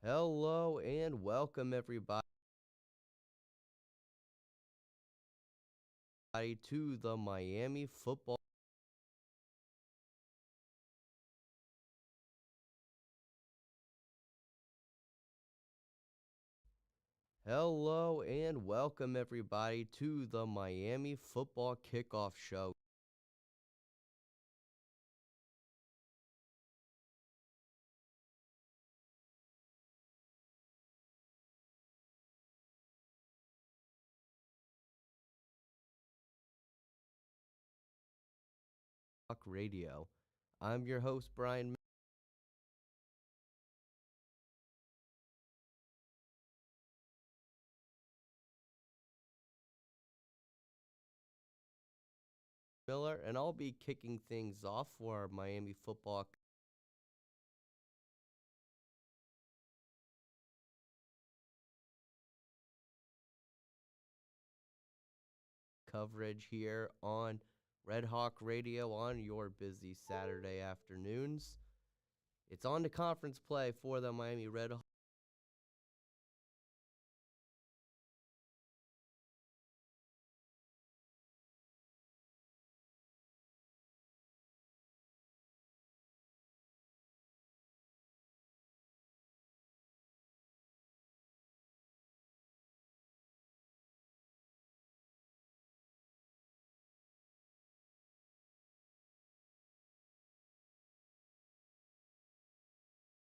Hello and welcome everybody to the Miami football. Hello and welcome everybody to the Miami football kickoff show. Radio. I'm your host Bryan Miller, and I'll be kicking things off for our Miami football coverage here on RedHawk Radio on your busy Saturday afternoons. It's on to conference play for the Miami RedHawks.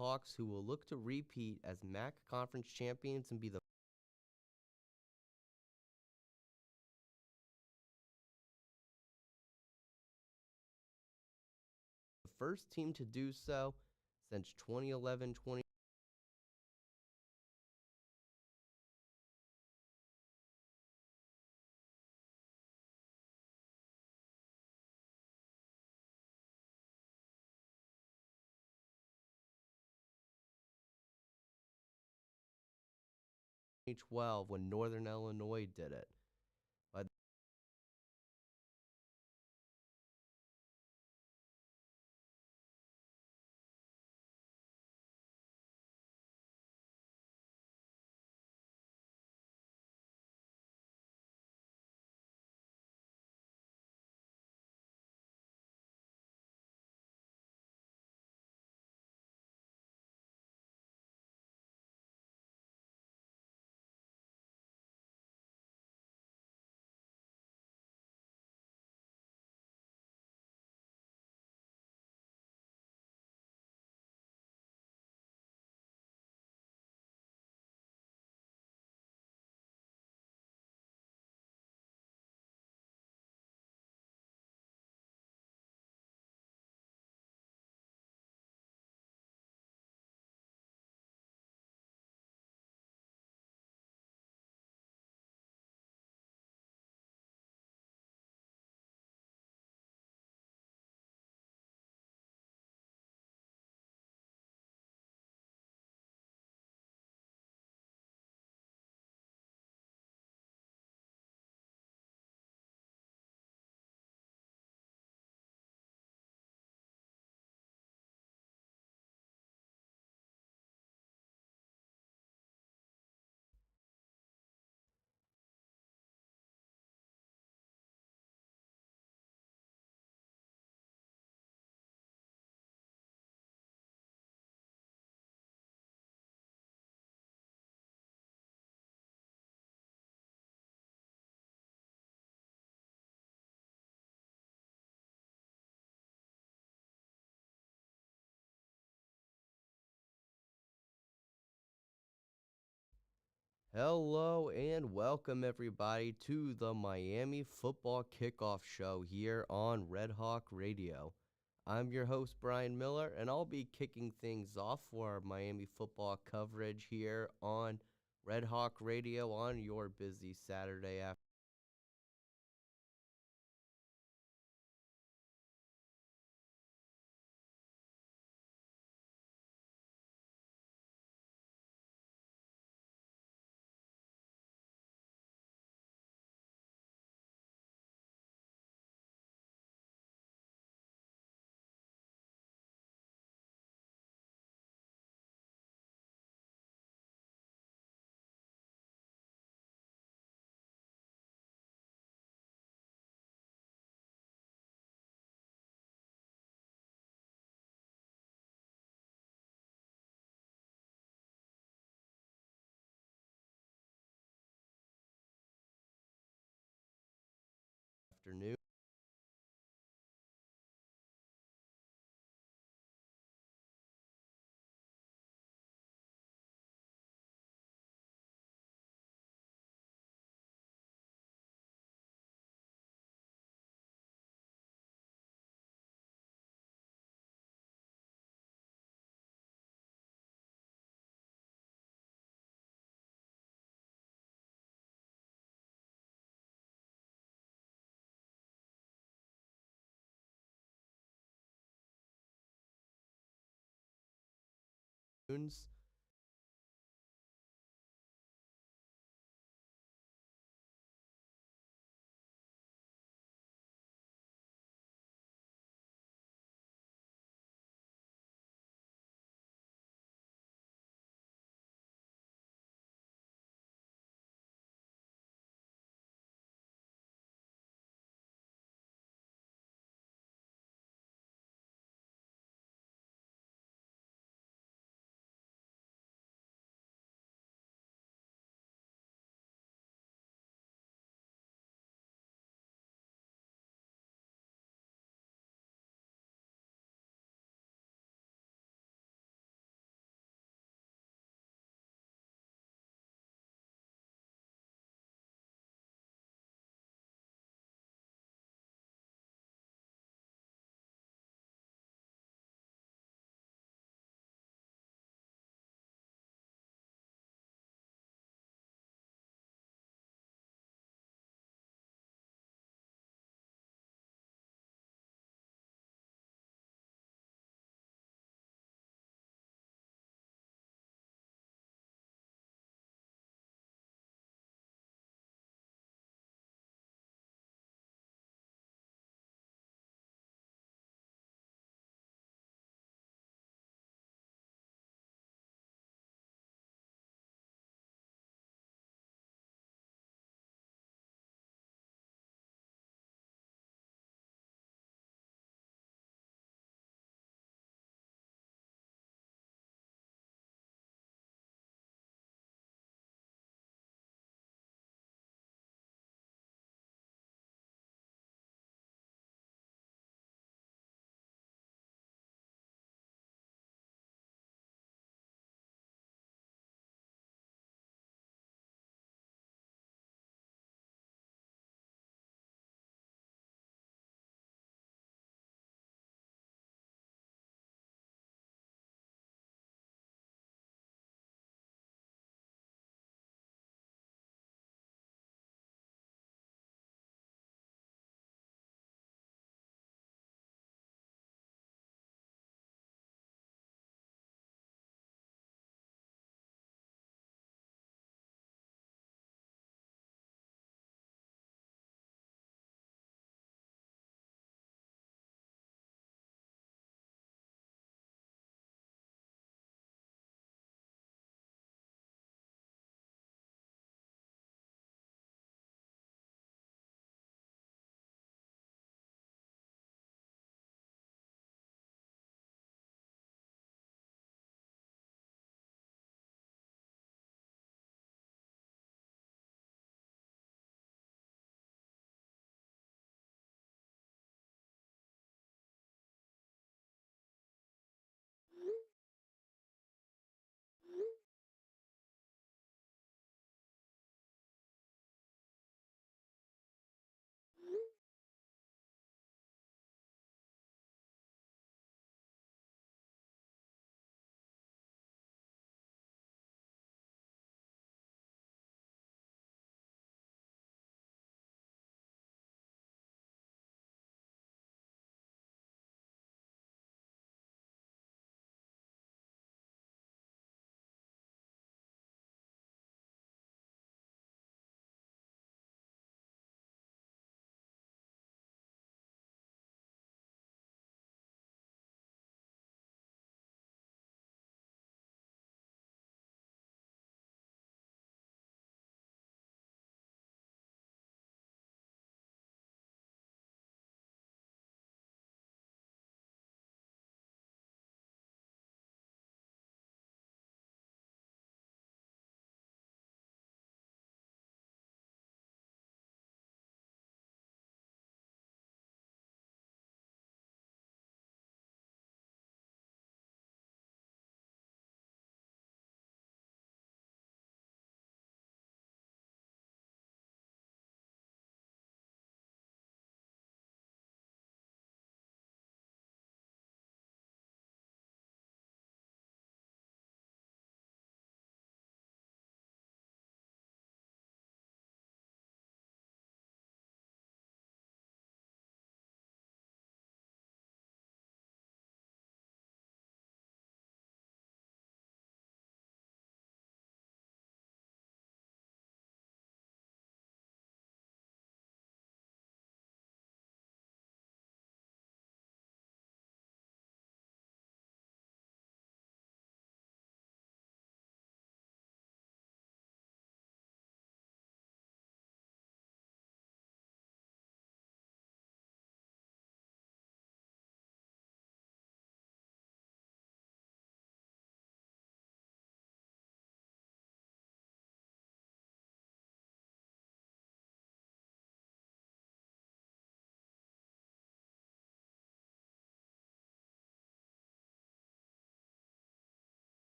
Hawks, who will look to repeat as MAC conference champions and be the first team to do so since 2011-20. When Northern Illinois did it. By Hello and welcome everybody to the Miami football kickoff show here on RedHawk Radio. I'm your host Bryan Miller, and I'll be kicking things off for our Miami football coverage here on RedHawk Radio on your busy Saturday afternoon. afternoon.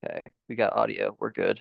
Okay, we got audio. We're good.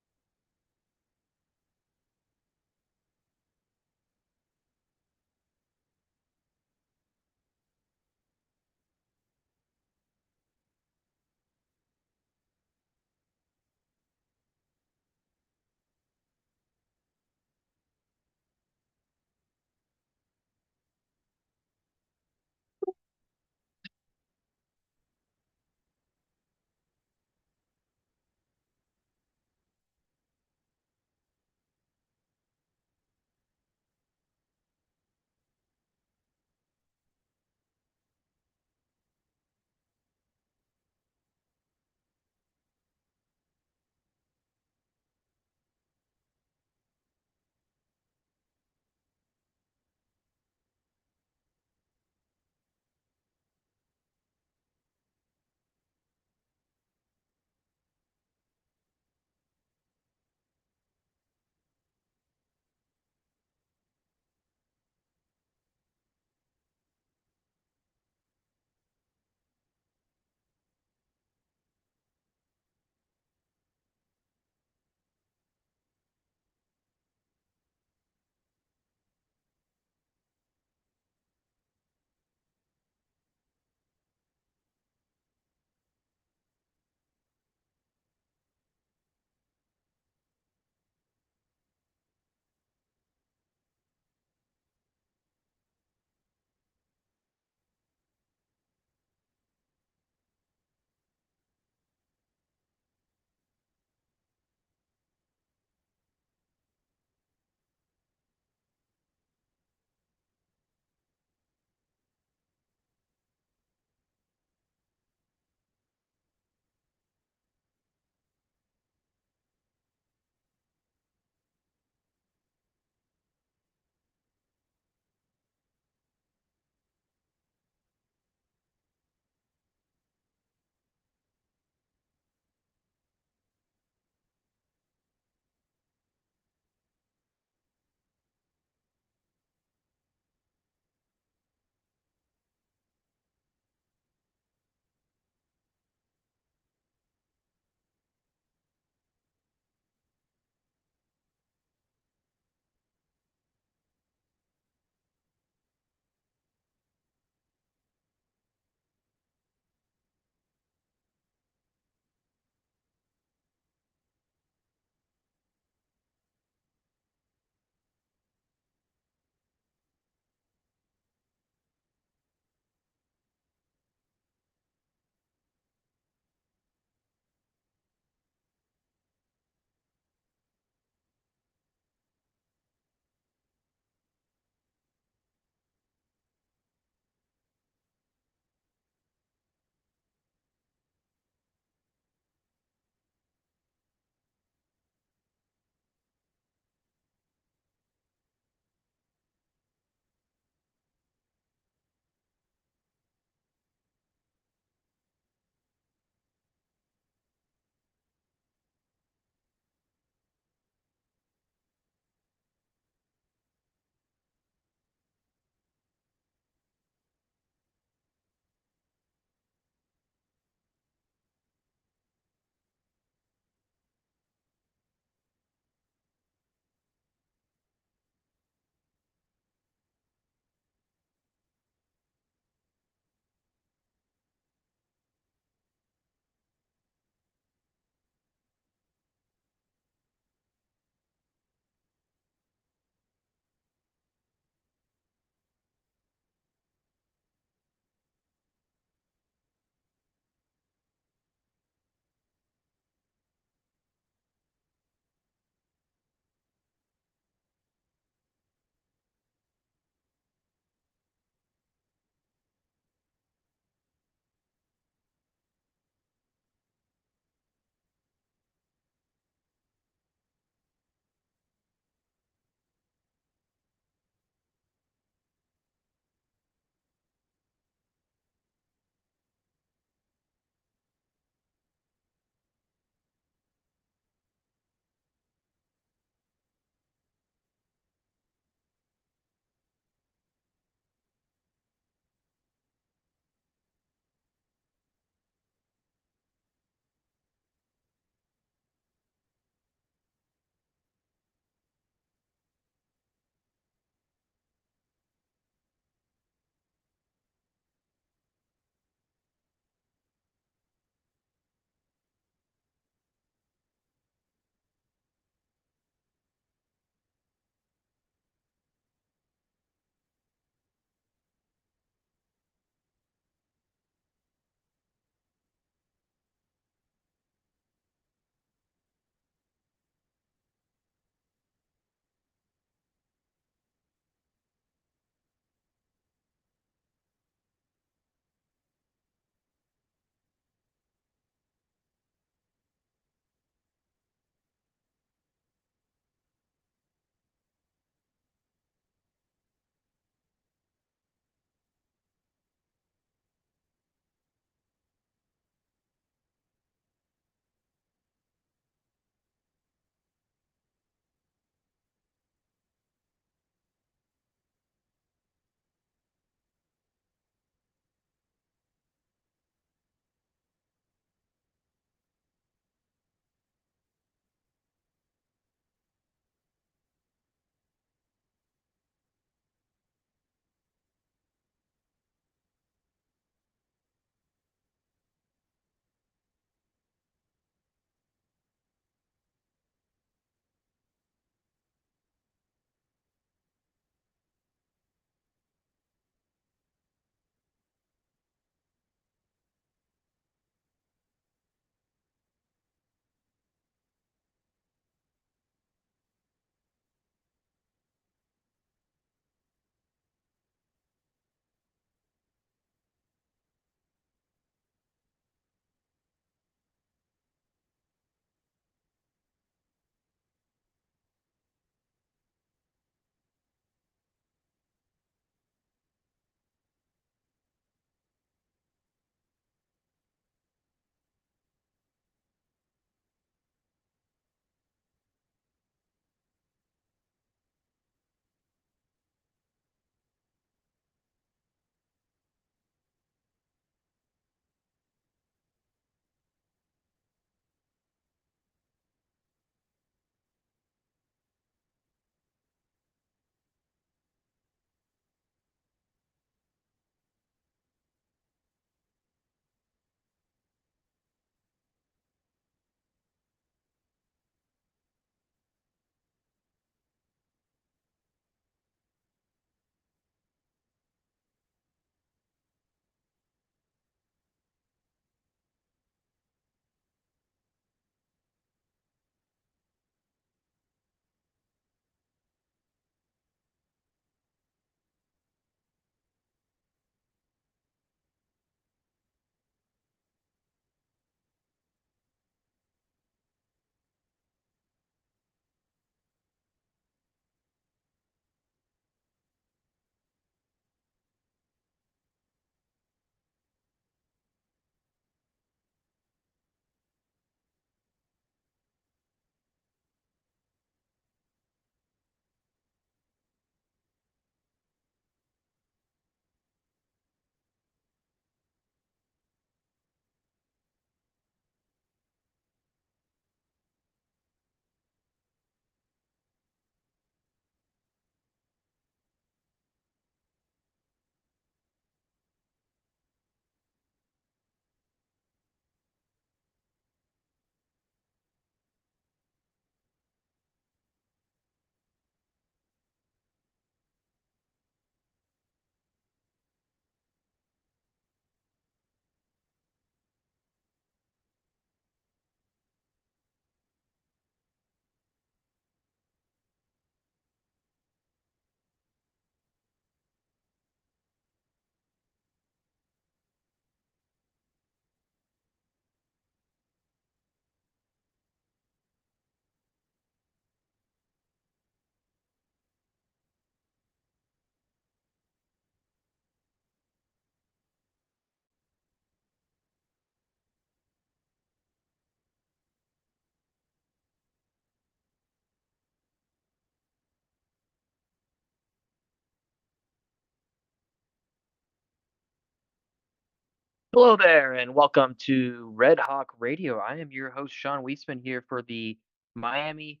Hello there, and welcome to Red Hawk Radio. I am your host, Sean Wiesemann, here for the Miami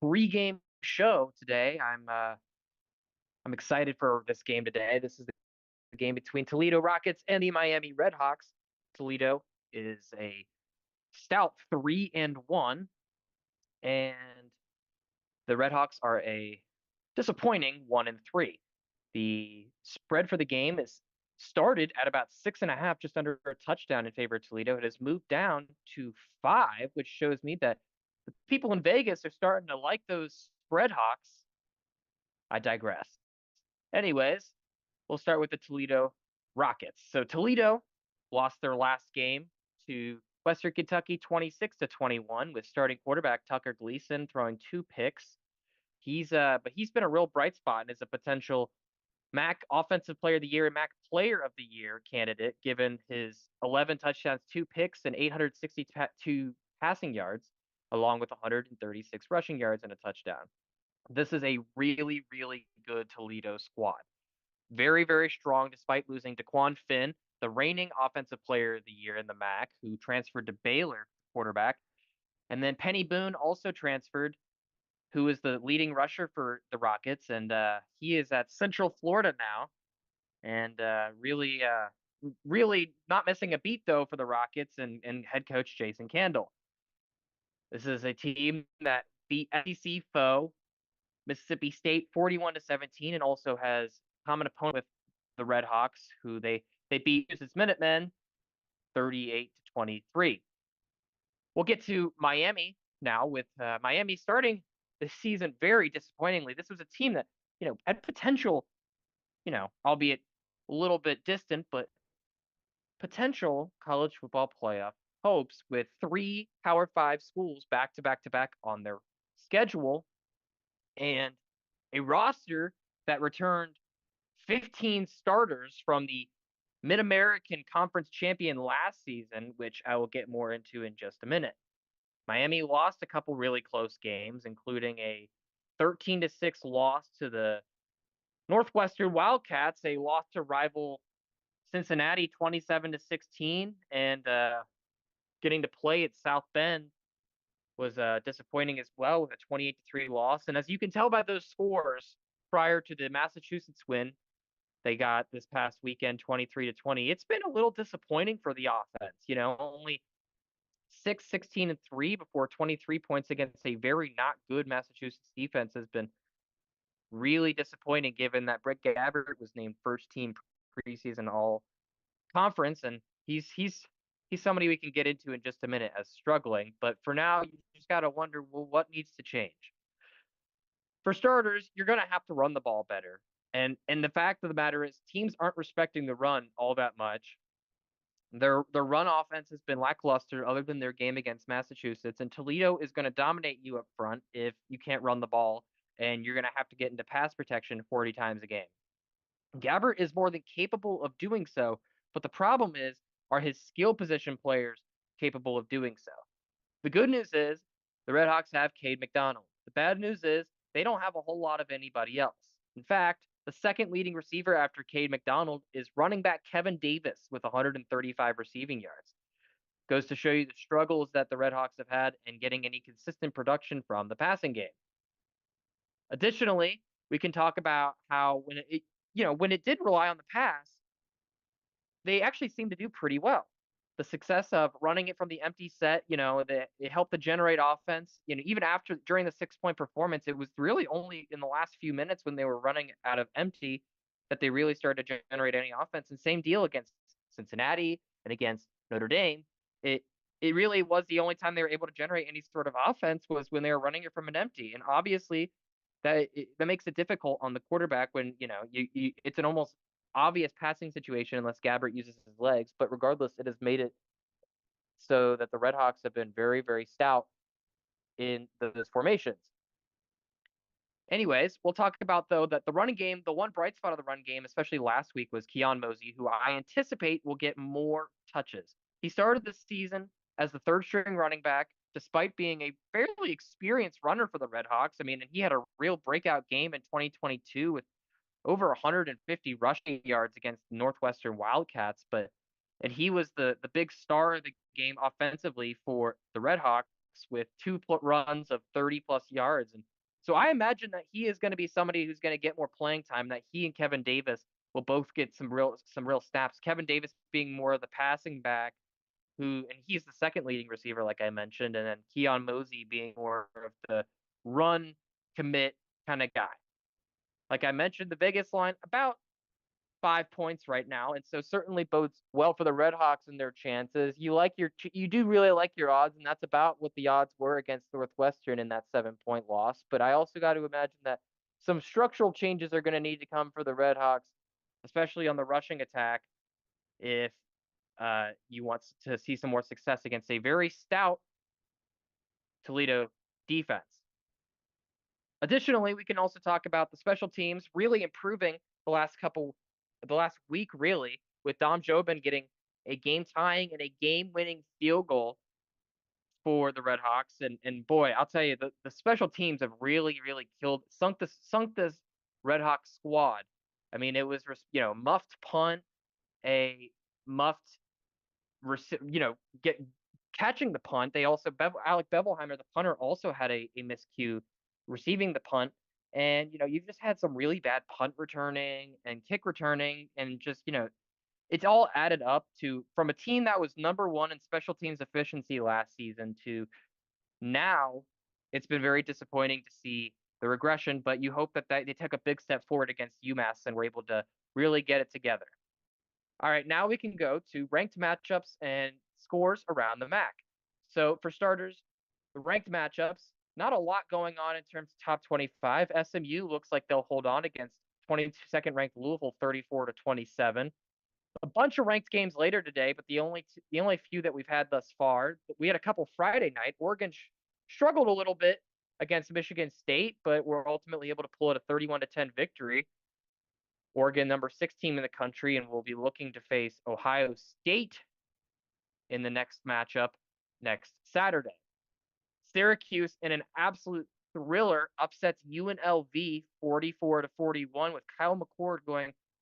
pregame show today. I'm excited for this game today. This is the game between Toledo Rockets and the Miami RedHawks. Toledo is a stout 3-1, and the RedHawks are a disappointing 1-3. The spread for the game is started at about 6.5, just under a touchdown in favor of Toledo. It has moved down to 5, which shows me that the people in Vegas are starting to like those spread hawks. I digress. Anyways, we'll start with the Toledo Rockets. So Toledo lost their last game to Western Kentucky 26-21 with starting quarterback Tucker Gleason throwing 2 picks. He's been a real bright spot and is a potential MAC Offensive Player of the Year and MAC Player of the Year candidate, given his 11 touchdowns, 2 picks, and 862 passing yards, along with 136 rushing yards and a touchdown. This is a really, really good Toledo squad. Very, very strong despite losing Daquan Finn, the reigning Offensive Player of the Year in the MAC, who transferred to Baylor quarterback. And then Penny Boone also transferred, who is the leading rusher for the Rockets, and he is at Central Florida now, and really not missing a beat though for the Rockets and head coach Jason Candle. This is a team that beat SEC foe Mississippi State 41-17, and also has a common opponent with the Red Hawks, who they beat its Minutemen 38-23. We'll get to Miami now, with Miami starting the season very disappointingly. This was a team that had potential, albeit a little bit distant, but potential college football playoff hopes, with 3 Power 5 schools back to back to back on their schedule, and a roster that returned 15 starters from the Mid-American Conference champion last season, which I will get more into in just a minute. Miami lost a couple really close games, including a 13-6 loss to the Northwestern Wildcats, a loss to rival Cincinnati 27-16, and getting to play at South Bend was disappointing as well, with a 28-3 loss. And as you can tell by those scores, prior to the Massachusetts win they got this past weekend, 23-20, it's been a little disappointing for the offense. Only 6, 16, and 3 before 23 points against a very not good Massachusetts defense has been really disappointing, given that Brett Gabbert was named first team preseason all conference, and he's somebody we can get into in just a minute as struggling. But for now, you just got to wonder, well, what needs to change? For starters, you're going to have to run the ball better. And the fact of the matter is, teams aren't respecting the run all that much. Their run offense has been lackluster, other than their game against Massachusetts. And Toledo is going to dominate you up front if you can't run the ball, and you're going to have to get into pass protection 40 times a game. Gabbert is more than capable of doing so, but the problem is, are his skill position players capable of doing so? The good news is the Redhawks have Cade McDonald. The bad news is they don't have a whole lot of anybody else. In fact, the second leading receiver after Cade McDonald is running back Kevin Davis with 135 receiving yards. Goes to show you the struggles that the Redhawks have had in getting any consistent production from the passing game. Additionally, we can talk about how when it did rely on the pass, they actually seemed to do pretty well. The success of running it from the empty set, it helped to generate offense. Even during the 6-point performance, it was really only in the last few minutes when they were running out of empty that they really started to generate any offense. And same deal against Cincinnati and against Notre Dame. It really was the only time they were able to generate any sort of offense was when they were running it from an empty. And obviously, that makes it difficult on the quarterback when it's an almost obvious passing situation unless Gabbert uses his legs. But regardless, it has made it so that the Redhawks have been very, very stout in those formations. Anyways, we'll talk about, though, that the running game, the one bright spot of the run game, especially last week, was Keon Mosey, who I anticipate will get more touches. He started the season as the third-string running back, despite being a fairly experienced runner for the Redhawks. I mean, and he had a real breakout game in 2022 with over 150 rushing yards against Northwestern Wildcats. But and he was the big star of the game offensively for the RedHawks with 2 runs of 30+ yards. And so I imagine that he is going to be somebody who's going to get more playing time, that he and Kevin Davis will both get some real snaps. Kevin Davis being more of the passing back, and he's the second leading receiver, like I mentioned, and then Keon Mosey being more of the run commit kind of guy. Like I mentioned, the Vegas line about 5 points right now, and so certainly bodes well for the RedHawks and their chances. You do really like your odds, and that's about what the odds were against Northwestern in that 7-point loss. But I also got to imagine that some structural changes are going to need to come for the RedHawks, especially on the rushing attack, if you want to see some more success against a very stout Toledo defense. Additionally, we can also talk about the special teams really improving the last week, really, with Dom Jobin getting a game-tying and a game-winning field goal for the RedHawks. And boy, I'll tell you, the special teams have really, really sunk this RedHawks squad. I mean, it was, muffed punt, a muffed, catching the punt. They also, Alec Bevelheimer, the punter, also had a miscue receiving the punt. And, you've just had some really bad punt returning and kick returning, and just, it's all added up to, from a team that was number one in special teams efficiency last season to now, it's been very disappointing to see the regression, but you hope that they took a big step forward against UMass and were able to really get it together. All right, now we can go to ranked matchups and scores around the MAC. So for starters, the ranked matchups, not a lot going on in terms of top 25. SMU looks like they'll hold on against 22nd ranked Louisville 34-27. A bunch of ranked games later today, but the only few that we've had thus far. We had a couple Friday night. Oregon struggled a little bit against Michigan State, but were ultimately able to pull it a 31-10 victory. Oregon, number 6 team in the country, and will be looking to face Ohio State in the next matchup next Saturday. Syracuse, in an absolute thriller, upsets UNLV 44-41, with Kyle McCord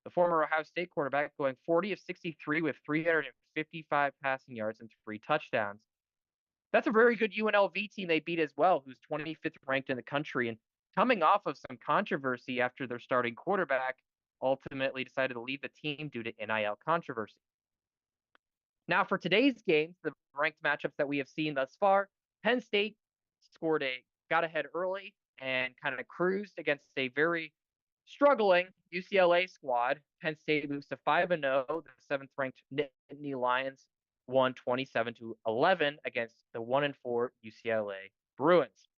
the former Ohio State quarterback, going 40 of 63 with 355 passing yards and 3 touchdowns. That's a very good UNLV team they beat as well, who's 25th ranked in the country, and coming off of some controversy after their starting quarterback ultimately decided to leave the team due to NIL controversy. Now, for today's games, the ranked matchups that we have seen thus far, Penn State got ahead early and kind of cruised against a very struggling UCLA squad. Penn State moves to 5-0. The 7th-ranked Nittany Lions won 27-11 against the 1-4 UCLA Bruins.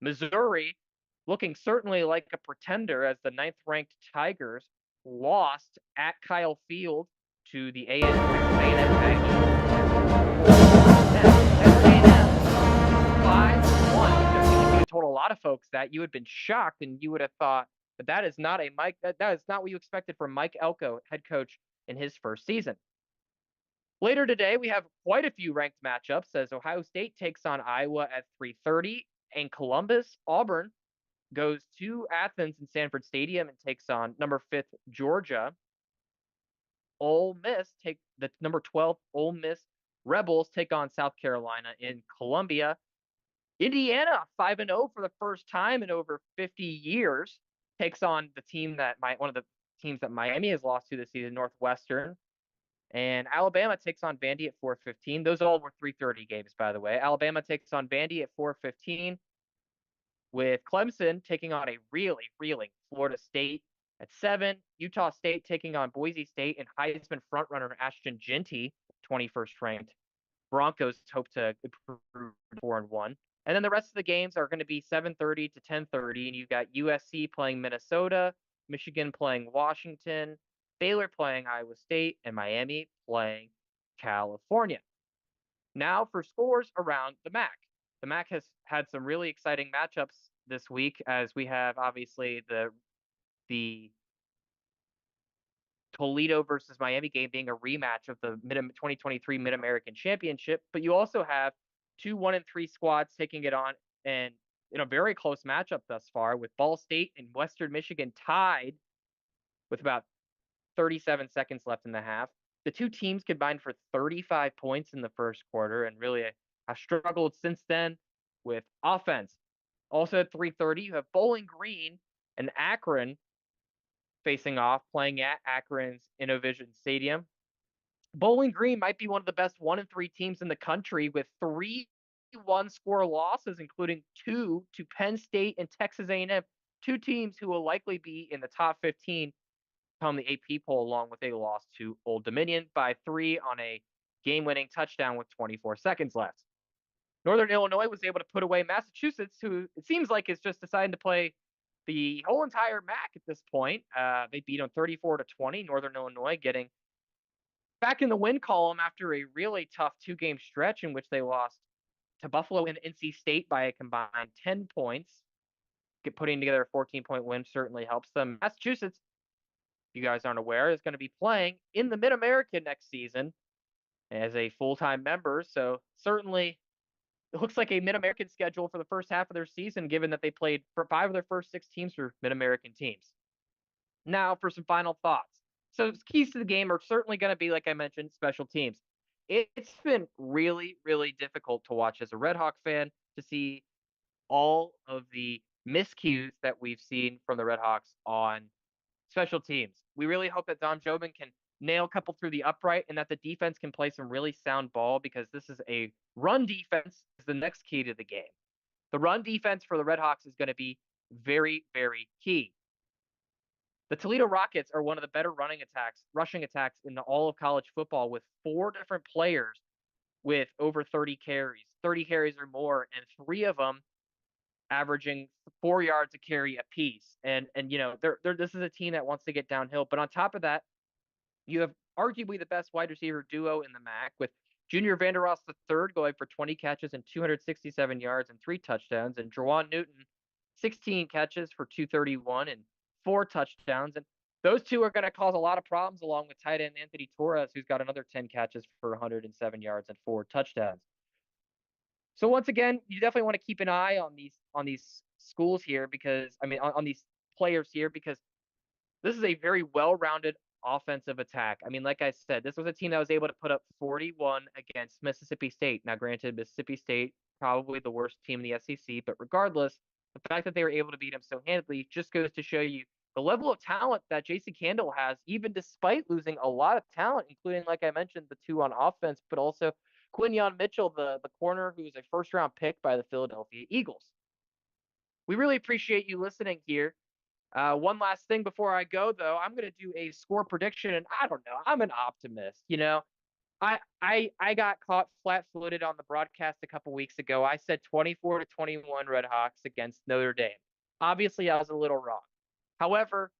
Missouri, looking certainly like a pretender, as the 9th-ranked Tigers lost at Kyle Field to the A&M A&M 5-1. If you told a lot of folks that, you had been shocked, and you would have thought that is not what you expected from Mike Elko, head coach, in his first season. Later today, we have quite a few ranked matchups, as Ohio State takes on Iowa at 3:30. In Columbus, Auburn goes to Athens and Sanford Stadium and takes on number 5th Georgia. Ole Miss the number 12 Ole Miss Rebels take on South Carolina in Columbia. Indiana, 5-0 for the first time in over 50 years, takes on one of the teams that Miami has lost to this season, Northwestern. And Alabama takes on Vandy at 4:15. Those all were 3:30 games, by the way. Alabama takes on Vandy at 4:15, with Clemson taking on a really reeling Florida State at 7. Utah State taking on Boise State, and Heisman frontrunner Ashton Jeanty, 21st ranked Broncos, hope to improve 4-1. And then the rest of the games are going to be 7:30 to 10:30, and you've got USC playing Minnesota, Michigan playing Washington, Baylor playing Iowa State, and Miami playing California. Now for scores around the MAC. The MAC has had some really exciting matchups this week, as we have obviously the Toledo versus Miami game being a rematch of the 2023 Mid-American Championship, but you also have 2 1-3 squads taking it on, and in a very close matchup thus far, with Ball State and Western Michigan tied with about 37 seconds left in the half. The two teams combined for 35 points in the first quarter and really have struggled since then with offense. Also at 3:30, you have Bowling Green and Akron facing off, playing at Akron's Innovision Stadium. Bowling Green might be one of the best 1-3 teams in the country with 3 one-score losses, including 2 to Penn State and Texas A&M, two teams who will likely be in the top 15 come the AP poll, along with a loss to Old Dominion by 3 on a game-winning touchdown with 24 seconds left. Northern Illinois was able to put away Massachusetts, who it seems like is just deciding to play the whole entire MAC at this point. They beat them 34-20. Northern Illinois getting back in the win column after a really tough two-game stretch in which they lost to Buffalo and NC State by a combined 10 points. Putting together a 14-point win certainly helps them. Massachusetts, if you guys aren't aware, is going to be playing in the Mid-American next season as a full-time member. So certainly it looks like a Mid-American schedule for the first half of their season, given that they played for 5 of their first 6 teams for Mid-American teams. Now for some final thoughts. So keys to the game are certainly going to be, like I mentioned, special teams. It's been really, really difficult to watch as a Red Hawk fan to see all of the miscues that we've seen from the Red Hawks on special teams. We really hope that Dom Jobin can nail a couple through the upright and that the defense can play some really sound ball, because this is a run defense is the next key to the game. The run defense for the Red Hawks is going to be very, very key. The Toledo Rockets are one of the better rushing attacks in all of college football, with 4 different players with over 30 carries or more, and 3 of them averaging 4 yards a carry apiece. And this is a team that wants to get downhill. But on top of that, you have arguably the best wide receiver duo in the MAC, with Junior Vanderross III going for 20 catches and 267 yards and 3 touchdowns, and Jawan Newton 16 catches for 231 and 4 touchdowns. And those two are going to cause a lot of problems, along with tight end Anthony Torres, who's got another 10 catches for 107 yards and 4 touchdowns. So once again, you definitely want to keep an eye on these schools here, because on these players here, because this is a very well-rounded offensive attack. Like I said, this was a team that was able to put up 41 against Mississippi State. Now, granted, Mississippi State probably the worst team in the SEC, but regardless, the fact that they were able to beat them so handily just goes to show you the level of talent that J.C. Candle has, even despite losing a lot of talent, including, like I mentioned, the 2 on offense, but also Quinyon Mitchell, the corner, who was a first-round pick by the Philadelphia Eagles. We really appreciate you listening here. One last thing before I go, though, I'm going to do a score prediction, and I don't know. I'm an optimist, I got caught flat-footed on the broadcast a couple weeks ago. I said 24-21 RedHawks against Notre Dame. Obviously, I was a little wrong. However,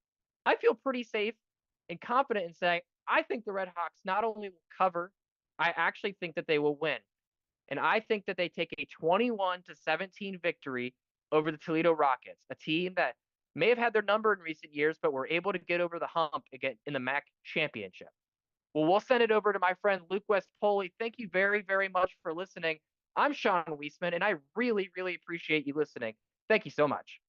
I feel pretty safe and confident in saying I think the RedHawks not only will cover, I actually think that they will win. And I think that they take a 21-17 victory over the Toledo Rockets, a team that may have had their number in recent years, but were able to get over the hump again in the MAC championship. Well, we'll send it over to my friend Luke West Poley. Thank you very, very much for listening. I'm Sean Wiesemann, and I really, really appreciate you listening. Thank you so much.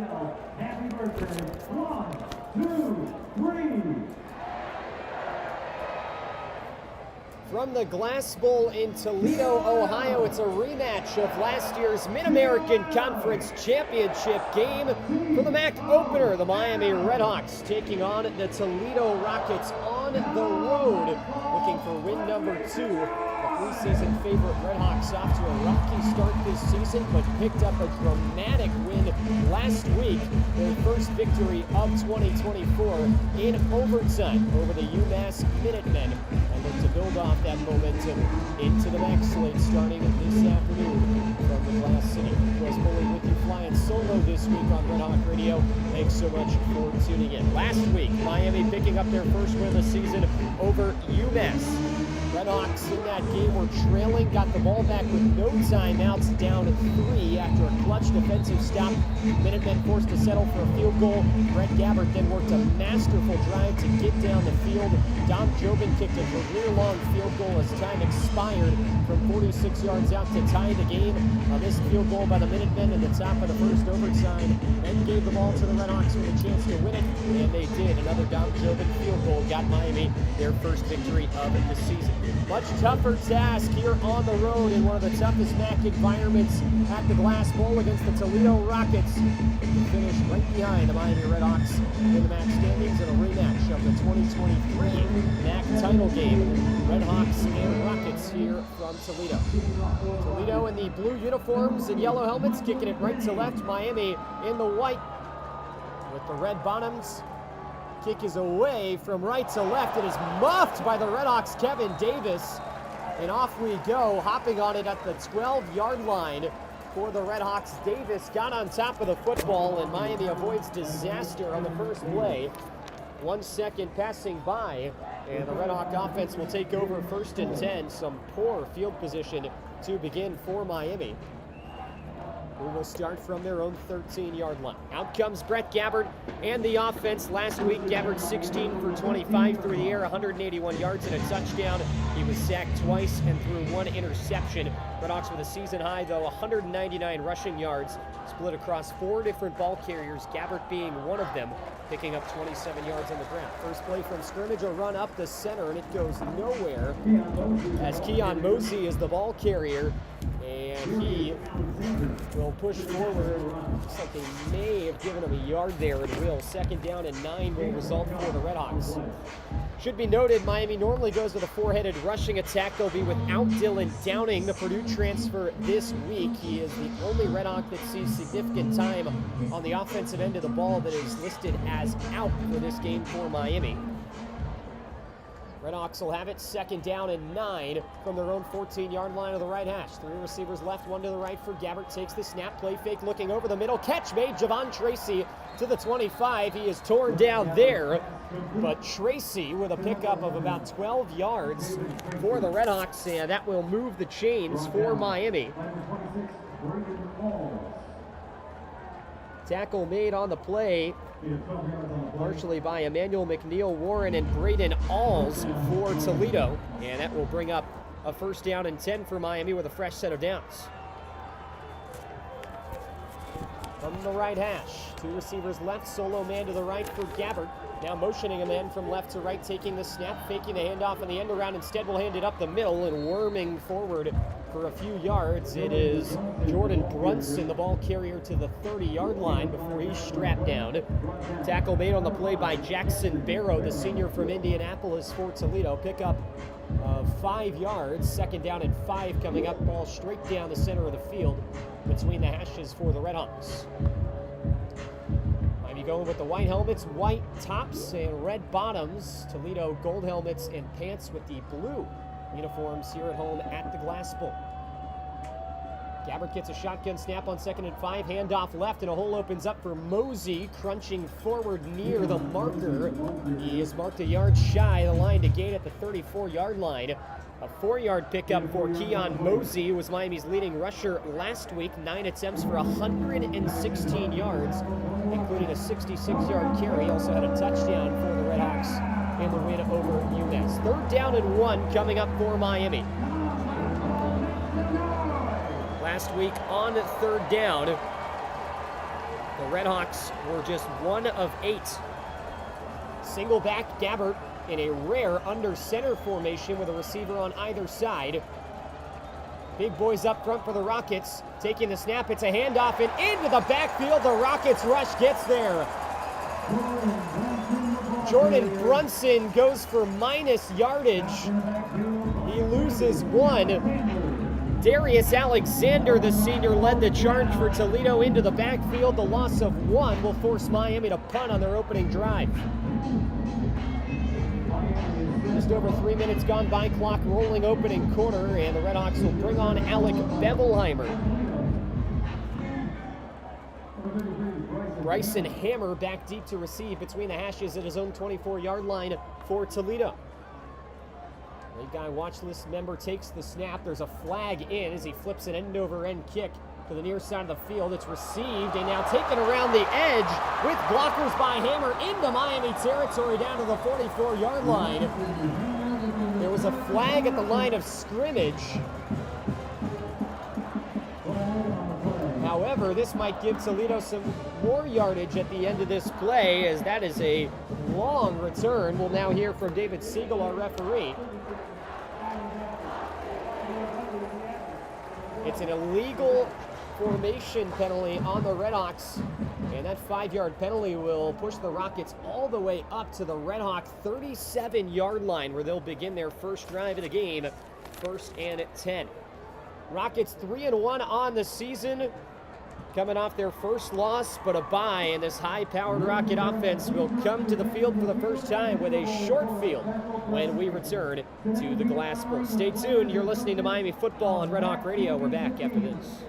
Happy birthday. 1, 2, 3. From the Glass Bowl in Toledo, Ohio, it's a rematch of last year's Mid-American Conference Championship game for the MAC opener. The Miami RedHawks taking on the Toledo Rockets on the road, looking for win number 2. The preseason favorite RedHawks off to a rocky start this season, but picked up a dramatic win last week. Their first victory of 2024 in overtime over the UMass Minutemen, and look to build off that momentum into the MAC slate starting this afternoon from the Glass City. Was Poley with you flying solo this week on RedHawk Radio. Thanks so much for tuning in. Last week, Miami picking up their first win of the season over UMass. RedHawks in that game were trailing, got the ball back with no timeouts, down 3 after a clutch defensive stop. Minutemen forced to settle for a field goal. Brett Gabbert then worked a masterful drive to get down the field. Dom Jobin kicked a career-long field goal as time expired from 46 yards out to tie the game. This field goal by the Minutemen in the top of the first overtime and gave the ball to the RedHawks with a chance to win it, and they did. Another Dom Jobin field goal got Miami their first victory of the season. Much tougher task here on the road in one of the toughest MAC environments at the Glass Bowl against the Toledo Rockets. To finish right behind the Miami RedHawks in the MAC standings in a rematch of the 2023 MAC title game. RedHawks and Rockets here from Toledo. Toledo in the blue uniforms and yellow helmets, kicking it right to left. Miami in the white with the red bottoms. Kick is away from right to left. It is muffed by the RedHawks' Kevin Davis. And off we go, hopping on it at the 12-yard line for the RedHawks. Davis got on top of the football, and Miami avoids disaster on the first play. 1 second passing by, and the RedHawk offense will take over 1st and 10. Some poor field position to begin for Miami, who will start from their own 13-yard line. Out comes Brett Gabbert and the offense. Last week, Gabbert 16 for 25 through the air, 181 yards and a touchdown. He was sacked twice and threw 1 interception. RedHawks with a season high, though, 199 rushing yards, split across 4 different ball carriers, Gabbert being one of them, picking up 27 yards on the ground. First play from scrimmage, a run up the center, and it goes nowhere as Keon Mosey is the ball carrier, and he will push forward. Looks like they may have given him a yard there, and will. 2nd down and 9 will result for the RedHawks. Should be noted, Miami normally goes with a 4-headed rushing attack. They'll be without Dylan Downing, the Purdue transfer this week. He is the only RedHawk that sees significant time on the offensive end of the ball that is listed as out for this game for Miami. RedHawks will have it 2nd down and 9 from their own 14-yard line of the right hash. 3 receivers left, 1 to the right for Gabbert. Takes the snap, play fake, looking over the middle. Catch made, Javon Tracy to the 25. He is torn down there, but Tracy with a pickup of about 12 yards for the RedHawks, and that will move the chains for Miami. Tackle made on the play, partially by Emmanuel McNeil Warren and Braden Alls for Toledo. And that will bring up a 1st down and 10 for Miami with a fresh set of downs. From the right hash, 2 receivers left, solo man to the right for Gabbert. Now motioning a man from left to right, taking the snap, faking the handoff in the end around. Instead will hand it up the middle and worming forward for a few yards. It is Jordan Brunson, the ball carrier, to the 30-yard line before he's strapped down. Tackle made on the play by Jackson Barrow, the senior from Indianapolis for Toledo. Pickup of 5 yards. 2nd down and 5 coming up. Ball straight down the center of the field between the hashes for the RedHawks. Miami going with the white helmets, white tops, and red bottoms. Toledo gold helmets and pants with the blue uniforms here at home at the Glass Bowl. Gabbert gets a shotgun snap on 2nd and 5. Handoff left, and a hole opens up for Mosey, crunching forward near the marker. He is marked a yard shy of the line to gain at the 34-yard line. A 4-yard pickup for Keon Mosey, who was Miami's leading rusher last week. 9 attempts for 116 yards, including a 66-yard carry. He also had a touchdown for the RedHawks in the win over UMass. 3rd down and 1 coming up for Miami. Last week on 3rd down, The RedHawks were just 1 of 8. Single back Gabbert in a rare under center formation with a receiver on either side. Big boys up front for the Rockets. Taking the snap, it's a handoff and into the backfield. The Rockets rush gets there. Jordan Brunson goes for minus yardage. He loses 1. Darius Alexander, the senior, led the charge for Toledo into the backfield. The loss of 1 will force Miami to punt on their opening drive. Just over 3 minutes gone by, clock rolling opening quarter, and the RedHawks will bring on Alec Bevelheimer. Bryson Hammer back deep to receive between the hashes at his own 24-yard line for Toledo. Late guy watch list member takes the snap. There's a flag in as he flips an end-over-end kick to the near side of the field. It's received and now taken around the edge with blockers by Hammer into Miami territory down to the 44-yard line. There was a flag at the line of scrimmage. However, this might give Toledo some more yardage at the end of this play, as that is a long return. We'll now hear from David Siegel, our referee. It's an illegal formation penalty on the RedHawks, and that 5-yard penalty will push the Rockets all the way up to the RedHawk 37-yard line, where they'll begin their first drive of the game, 1st and 10. Rockets 3-1 on the season, coming off their first loss, but a bye, and this high-powered Rocket offense will come to the field for the first time with a short field when we return to the Glass Bowl. Stay tuned. You're listening to Miami Football on Red Hawk Radio. We're back after this.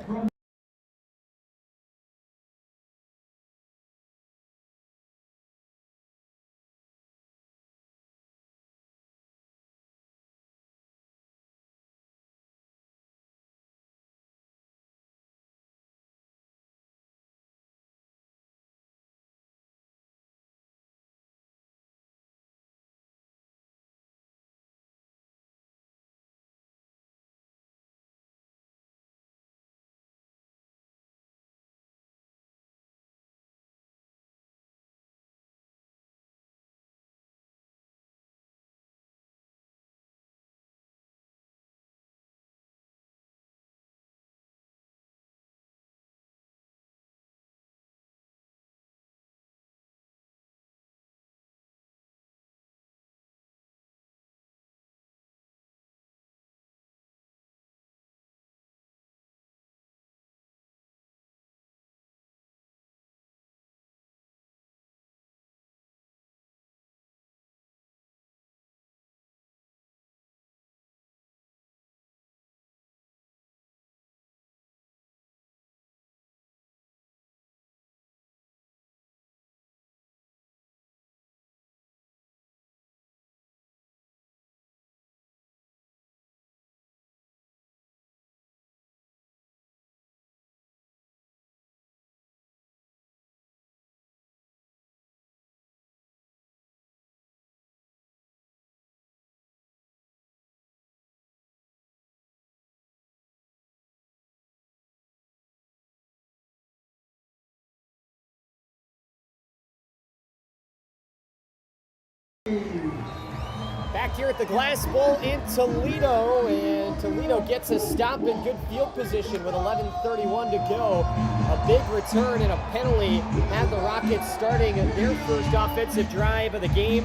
Back here at the Glass Bowl in Toledo, and Toledo gets a stop in good field position with 11:31 to go. A big return and a penalty had the Rockets starting their first offensive drive of the game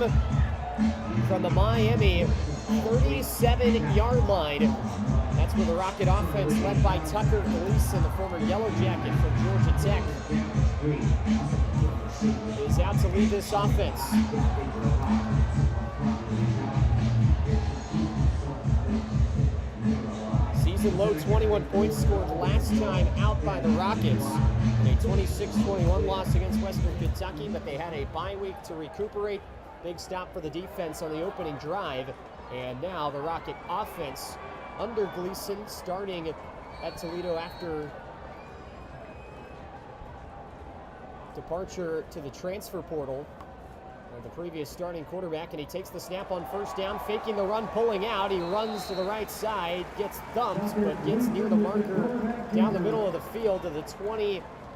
from the Miami 37-yard line. That's where the Rocket offense, led by Tucker Gleason, the former Yellow Jacket from Georgia Tech, is out to lead this offense. Season low 21 points scored last time out by the Rockets in a 26-21 loss against Western Kentucky, but they had a bye week to recuperate. Big stop for the defense on the opening drive, and now the Rocket offense under Gleason, starting at Toledo after departure to the transfer portal of the previous starting quarterback, and he takes the snap on first down, faking the run, pulling out. He runs to the right side, gets thumped, but gets near the marker down the middle of the field to the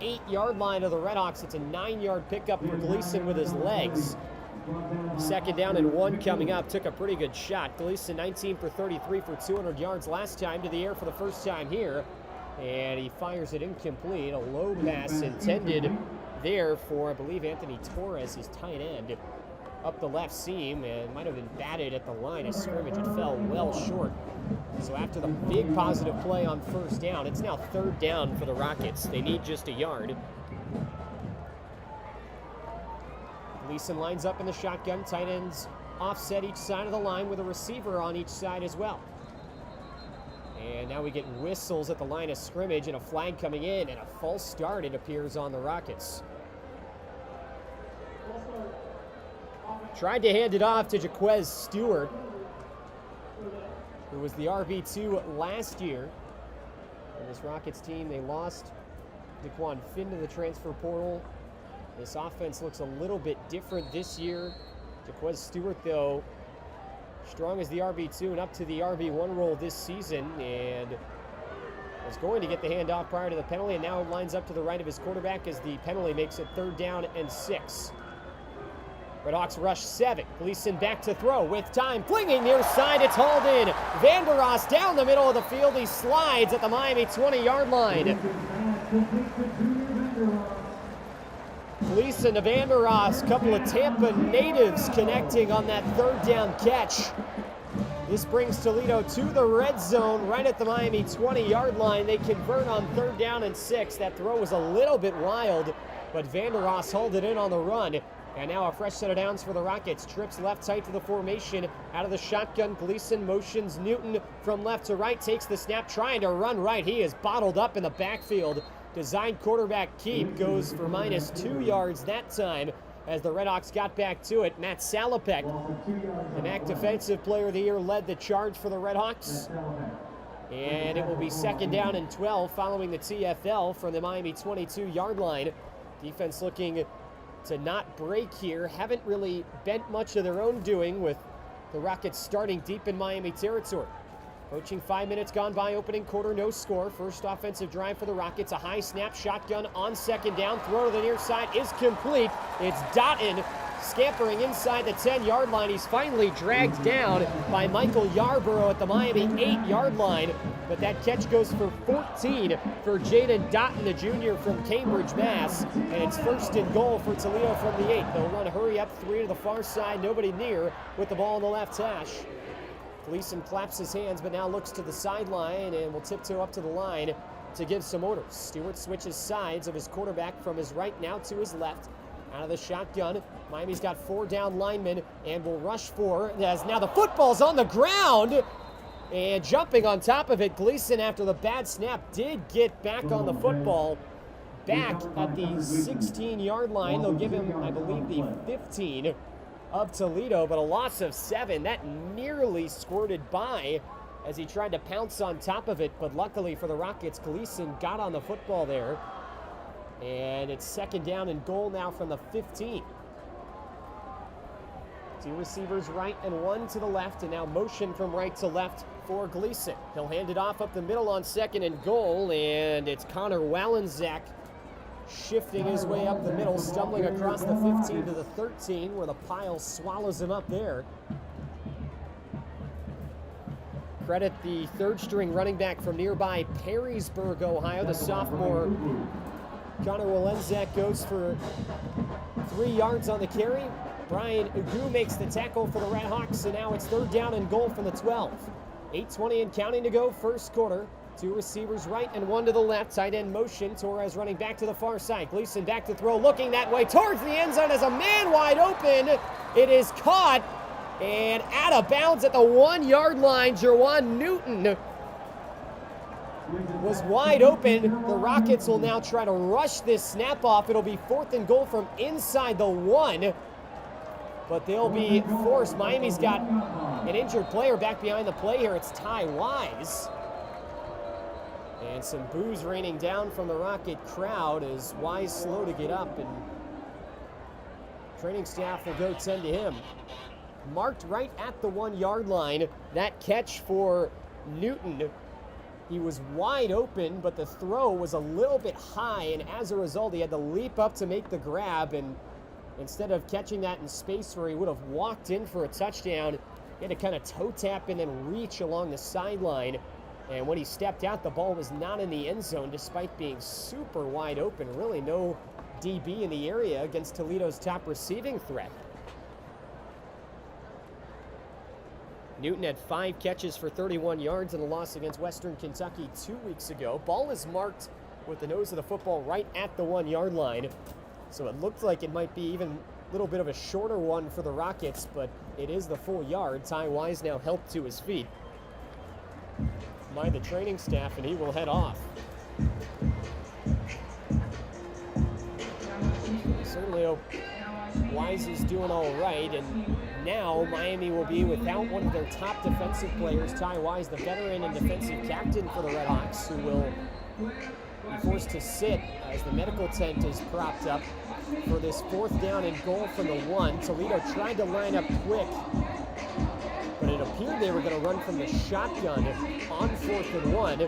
8-yard line of the RedHawks. It's a 9-yard pickup for Gleason with his legs. 2nd down and 1 coming up. Took a pretty good shot. Gleason 19 for 33 for 200 yards last time, to the air for the first time here. And he fires it incomplete. A low pass intended there for, I believe, Anthony Torres, his tight end, up the left seam, and might have been batted at the line of scrimmage. It fell well short. So after the big positive play on 1st down, it's now 3rd down for the Rockets. They need just a yard. Gleason lines up in the shotgun. Tight ends offset each side of the line with a receiver on each side as well. And now we get whistles at the line of scrimmage and a flag coming in, and a false start, it appears, on the Rockets. Tried to hand it off to Jaquez Stewart, who was the RB2 last year. And this Rockets team, they lost DeQuan Finn to the transfer portal. This offense looks a little bit different this year. Jaquez Stewart, though, strong as the RB2 and up to the RB1 role this season, and was going to get the handoff prior to the penalty, and now lines up to the right of his quarterback as the penalty makes it 3rd down and 6. RedHawks rush 7. Gleason back to throw with time. Flinging near side, it's hauled in. Vandeross down the middle of the field. He slides at the Miami 20-yard line. Gleason to Vandeross, couple of Tampa natives connecting on that 3rd down catch. This brings Toledo to the red zone right at the Miami 20-yard line. They convert on 3rd down and 6. That throw was a little bit wild, but Vandeross hauled it in on the run. And now a fresh set of downs for the Rockets. Trips left tight to the formation. Out of the shotgun, Gleason motions Newton from left to right. Takes the snap, trying to run right. He is bottled up in the backfield. Designed quarterback keep, goes for -2 yards that time as the RedHawks got back to it. Matt Salopek, the MAC Defensive Player of the Year, led the charge for the RedHawks. And it will be 2nd down and 12 following the TFL from the Miami 22-yard line. Defense looking to not break here. Haven't really bent much of their own doing, with the Rockets starting deep in Miami territory. Approaching 5 minutes gone by, opening quarter, no score. First offensive drive for the Rockets. A high snap, shotgun on 2nd down. Throw to the near side is complete. It's Dotton scampering inside the 10-yard line. He's finally dragged down by Michael Yarborough at the Miami 8-yard line. But that catch goes for 14 for Jaden Dotton, the junior from Cambridge, Mass. And it's 1st and goal for Toledo from the 8. They'll run a hurry up 3 to the far side. Nobody near with the ball on the left hash. Gleason claps his hands, but now looks to the sideline and will tiptoe up to the line to give some orders. Stewart switches sides of his quarterback from his right now to his left. Out of the shotgun, Miami's got 4 down linemen and will rush 4. As now the football's on the ground, and jumping on top of it, Gleason, after the bad snap, did get back on the football. Back at the 16-yard line. They'll give him, I believe, the 15 of Toledo, but a loss of 7. That nearly squirted by as he tried to pounce on top of it, but luckily for the Rockets, Gleason got on the football there. And it's 2nd down and goal now from the 15. 2 receivers right and 1 to the left, and now motion from right to left for Gleason. He'll hand it off up the middle on 2nd and goal, and it's Connor Wallenczak shifting his way up the middle, stumbling across the 15 to the 13, where the pile swallows him up there. Credit the 3rd-string running back from nearby Perrysburg, Ohio, the sophomore Connor Wallenczak goes for 3 yards on the carry. Bryan Ugu makes the tackle for the RedHawks, and now it's 3rd down and goal from the 12. 8:20 and counting to go, 1st quarter. 2 receivers right and 1 to the left. Tight end motion. Torres running back to the far side. Gleason back to throw, looking that way towards the end zone as a man wide open. It is caught and out of bounds at the 1-yard line. Jerwan Newton was wide open. The Rockets will now try to rush this snap off. It'll be 4th and goal from inside the 1. But they'll be forced. Miami's got an injured player back behind the play here. It's Ty Wise. And some boos raining down from the Rocket crowd as Wise slow to get up, and training staff will go tend to him. Marked right at the 1-yard line. That catch for Newton He was wide open, but the throw was a little bit high, and as a result, he had to leap up to make the grab, and instead of catching that in space where he would have walked in for a touchdown, he had to kind of toe tap and then reach along the sideline. And when he stepped out, the ball was not in the end zone despite being super wide open. Really no DB in the area against Toledo's top receiving threat. Newton had 5 catches for 31 yards in a loss against Western Kentucky 2 weeks ago. Ball is marked with the nose of the football right at the 1-yard line. So it looked like it might be even a little bit of a shorter one for the Rockets, but it is the full yard. Ty Wise now helped to his feet by the training staff, and he will head off. Certainly hope Wise is doing all right, and now Miami will be without one of their top defensive players, Ty Wise, the veteran and defensive captain for the RedHawks, who will be forced to sit as the medical tent is propped up for this 4th down and goal from the 1. Toledo tried to line up quick, but it appeared they were going to run from the shotgun on 4th and 1.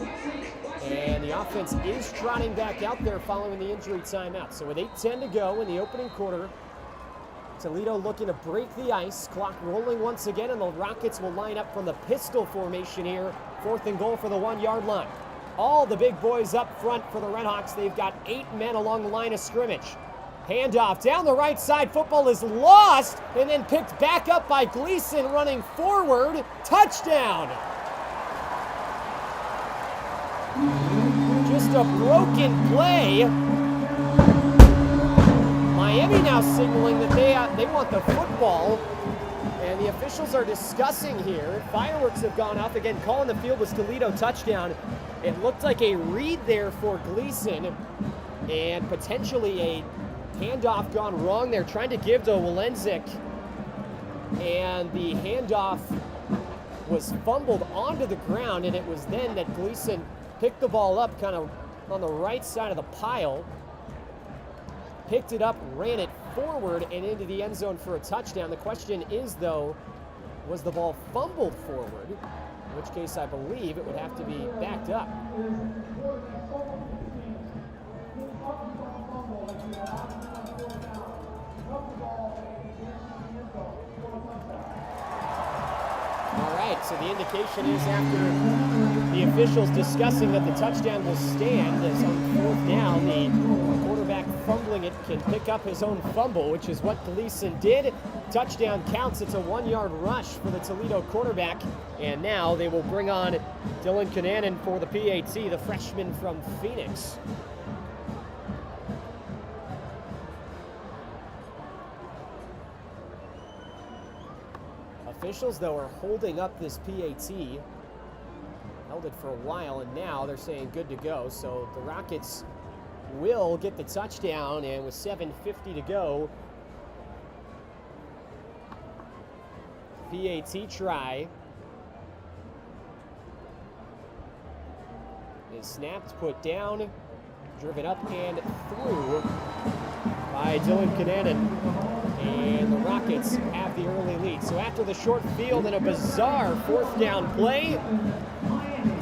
And the offense is trotting back out there following the injury timeout. So with 8:10 to go in the opening quarter, Toledo looking to break the ice. Clock rolling once again, and the Rockets will line up from the pistol formation here. 4th and goal for the 1-yard line. All the big boys up front for the RedHawks. They've got 8 men along the line of scrimmage. Handoff down the right side. Football is lost and then picked back up by Gleason running forward. Touchdown! Just a broken play. Miami now signaling that they want the football, and the officials are discussing here. Fireworks have gone off again. Call on the field was Toledo touchdown. It looked like a read there for Gleason, and potentially a handoff gone wrong. They're trying to give to Walenzik, and the handoff was fumbled onto the ground, and it was then that Gleason picked the ball up kind of on the right side of the pile, picked it up, ran it forward and into the end zone for a touchdown. The question is, though, was the ball fumbled forward? In which case I believe it would have to be backed up. All right, so the indication is after the officials discussing that the touchdown will stand, as on 4th down, the quarterback fumbling it can pick up his own fumble, which is what Gleason did. Touchdown counts. It's a 1-yard rush for the Toledo quarterback, and now they will bring on Dylan Kinanen for the PAT, the freshman from Phoenix. Officials, though, are holding up this PAT. Held it for a while, and now they're saying good to go. So the Rockets will get the touchdown, and with 7:50 to go, PAT try is snapped, put down, driven up and through by Dylan Kinanen. And the Rockets have the early lead. So after the short field and a bizarre 4th down play,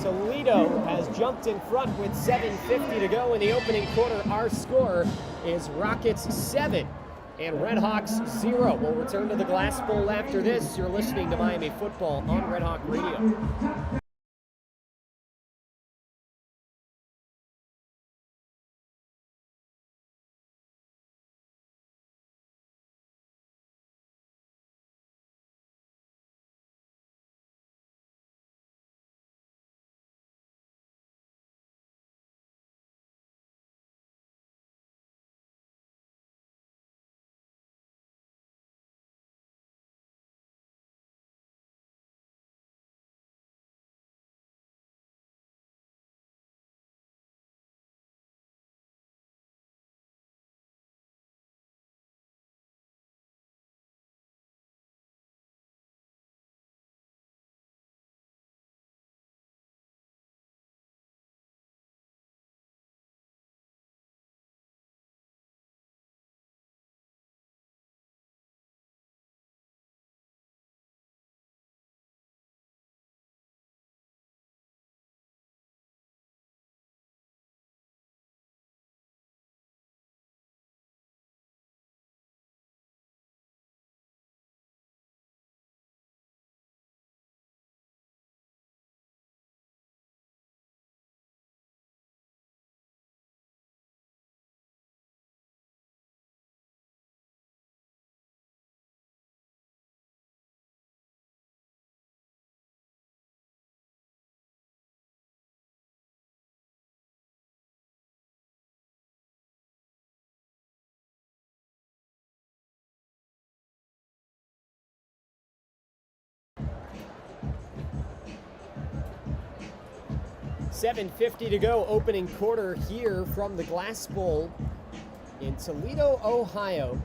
Toledo has jumped in front with 7:50 to go in the opening quarter. Our score is Rockets 7 and RedHawks 0. We'll return to the Glass Bowl after this. You're listening to Miami Football on RedHawk Radio. 7:50 to go, opening quarter here from the Glass Bowl in Toledo, Ohio.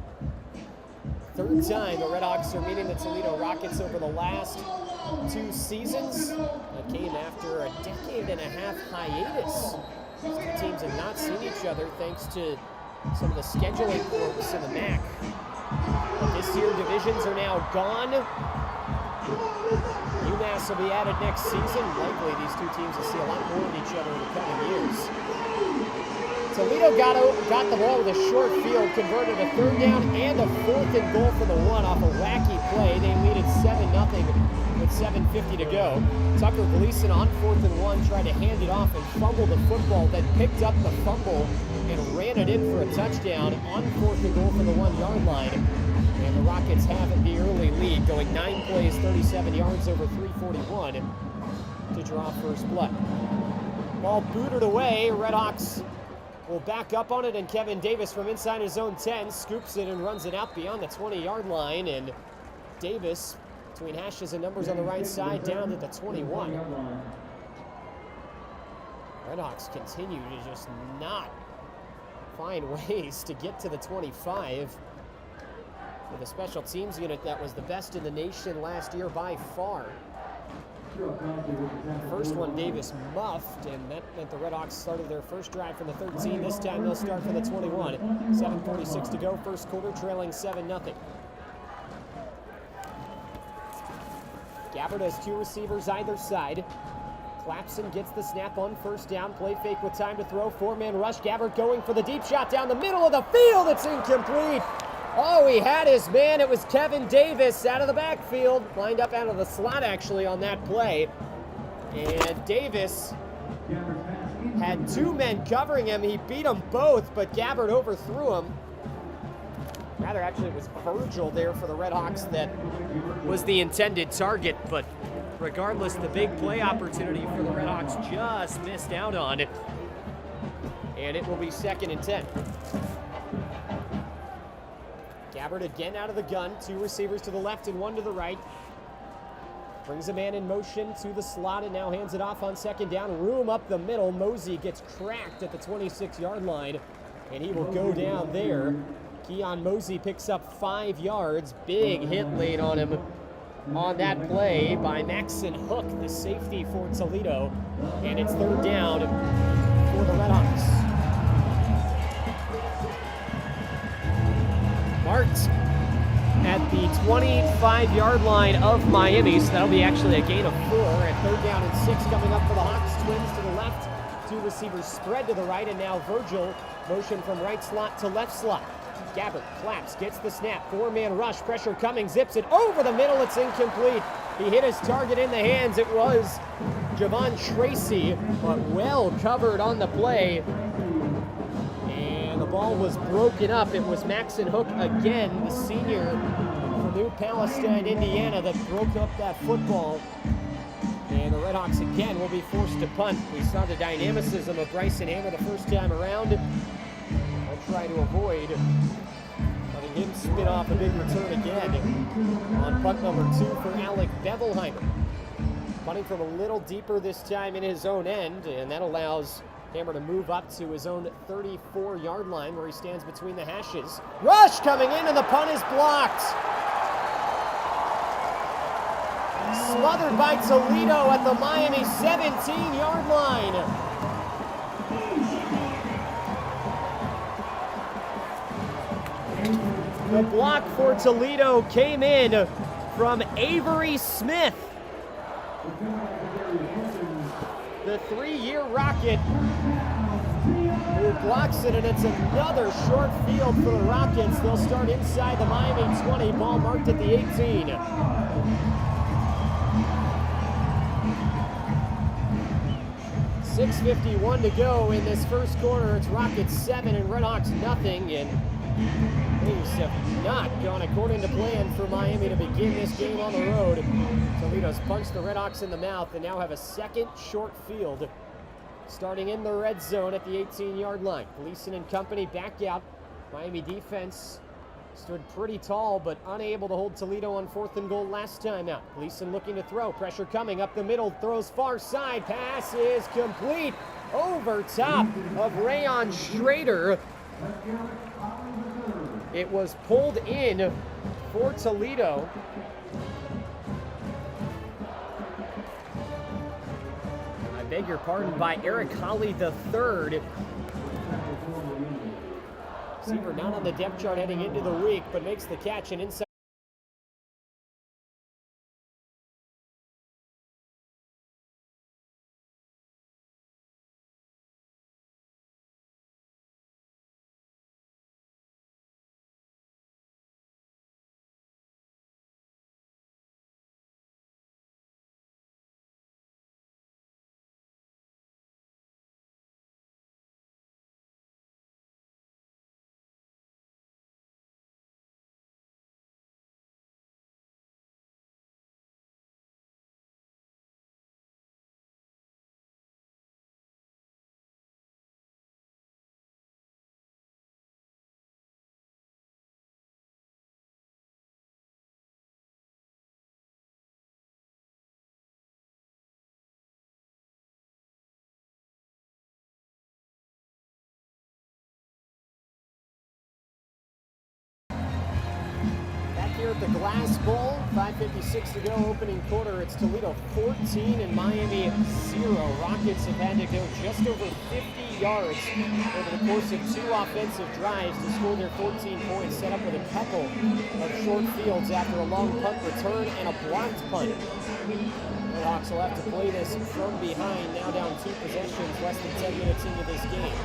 Third time the RedHawks are meeting the Toledo Rockets over the last 2 seasons. That came after a decade-and-a-half hiatus. These two teams have not seen each other thanks to some of the scheduling quirks in the MAC. But this year, divisions are now gone. UMass will be added next season. Likely these two teams will see a lot more of each other in the coming years. Toledo got the ball with a short field, converted a 3rd down and a 4th and goal for the 1 off a wacky play. They lead it 7-0 with 7:50 to go. Tucker Gleason on 4th and 1 tried to hand it off and fumbled the football, then picked up the fumble and ran it in for a touchdown on 4th and goal for the 1-yard line. And the Rockets have the early lead, going 9 plays, 37 yards over 3:41 to draw first blood. Ball booted away. RedHawks will back up on it, and Kevin Davis from inside his own 10 scoops it and runs it out beyond the 20-yard line. And Davis, between hashes and numbers on the right side, down to the 21. RedHawks continue to just not find ways to get to the 25. With a special teams unit that was the best in the nation last year by far. First one Davis muffed, and that meant the RedHawks started their first drive from the 13. This time they'll start from the 21. 7:46 to go, first quarter, trailing 7-0. Gabbard has 2 receivers either side. Clapson gets the snap on first down. Play fake with time to throw. 4-man rush. Gabbard going for the deep shot down the middle of the field. It's incomplete. Oh, he had his man. It was Kevin Davis out of the backfield. Lined up out of the slot, actually, on that play. And Davis had 2 men covering him. He beat them both, but Gabbard overthrew him. Rather, actually, it was Virgil there for the RedHawks that was the intended target. But regardless, the big play opportunity for the RedHawks just missed out on it. And it will be 2nd and 10. Gabbard again out of the gun. 2 receivers to the left and 1 to the right. Brings a man in motion to the slot and now hands it off on 2nd down. Room up the middle. Mosey gets cracked at the 26-yard line, and he will go down there. Keon Mosey picks up 5 yards. Big hit laid on him on that play by Maxon Hook, the safety for Toledo. And it's 3rd down for the RedHawks. Marked at the 25-yard line of Miami, so that'll be actually a gain of 4 at 3rd down and 6 coming up for the Hawks. Twins to the left, 2 receivers spread to the right, and now Virgil motion from right slot to left slot. Gabbard claps, gets the snap, 4-man rush, pressure coming, zips it over the middle, it's incomplete. He hit his target in the hands. It was Javon Tracy, but well covered on the play. The ball was broken up. It was Maxon Hook again, the senior from New Palestine, Indiana, that broke up that football. And the RedHawks again will be forced to punt. We saw the dynamicism of Bryson Hammer the first time around. I'll try to avoid letting him spin off a big return again on punt number 2 for Alec Bevelheimer. Punting from a little deeper this time in his own end, and that allows Hammer to move up to his own 34-yard line where he stands between the hashes. Rush coming in, and the punt is blocked. Smothered by Toledo at the Miami 17-yard line. The block for Toledo came in from Avery Smith. The 3-year Rocket who blocks it, and it's another short field for the Rockets. They'll start inside the Miami 20, ball marked at the 18. .651 to go in this first quarter. It's Rockets 7 and RedHawks nothing, and things have not gone according to plan for Miami to begin this game on the road. Toledo's punched the RedHawks in the mouth and now have a second short field starting in the red zone at the 18-yard line. Gleason and company back out. Miami defense Stood pretty tall, but unable to hold Toledo on 4th and goal last time out. Gleason looking to throw. Pressure coming up the middle. Throws far side. Pass is complete. Over top of Rayon Schrader. It was pulled in for Toledo. I beg your pardon, by Eric Holly III. Receiver not on the depth chart heading into the week, but makes the catch and inside. Here at the Glass Bowl, 5:56 to go, opening quarter. It's Toledo 14 and Miami 0. Rockets have had to go just over 50 yards over the course of 2 offensive drives to score their 14 points, set up with a couple of short fields after a long punt return and a blocked punt. The Hawks will have to play this from behind, now down 2 possessions, less than 10 minutes into this game.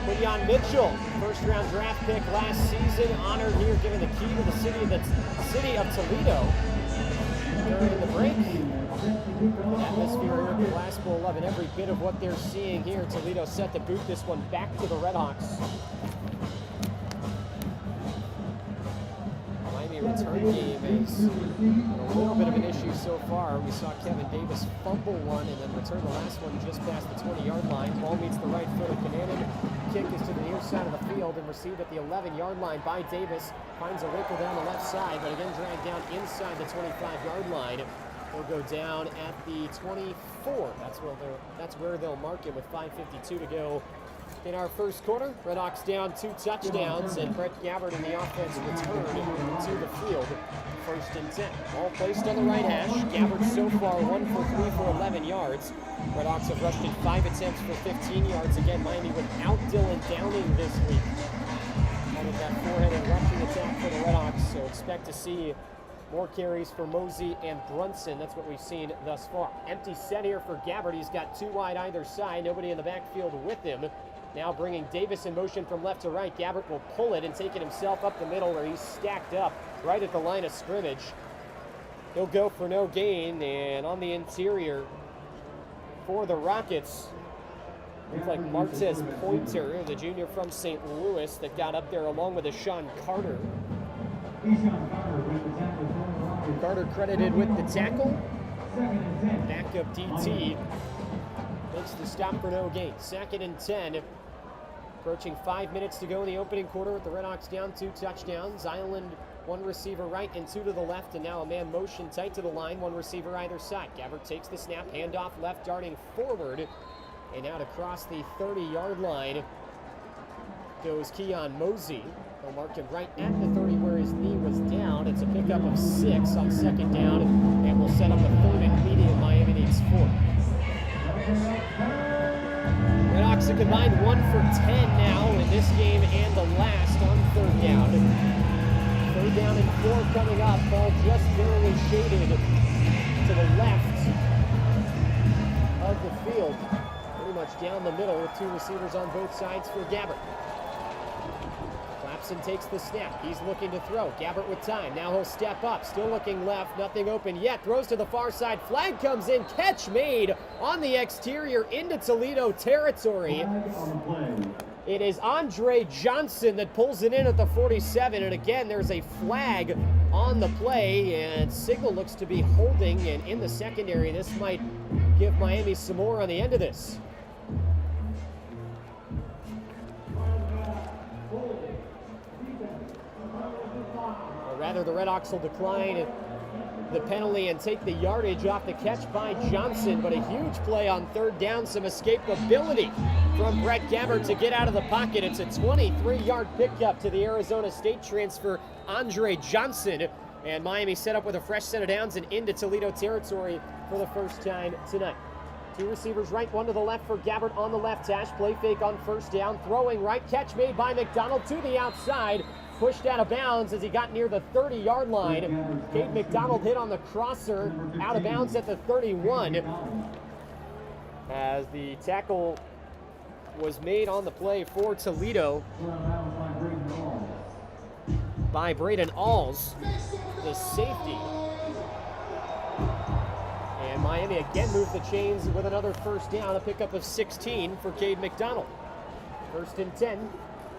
Quinyon Mitchell, first-round draft pick last season, honored here, given the key to the city of Toledo. During the break, the atmosphere here at the Glass Bowl, loving every bit of what they're seeing here. Toledo set to boot this one back to the RedHawks. Miami return game is a little bit of an issue so far. We saw Kevin Davis fumble one and then return the last one just past the 20-yard line. Ball meets the right foot of Cananan. Kick is to the near side of the field and received at the 11-yard line by Davis. Finds a wrinkle down the left side, but again dragged down inside the 25-yard line. They'll go down at the 24. That's where they'll mark it with 5:52 to go in our first quarter. RedHawks down 2 touchdowns, and Brett Gabbard in the offense return to the field. 1st and 10. Ball placed on the right hash. Gabbard so far 1 for 3 for 11 yards. RedHawks have rushed in 5 attempts for 15 yards. Again, Miami without Dylan Downing this week. Out of that 4-headed rushing attack for the RedHawks, so expect to see more carries for Mosey and Brunson. That's what we've seen thus far. Empty set here for Gabbard. He's got 2 wide either side. Nobody in the backfield with him. Now bringing Davis in motion from left to right. Gabbard will pull it and take it himself up the middle where he's stacked up right at the line of scrimmage. He'll go for no gain, and on the interior for the Rockets, looks like Martez Pointer, the junior from St. Louis, that got up there along with Sean Carter. Carter credited with the tackle. Backup DT makes the stop for no gain. 2nd and 10. Approaching 5 minutes to go in the opening quarter with the RedHawks down 2 touchdowns. Island, 1 receiver right and 2 to the left, and now a man motion tight to the line, 1 receiver either side. Gabbard takes the snap, handoff left, darting forward, and out across the 30-yard line goes Keon Mosey. They'll mark him right at the 30 where his knee was down. It's a pickup of 6 on 2nd down, and will set up a 3rd and medium. Miami needs 4. RedHawks a combined 1 for 10 now in this game and the last on 3rd down. 3rd down and 4 coming up. Ball just barely shaded to the left of the field. Pretty much down the middle with 2 receivers on both sides for Gabbard. Clapson takes the snap. He's looking to throw. Gabbard with time. Now he'll step up. Still looking left. Nothing open yet. Throws to the far side. Flag comes in. Catch made on the exterior into Toledo territory. It is Andre Johnson that pulls it in at the 47. And again, there's a flag on the play. And signal looks to be holding. And in the secondary, this might give Miami some more on the end of this. Rather, the RedHawks will decline the penalty and take the yardage off the catch by Johnson, but a huge play on third down, some escapability from Brett Gabbert to get out of the pocket. It's a 23-yard pickup to the Arizona State transfer, Andre Johnson, and Miami set up with a fresh set of downs and into Toledo territory for the first time tonight. Two receivers right, one to the left for Gabbert on the left hash. Play fake on first down, throwing right, catch made by McDonald to the outside. Pushed out of bounds as he got near the 30-yard line. Cade McDonald hit on the crosser, out of bounds at the 31. As the tackle was made on the play for Toledo by Braden Alls, the safety. And Miami again moved the chains with another first down, a pickup of 16 for Cade McDonald. First and 10.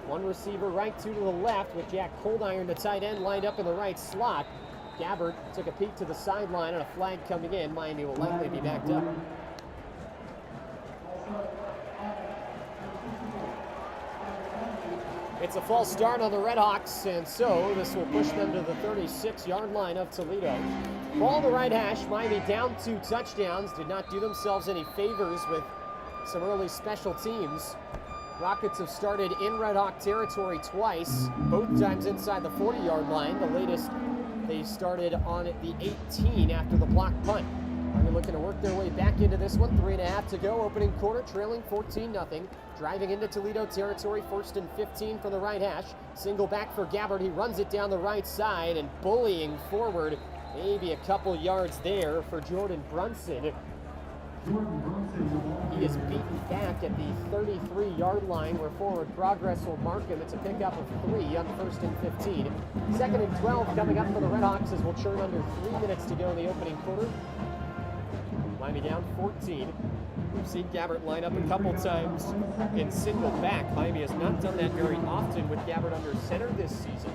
One receiver right, two to the left, with Jack Coldiron, the tight end, lined up in the right slot. Gabbert took a peek to the sideline and a flag coming in. Miami will likely be backed up. It's a false start on the RedHawks, and so this will push them to the 36-yard line of Toledo. Ball the right hash. Miami down 2 touchdowns. Did not do themselves any favors with some early special teams. Rockets have started in RedHawk territory twice, both times inside the 40-yard line. The latest, they started on the 18 after the block punt. Miami looking to work their way back into this one. 3.5 to go. Opening quarter, trailing 14-0. Driving into Toledo territory, first and 15 from the right hash. Single back for Gabbert. He runs it down the right side and bullying forward. Maybe a couple yards there for Jordan Brunson. He is beaten back at the 33-yard line where forward progress will mark him. It's a pickup of 3 on first and 15. Second and 12 coming up for the RedHawks as we'll churn under 3 minutes to go in the opening quarter. Miami down 14. We've seen Gabbert line up a couple times in single back. Miami has not done that very often with Gabbert under center this season.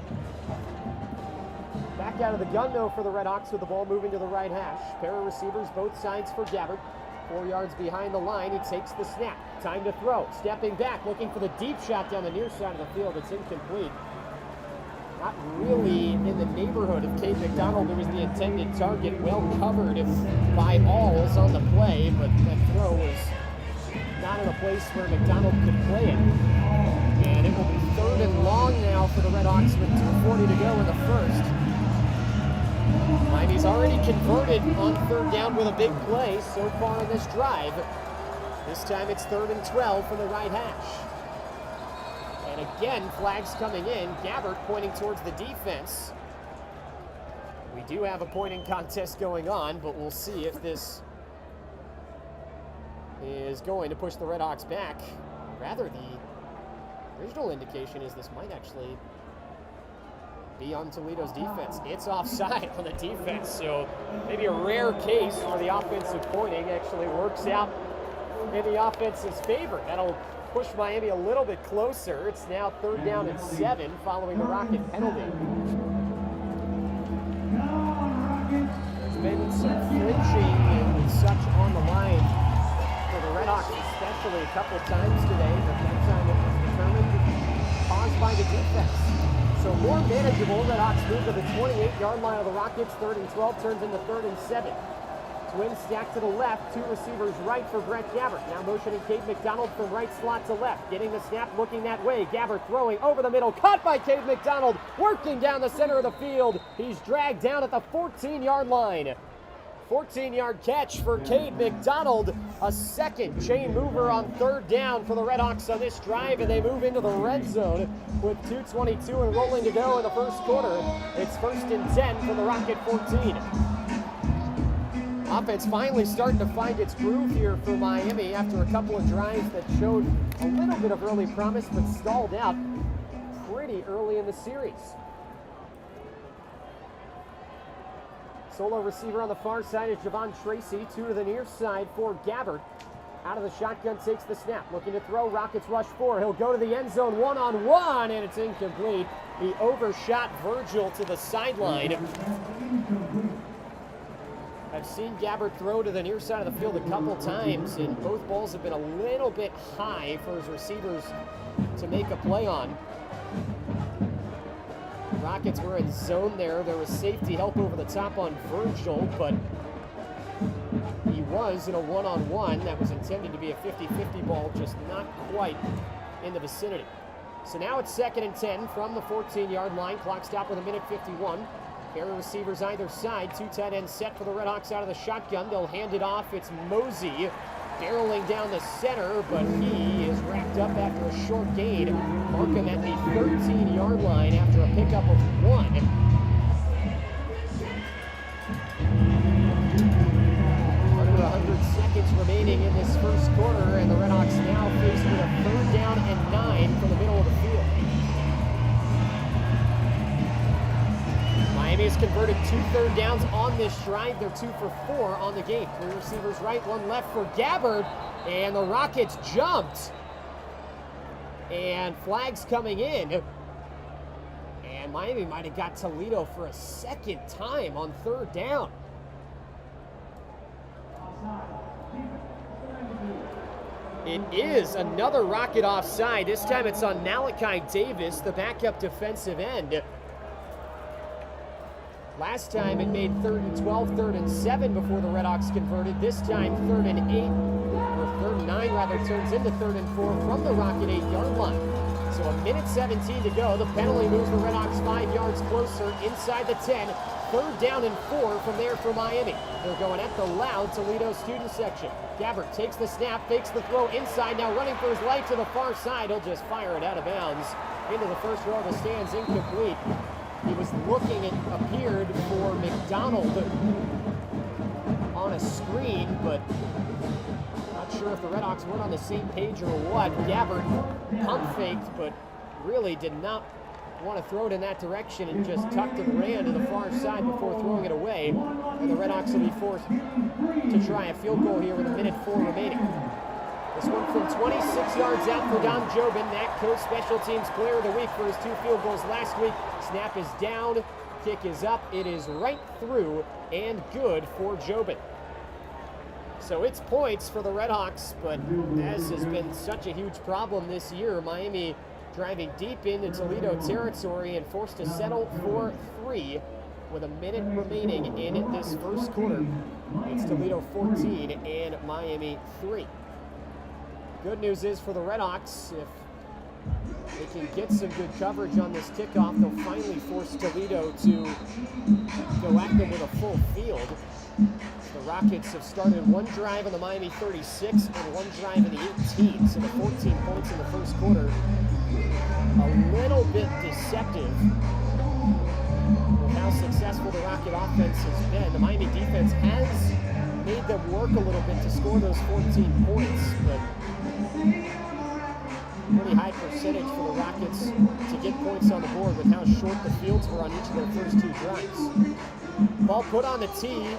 Back out of the gun, though, for the RedHawks with the ball moving to the right hash. Pair of receivers both sides for Gabbert. 4 yards behind the line, he takes the snap. Time to throw. Stepping back, looking for the deep shot down the near side of the field. It's incomplete. Not really in the neighborhood of Cade McDonald, who was the intended target. Well covered by Alls on the play, but that throw was not in a place where McDonald could play it. And it will be third and long now for the RedHawks with 2:40 to go in the first. Miami's already converted on third down with a big play so far in this drive. This time it's 3rd and 12 from the right hash. And again, flags coming in. Gabbert pointing towards the defense. We do have a pointing contest going on, but we'll see if this is going to push the RedHawks back. Rather, the original indication is this might actually be on Toledo's defense. It's offside on the defense, so maybe a rare case where the offensive pointing actually works out in the offense's favor. That'll push Miami a little bit closer. It's now 3rd down and 7 following the Rocket penalty. There's been some flinching and such on the line for the RedHawks, especially a couple of times today, but that time it was determined, caused by the defense. So more manageable. RedHawks move to the 28-yard line of the Rockets. 3rd and 12 turns into 3rd and 7. Twins stacked to the left. 2 receivers right for Brett Gabbert. Now motioning Cade McDonald from right slot to left. Getting the snap, looking that way. Gabbert throwing over the middle. Caught by Cade McDonald. Working down the center of the field. He's dragged down at the 14-yard line. 14-yard catch for Cade McDonald. A second chain mover on 3rd down for the RedHawks on this drive, and they move into the red zone with 2:22 and rolling to go in the first quarter. It's 1st and 10 from the Rocket 14. Offense finally starting to find its groove here for Miami after a couple of drives that showed a little bit of early promise but stalled out pretty early in the series. Solo receiver on the far side is Javon Tracy. 2 to the near side for Gabbert. Out of the shotgun, takes the snap. Looking to throw, Rockets rush 4. He'll go to the end zone one-on-one, and it's incomplete. He overshot Virgil to the sideline. I've seen Gabbert throw to the near side of the field a couple times, and both balls have been a little bit high for his receivers to make a play on. Rockets were in zone there. There was safety help over the top on Virgil, but he was in a one-on-one. That was intended to be a 50-50 ball, just not quite in the vicinity. So now it's 2nd and 10 from the 14-yard line. Clock stop with 1:51. Pair of receivers either side. 2 tight ends set for the Redhawks out of the shotgun. They'll hand it off. It's Mosey barreling down the center, but he is wrapped up after a short gain. Markham at the 13-yard line after a pickup of 1. Under 100 seconds remaining in this first quarter, and the Redhawks now faced with a 3rd down and 9 from the middle of the field. Miami has converted 2 third downs on this drive. They're 2 for 4 on the game. 3 receivers right, 1 left for Gabbard, and the Rockets jumped. And flags coming in. And Miami might have got Toledo for a 2nd time on 3rd down. It is another Rocket offside. This time it's on Malachi Davis, the backup defensive end. Last time it made 3rd and 12, 3rd and 7 before the Redhawks converted. This time 3rd and 8, or 3rd and 9 rather, turns into 3rd and 4 from the Rocket 8-yard line. So 1:17 to go. The penalty moves the Redhawks 5 yards closer inside the 10. 3rd down and 4 from there for Miami. They're going at the loud Toledo student section. Gabbard takes the snap, fakes the throw inside, now running for his life to the far side. He'll just fire it out of bounds into the first row of the stands, incomplete. He was looking, it appeared, for McDonald on a screen, but not sure if the Redhawks weren't on the same page or what. Gabbard pump faked, but really did not want to throw it in that direction and just tucked and ran to the far side before throwing it away. And the Redhawks will be forced to try a field goal here with 1:04 remaining. This one from 26 yards out for Dom Jobin, that coach special teams player of the week for his 2 field goals last week. Snap is down, kick is up, it is right through and good for Jobin. So it's points for the Redhawks, but as has been such a huge problem this year, Miami driving deep into Toledo territory and forced to settle for 3 with 1 minute remaining in this first quarter. It's Toledo 14 and Miami 3. Good news is for the Redhawks, if they can get some good coverage on this kickoff, they'll finally force Toledo to go at them with a full field. The Rockets have started 1 drive in the Miami 36 and 1 drive in the 18, so the 14 points in the first quarter. A little bit deceptive with how successful the Rocket offense has been. The Miami defense has made them work a little bit to score those 14 points, but pretty high percentage for the Rockets to get points on the board with how short the fields were on each of their first 2 drives. Ball put on the tee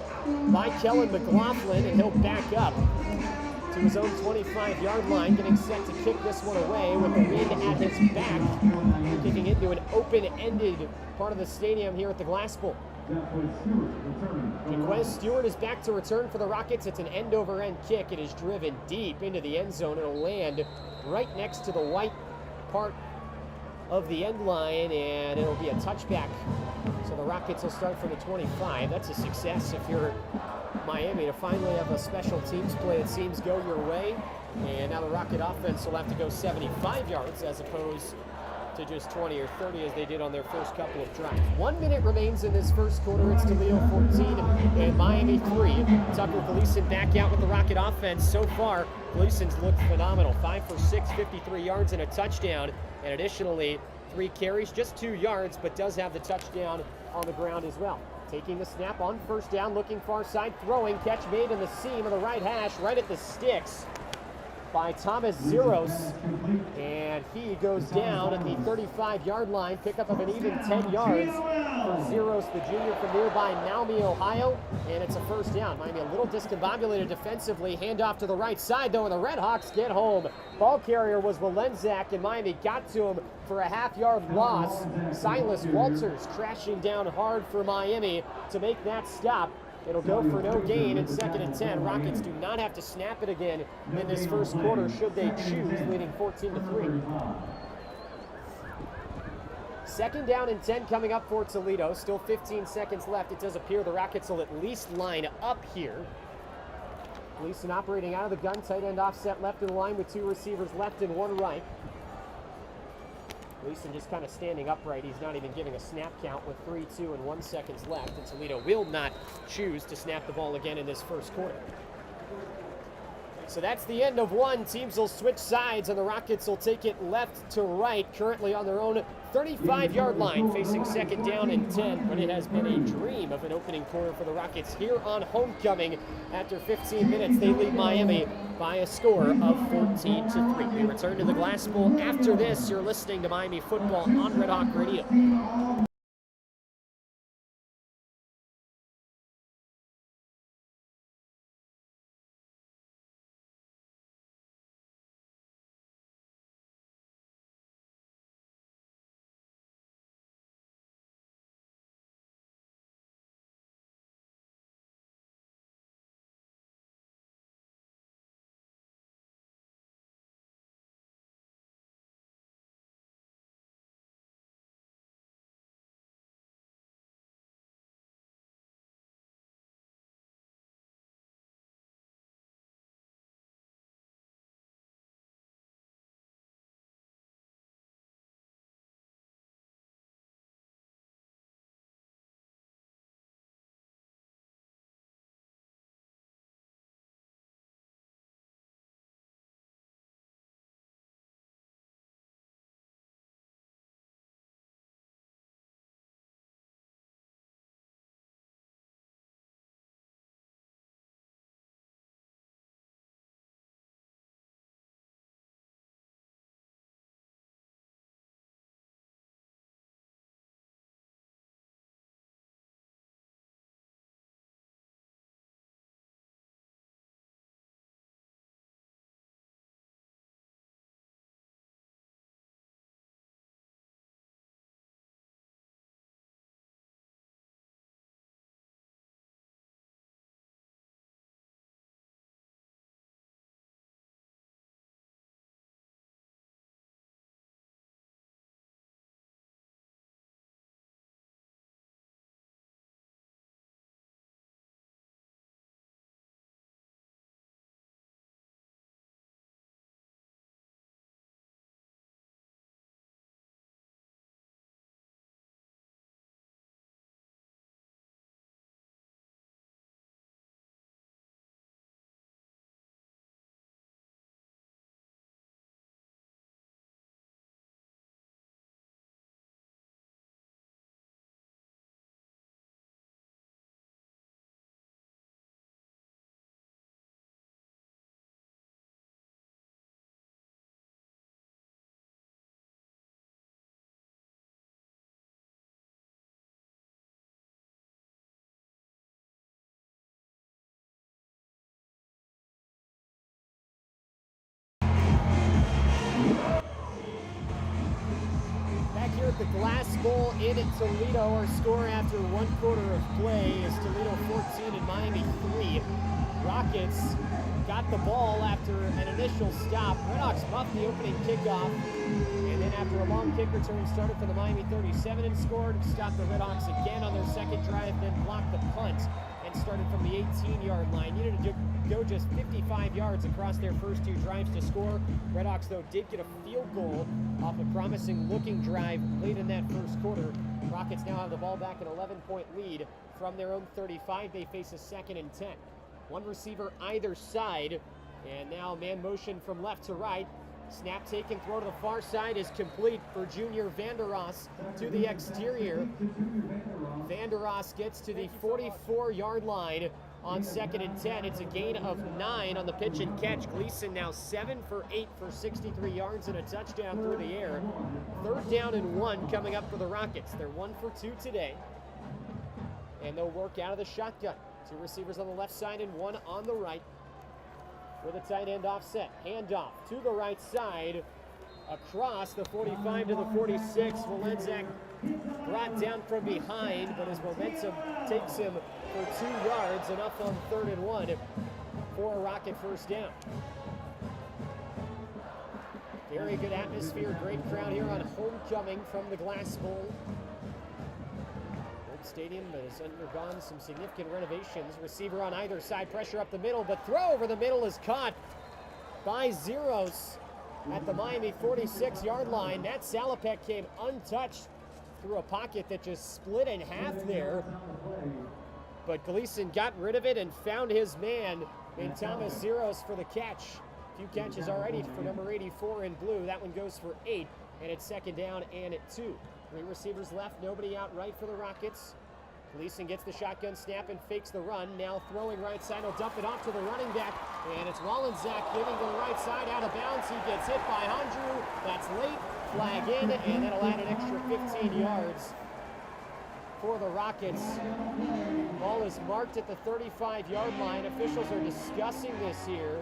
by Kellen McLaughlin, and he'll back up to his own 25-yard line, getting set to kick this one away with the wind at his back, kicking into an open-ended part of the stadium here at the Glass Bowl. Jaquez Stewart is back to return for the Rockets. It's an end-over-end kick. It is driven deep into the end zone. It'll land right next to the white part of the end line, and it'll be a touchback. So the Rockets will start from the 25. That's a success if you're Miami to finally have a special teams play that seems go your way. And now the Rocket offense will have to go 75 yards as opposed to just 20 or 30 as they did on their first couple of drives. 1 minute remains in this first quarter. It's Toledo 14 and Miami 3. Tucker Gleason back out with the Rocket offense. So far, Gleason's looked phenomenal. 5 for 6, 53 yards and a touchdown. And additionally, 3 carries, just 2 yards, but does have the touchdown on the ground as well. Taking the snap on first down, looking far side, throwing, catch made in the seam of the right hash, right at the sticks by Thomas Zeros, and he goes down at the 35-yard line. Pickup of an even 10 yards for Zeros, the junior from nearby Maumee, Ohio, and it's a first down. Miami a little discombobulated defensively. Handoff to the right side, though, and the Redhawks get home. Ball carrier was Walenzak, and Miami got to him for a half-yard loss. Silas Walters crashing down hard for Miami to make that stop. It'll go for no gain in 2nd and 10. Rockets do not have to snap it again in this first quarter should they choose, leading 14-3. 2nd down and 10 coming up for Toledo. Still 15 seconds left. It does appear the Rockets will at least line up here. Wiesemann operating out of the gun. Tight end offset left of the line with 2 receivers left and 1 right. Wiesemann just kind of standing upright. He's not even giving a snap count with 3, 2, and 1 seconds left. And Toledo will not choose to snap the ball again in this first quarter. So that's the end of one. Teams will switch sides, and the Rockets will take it left to right, currently on their own 35-yard line, facing 2nd down and 10. But it has been a dream of an opening quarter for the Rockets here on homecoming. After 15 minutes, they lead Miami by a score of 14-3. We return to the Glass Bowl after this. You're listening to Miami football on Red Hawk Radio. Here at the Glass Bowl in Toledo. Our score after 1 quarter of play is Toledo 14 and Miami 3. Rockets got the ball after an initial stop. RedHawks muffed the opening kickoff, and then after a long kick return started for the Miami 37 and scored. Stopped the RedHawks again on their second drive, then blocked the punt and started from the 18-yard line. Needed to go just 55 yards across their first 2 drives to score. RedHawks, though, did get a field goal off a promising-looking drive late in that first quarter. Rockets now have the ball back, an 11-point lead from their own 35. They face a 2nd and 10. 1 receiver either side, and now man motion from left to right. Snap taken, throw to the far side is complete for junior Vanderas to the exterior. Vanderas gets to the 44-yard line on 2nd and 10. It's a gain of 9 on the pitch and catch. Gleason now 7 for 8 for 63 yards and a touchdown through the air. 3rd down and 1 coming up for the Rockets. They're 1 for 2 today, and they'll work out of the shotgun. 2 receivers on the left side and 1 on the right, with a tight end offset. Handoff to the right side, across the 45 to the 46. Walenzak brought down from behind, but his momentum takes him for 2 yards, enough on 3rd and 1 for a Rocket first down. Very good atmosphere, great crowd here on homecoming from the Glass Bowl. Old stadium has undergone some significant renovations. Receiver on either side, pressure up the middle, but throw over the middle is caught by Zeros at the Miami 46-yard line. Matt Salopek came untouched through a pocket that just split in half there. But Gleason got rid of it and found his man in Thomas Zeros for the catch. A few catches already for number 84 in blue. That one goes for 8, and it's second down and at 2. 3 receivers left, nobody out right for the Rockets. Gleason gets the shotgun snap and fakes the run. Now throwing right side, he'll dump it off to the running back, and it's Wallenczak giving to the right side, out of bounds. He gets hit by Handrew. That's late, flag in, and that'll add an extra 15 yards for the Rockets. Ball is marked at the 35-yard line. Officials are discussing this here,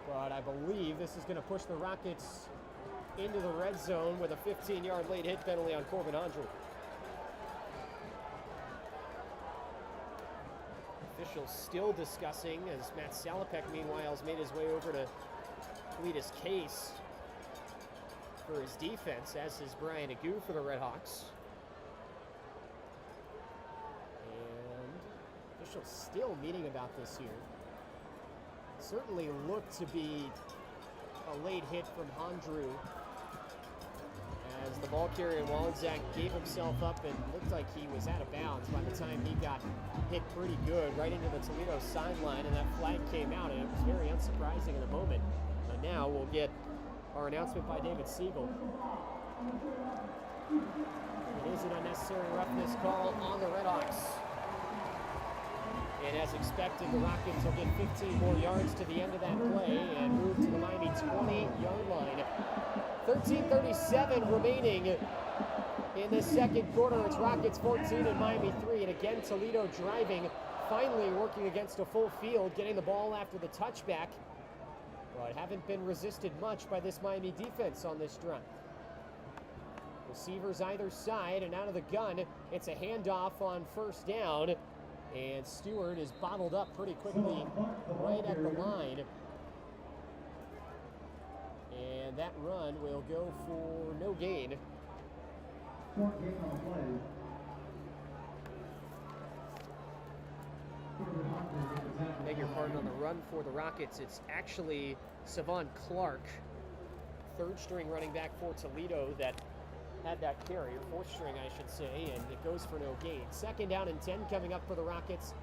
but I believe this is going to push the Rockets into the red zone with a 15-yard late hit penalty on Corbin Handrew. Officials still discussing as Matt Salopek, meanwhile, has made his way over to plead his case for his defense, as is Bryan for the RedHawks. And officials still meeting about this here. Certainly looked to be a late hit from Handrew, as the ball carrier Wallenczak gave himself up and looked like he was out of bounds by the time he got hit pretty good right into the Toledo sideline, and that flag came out, and it was very unsurprising in the moment. And now we'll get our announcement by David Siegel. It is an unnecessary roughness call on the RedHawks. And as expected, the Rockets will get 15 more yards to the end of that play and move to the Miami 20-yard line. 13:37 remaining in the second quarter. It's Rockets 14 and Miami 3. And again, Toledo driving, finally working against a full field, getting the ball after the touchback. But haven't been resisted much by this Miami defense on this drive. Receivers either side, and out of the gun, it's a handoff on first down. And Stewart is bottled up pretty quickly right at the line. And that run will go for no gain. Beg your pardon, on the run for the Rockets, it's actually Savon Clark, third string running back for Toledo, that had that carry, or fourth string I should say, and it goes for no gain. Second down and 10 coming up for the Rockets.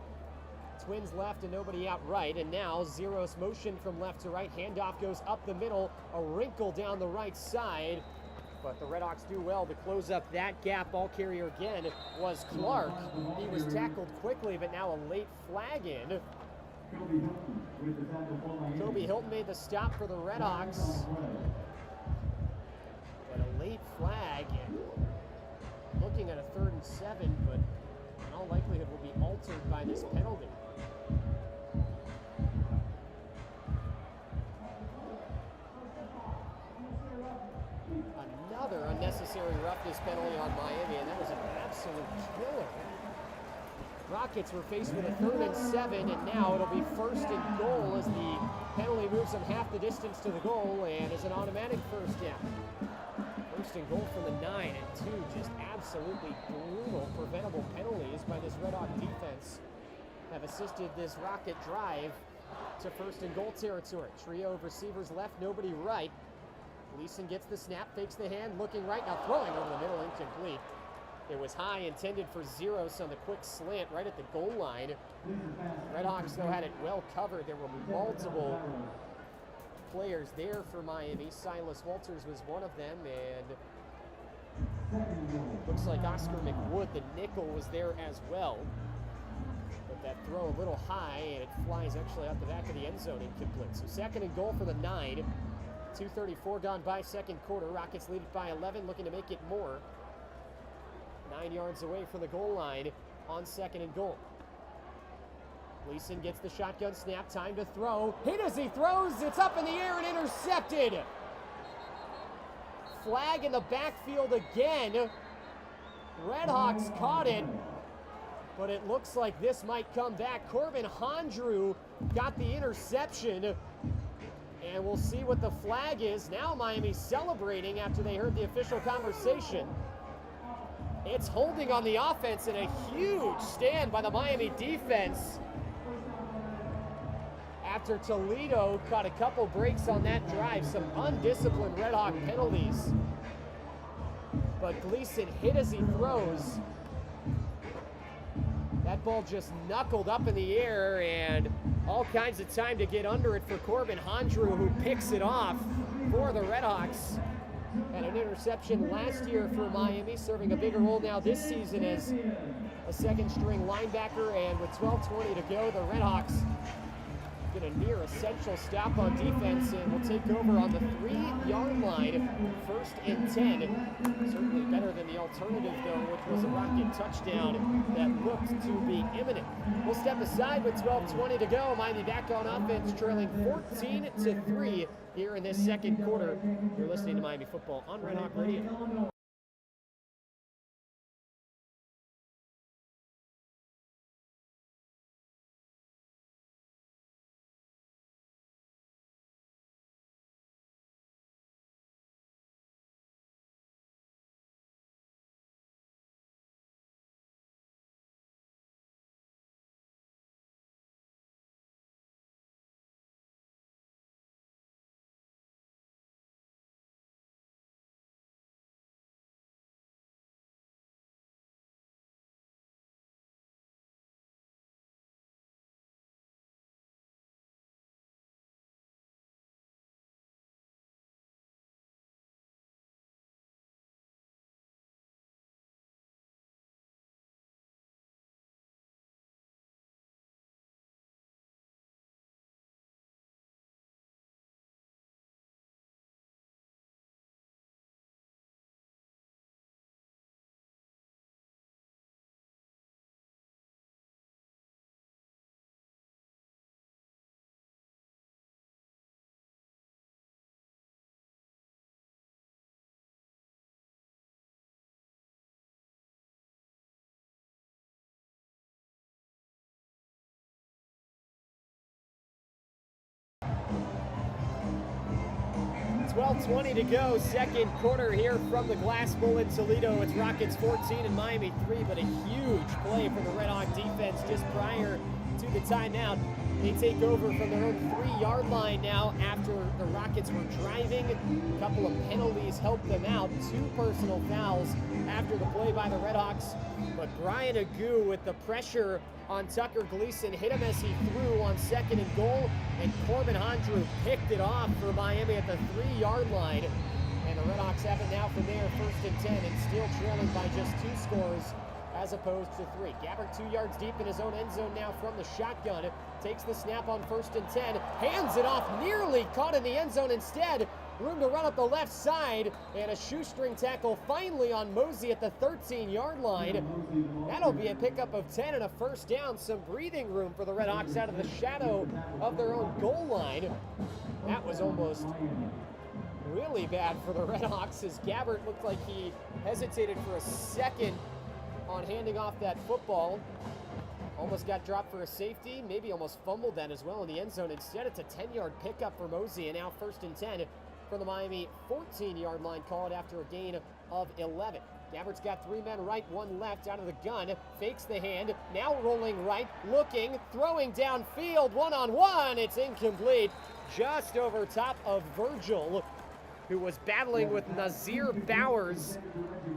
Twins left and nobody out right, and now Zeros motion from left to right. Handoff goes up the middle, a wrinkle down the right side, but the RedHawks do well to close up that gap. Ball carrier again was Clark. He was tackled quickly, but now a late flag in. Kobe Hilton made the stop for the RedHawks. But a late flag, and looking at a 3rd and 7, but in all likelihood will be altered by this penalty. Another unnecessary roughness penalty on Miami, and that was an absolute killer. Rockets were faced with a 3rd and 7, and now it'll be 1st and goal as the penalty moves them half the distance to the goal, and is an automatic first down. 1st and goal from the 9, and 2 just absolutely brutal preventable penalties by this RedHawk defense have assisted this Rocket drive to 1st and goal territory. Trio of receivers left, nobody right. Gleason gets the snap, fakes the hand, looking right, now throwing over the middle, incomplete. It was high, intended for Zeros on the quick slant right at the goal line. RedHawks, though, had it well covered. There were multiple players there for Miami. Silas Walters was one of them, and looks like Oscar McWood, the nickel, was there as well. But that throw a little high, and it flies actually out the back of the end zone, incomplete. So 2nd and goal for the 9. 2:34 gone by second quarter. Rockets lead it by 11, looking to make it more. 9 yards away from the goal line on 2nd and goal. Gleason gets the shotgun snap, time to throw. Hit as he throws, it's up in the air and intercepted. Flag in the backfield again. RedHawks caught it, but it looks like this might come back. Corbin Handrew got the interception, And we'll see what the flag is. Now Miami's celebrating after they heard the official conversation. It's holding on the offense and a huge stand by the Miami defense. After Toledo caught a couple breaks on that drive, some undisciplined RedHawk penalties. But Gleason hit as he throws. That ball just knuckled up in the air, and all kinds of time to get under it for Corbin Hondrew, who picks it off for the RedHawks. And an interception last year for Miami, serving a bigger role now this season as a second-string linebacker. And with 12:20 to go, the RedHawks get a near essential stop on defense and will take over on the 3-yard line, 1st and 10. Certainly better than the alternative, though, which was a Rocket touchdown that looked to be imminent. We'll step aside with 12:20 to go. Miami back on offense, trailing 14-3 here in this second quarter. You're listening to Miami Football on Red Hawk Radio. .20 to go, second quarter here from the Glass Bowl in Toledo. It's Rockets 14 and Miami 3, but a huge play for the Red Hawk defense just prior to the timeout. They take over from their own 3-yard line now after the Rockets were driving. A couple of penalties helped them out. 2 personal fouls after the play by the Red Hawks. But Bryan with the pressure on Tucker Gleason hit him as he threw on 2nd and goal, and Corbin Hondrew picked it off for Miami at the 3-yard line. And the Red Hawks have it now from there, 1st and 10, and still trailing by just 2 scores as opposed to 3. Gabbert 2 yards deep in his own end zone now from the shotgun. Takes the snap on 1st and 10, hands it off, nearly caught in the end zone instead. Room to run up the left side, and a shoestring tackle finally on Mosey at the 13-yard line. That'll be a pickup of 10 and a 1st down. Some breathing room for the Red Hawks out of the shadow of their own goal line. That was almost really bad for the Red Hawks, as Gabbert looked like he hesitated for a second on handing off that football. Almost got dropped for a safety, maybe almost fumbled that as well in the end zone. Instead, it's a 10-yard pickup for Mosey, and now 1st and 10 from the Miami 14-yard line, called after a gain of 11. Gabbert's got 3 men right, 1 left out of the gun, fakes the hand, now rolling right, looking, throwing downfield, one-on-one, it's incomplete, just over top of Virgil, who was battling with Nazir Bowers.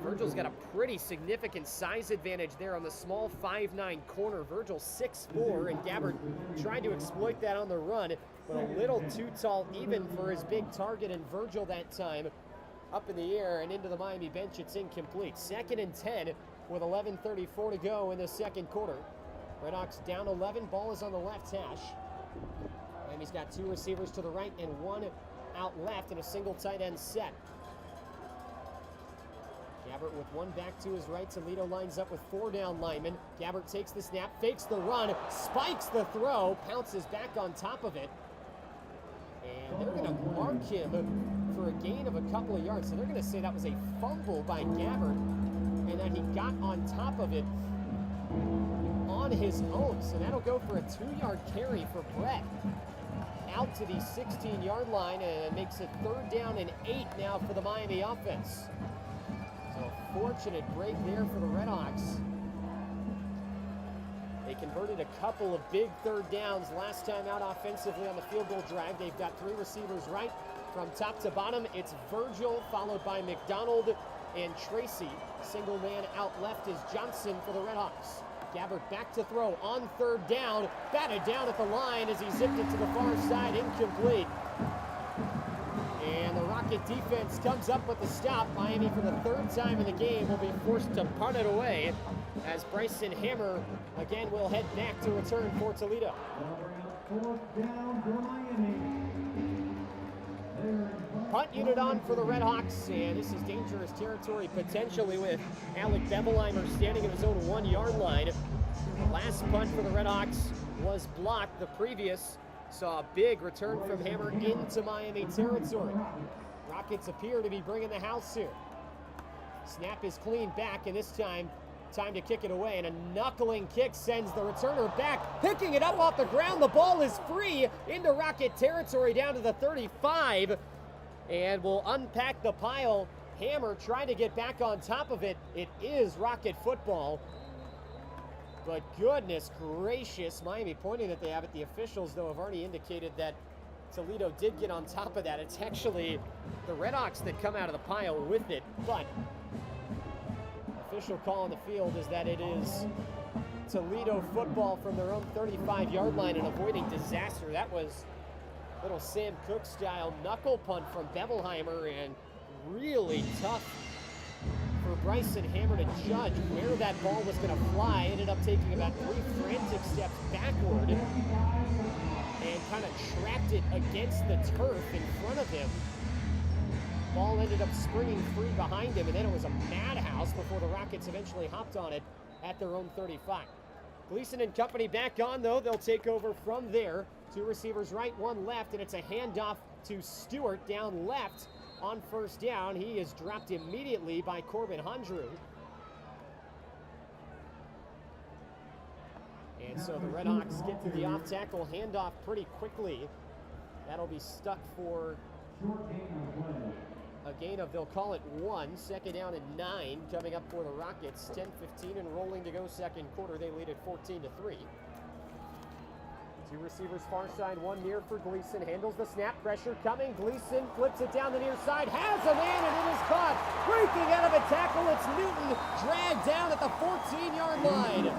Virgil's got a pretty significant size advantage there on the small 5'9" corner. Virgil 6'4", and Gabbert trying to exploit that on the run, but a little too tall even for his big target, and Virgil that time up in the air and into the Miami bench. It's incomplete. 2nd and 10 with 11:34 to go in the second quarter. RedHawks down 11, ball is on the left hash. Miami's got 2 receivers to the right and 1 out left in a single tight end set. Gabbert with 1 back to his right. Toledo lines up with 4 down linemen. Gabbert takes the snap, fakes the run, spikes the throw, pounces back on top of it. And they're going to mark him for a gain of a couple of yards. So they're going to say that was a fumble by Gabbert and that he got on top of it on his own. So that'll go for a 2-yard carry for Brett out to the 16-yard line, and it makes it 3rd down and 8 now for the Miami offense. So a fortunate break there for the RedHawks. They converted a couple of big 3rd downs last time out offensively on the field goal drive. They've got 3 receivers right from top to bottom. It's Virgil, followed by McDonald and Tracy. Single man out left is Johnson for the RedHawks. Gabbert back to throw on 3rd down. Batted down at the line as he zipped it to the far side, incomplete. And the Rocket defense comes up with the stop. Miami, for the 3rd time in the game, will be forced to punt it away as Bryson Hammer again will head back to return for Toledo. 4th down for Miami. Punt unit on for the RedHawks, and this is dangerous territory potentially with Alec Bevelheimer standing at his own 1-yard line. The last punt for the RedHawks was blocked. The previous saw a big return from Hammer into Miami territory. Rockets appear to be bringing the house here. Snap is clean back, and this time to kick it away, and a knuckling kick sends the returner back, picking it up off the ground. The ball is free into Rocket territory down to the 35, and we'll unpack the pile. Hammer trying to get back on top of it. It is Rocket football, but goodness gracious, Miami pointing that they have it. The officials, though, have already indicated that Toledo did get on top of that. It's actually the RedHawks that come out of the pile with it, but official call on the field is that it is Toledo football from their own 35-yard line and avoiding disaster. That was little Sam Cooke style knuckle punt from Bevelheimer, and really tough for Bryson Hammer to judge where that ball was going to fly. Ended up taking about 3 frantic steps backward and kind of trapped it against the turf in front of him. Ball ended up springing free behind him, and then it was a madhouse before the Rockets eventually hopped on it at their own 35. Gleason and company back on, though. They'll take over from there. 2 receivers right, 1 left, and it's a handoff to Stewart down left on 1st down. He is dropped immediately by Corbin Hundrew. And so the RedHawks get to the off-tackle handoff pretty quickly. That'll be stuck for a gain of, they'll call it 1. 2nd down and 9 coming up for the Rockets. 10-15 and rolling to go 2nd quarter. They lead at 14-3. 2 receivers far side, 1 near for Gleason. Handles the snap, pressure coming. Gleason flips it down the near side. Has a man, and it is caught. Breaking out of a tackle, it's Newton. Dragged down at the 14-yard line.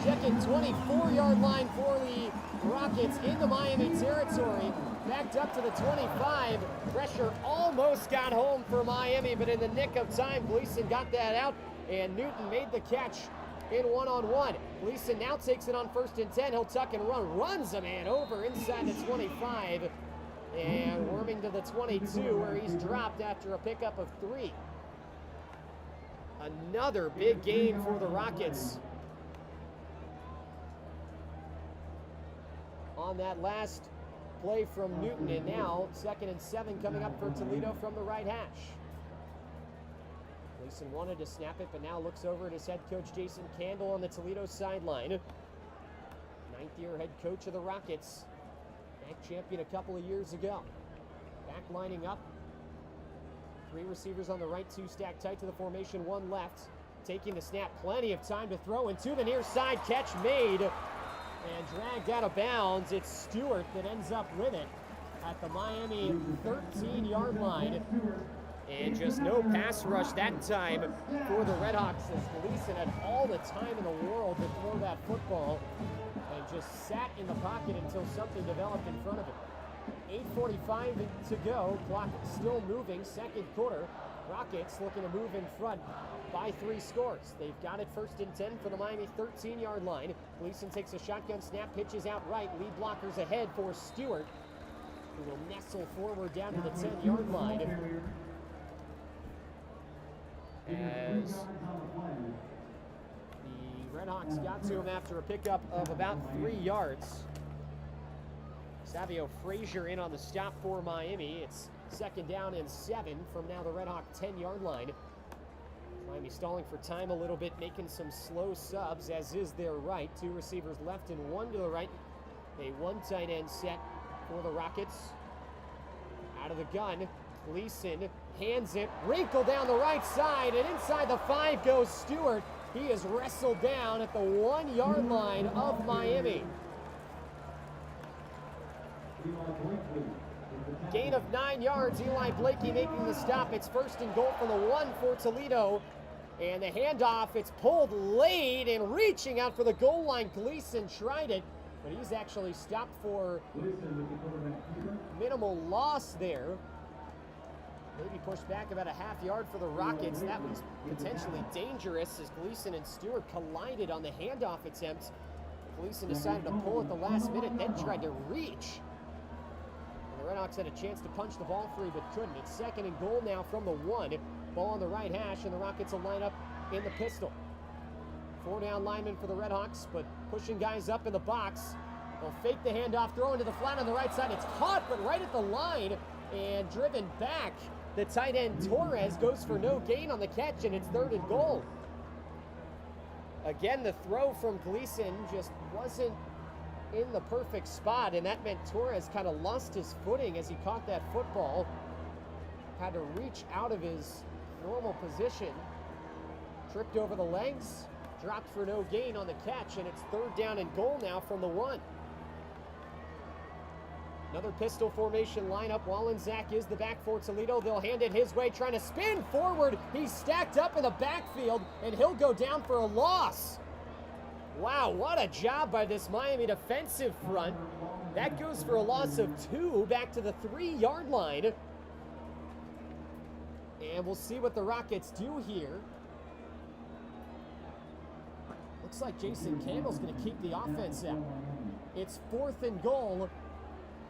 Checking 24-yard line for the Rockets into Miami territory. Backed up to the 25. Pressure almost got home for Miami, but in the nick of time, Gleason got that out, and Newton made the catch in 1-on-1. Gleason now takes it on 1st and 10. He'll tuck and run. Runs a man over inside the 25. And worming to the 22, where he's dropped after a pickup of 3. Another big game for the Rockets on that last play from Newton, and now 2nd and 7 coming up for Toledo from the right hash. Gleason wanted to snap it, but now looks over at his head coach Jason Candle on the Toledo sideline. 9th-year head coach of the Rockets, bank champion a couple of years ago. Back lining up. 3 receivers on the right, 2 stacked tight to the formation, 1 left. Taking the snap, plenty of time to throw, and to the near side, catch made. And dragged out of bounds. It's Stewart that ends up with it at the Miami 13-yard line. And just no pass rush that time for the RedHawks, as Gleason had all the time in the world to throw that football and just sat in the pocket until something developed in front of him. 8:45 to go, clock still moving, 2nd quarter. Rockets looking to move in front by 3 scores. They've got it 1st and 10 for the Miami 13-yard line. Gleason takes a shotgun snap, pitches out right. Lead blockers ahead for Stewart, who will nestle forward down to the 10-yard line. As the RedHawks got to him after a pickup of about 3 yards. Savio Frazier in on the stop for Miami. It's 2nd down and 7 from now the RedHawk 10-yard line. Miami stalling for time a little bit, making some slow subs, as is their right. 2 receivers left and 1 to the right. A 1 tight end set for the Rockets. Out of the gun, Gleason hands it, wrinkle down the right side, and inside the 5 goes Stewart. He is wrestled down at the 1-yard line of Miami. Gain of 9 yards, Eli Blakey making the stop. It's 1st and goal from the 1 for Toledo. And the handoff, it's pulled late and reaching out for the goal line. Gleason tried it, but he's actually stopped for minimal loss there. Maybe pushed back about a half-yard for the Rockets. That was potentially dangerous as Gleason and Stewart collided on the handoff attempt. Gleason decided to pull at the last minute, then tried to reach. And the RedHawks had a chance to punch the ball free, but couldn't. It's 2nd and goal now from the 1. Ball on the right hash, and the Rockets will line up in the pistol. 4 down linemen for the RedHawks, but pushing guys up in the box. They'll fake the handoff, throw into the flat on the right side. It's caught, but right at the line and driven back. The tight end Torres goes for no gain on the catch, and it's 3rd and goal. Again, the throw from Gleason just wasn't in the perfect spot, and that meant Torres kind of lost his footing as he caught that football. Had to reach out of his normal position. Tripped over the legs, dropped for no gain on the catch, and it's 3rd down and goal now from the 1. Another pistol formation lineup. Wallensack is the back for Toledo. They'll hand it his way, trying to spin forward. He's stacked up in the backfield, and he'll go down for a loss. Wow, what a job by this Miami defensive front. That goes for a loss of 2 back to the 3-yard line. And we'll see what the Rockets do here. Looks like Jason Candle's going to keep the offense out. It's 4th and goal.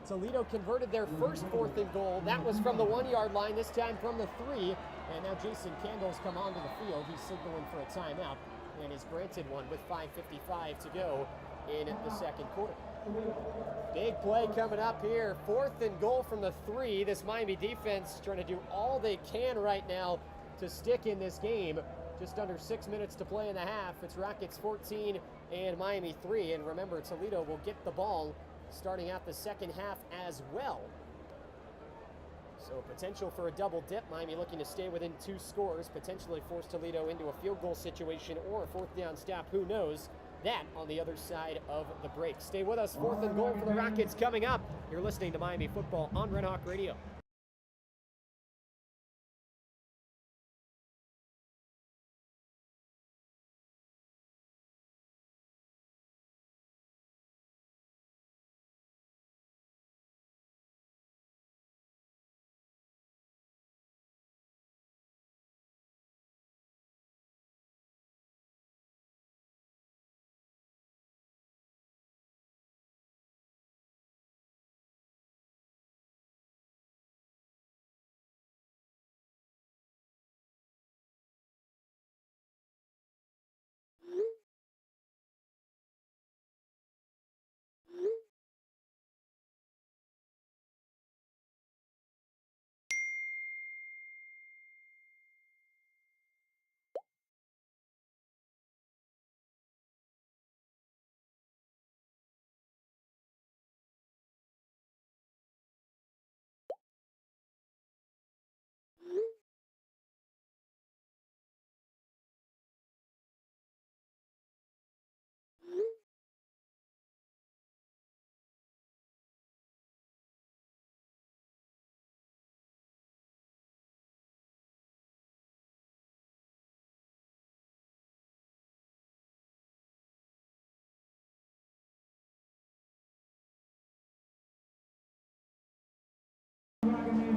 Toledo converted their first 4th and goal. That was from the 1-yard line, this time from the 3. And now Jason Candle's come onto the field. He's signaling for a timeout and is granted one with 5:55 to go in the 2nd quarter. Big play coming up here. 4th and goal from the 3. This Miami defense trying to do all they can right now to stick in this game. Just under 6 minutes to play in the half. It's Rockets 14 and Miami 3. And remember, Toledo will get the ball starting out the 2nd half as well. So potential for a double dip. Miami looking to stay within 2 scores, potentially force Toledo into a field goal situation or a 4th down stop. Who knows? That on the other side of the break. Stay with us. 4th and goal for the Rockets coming up. You're listening to Miami Football on RedHawk Radio.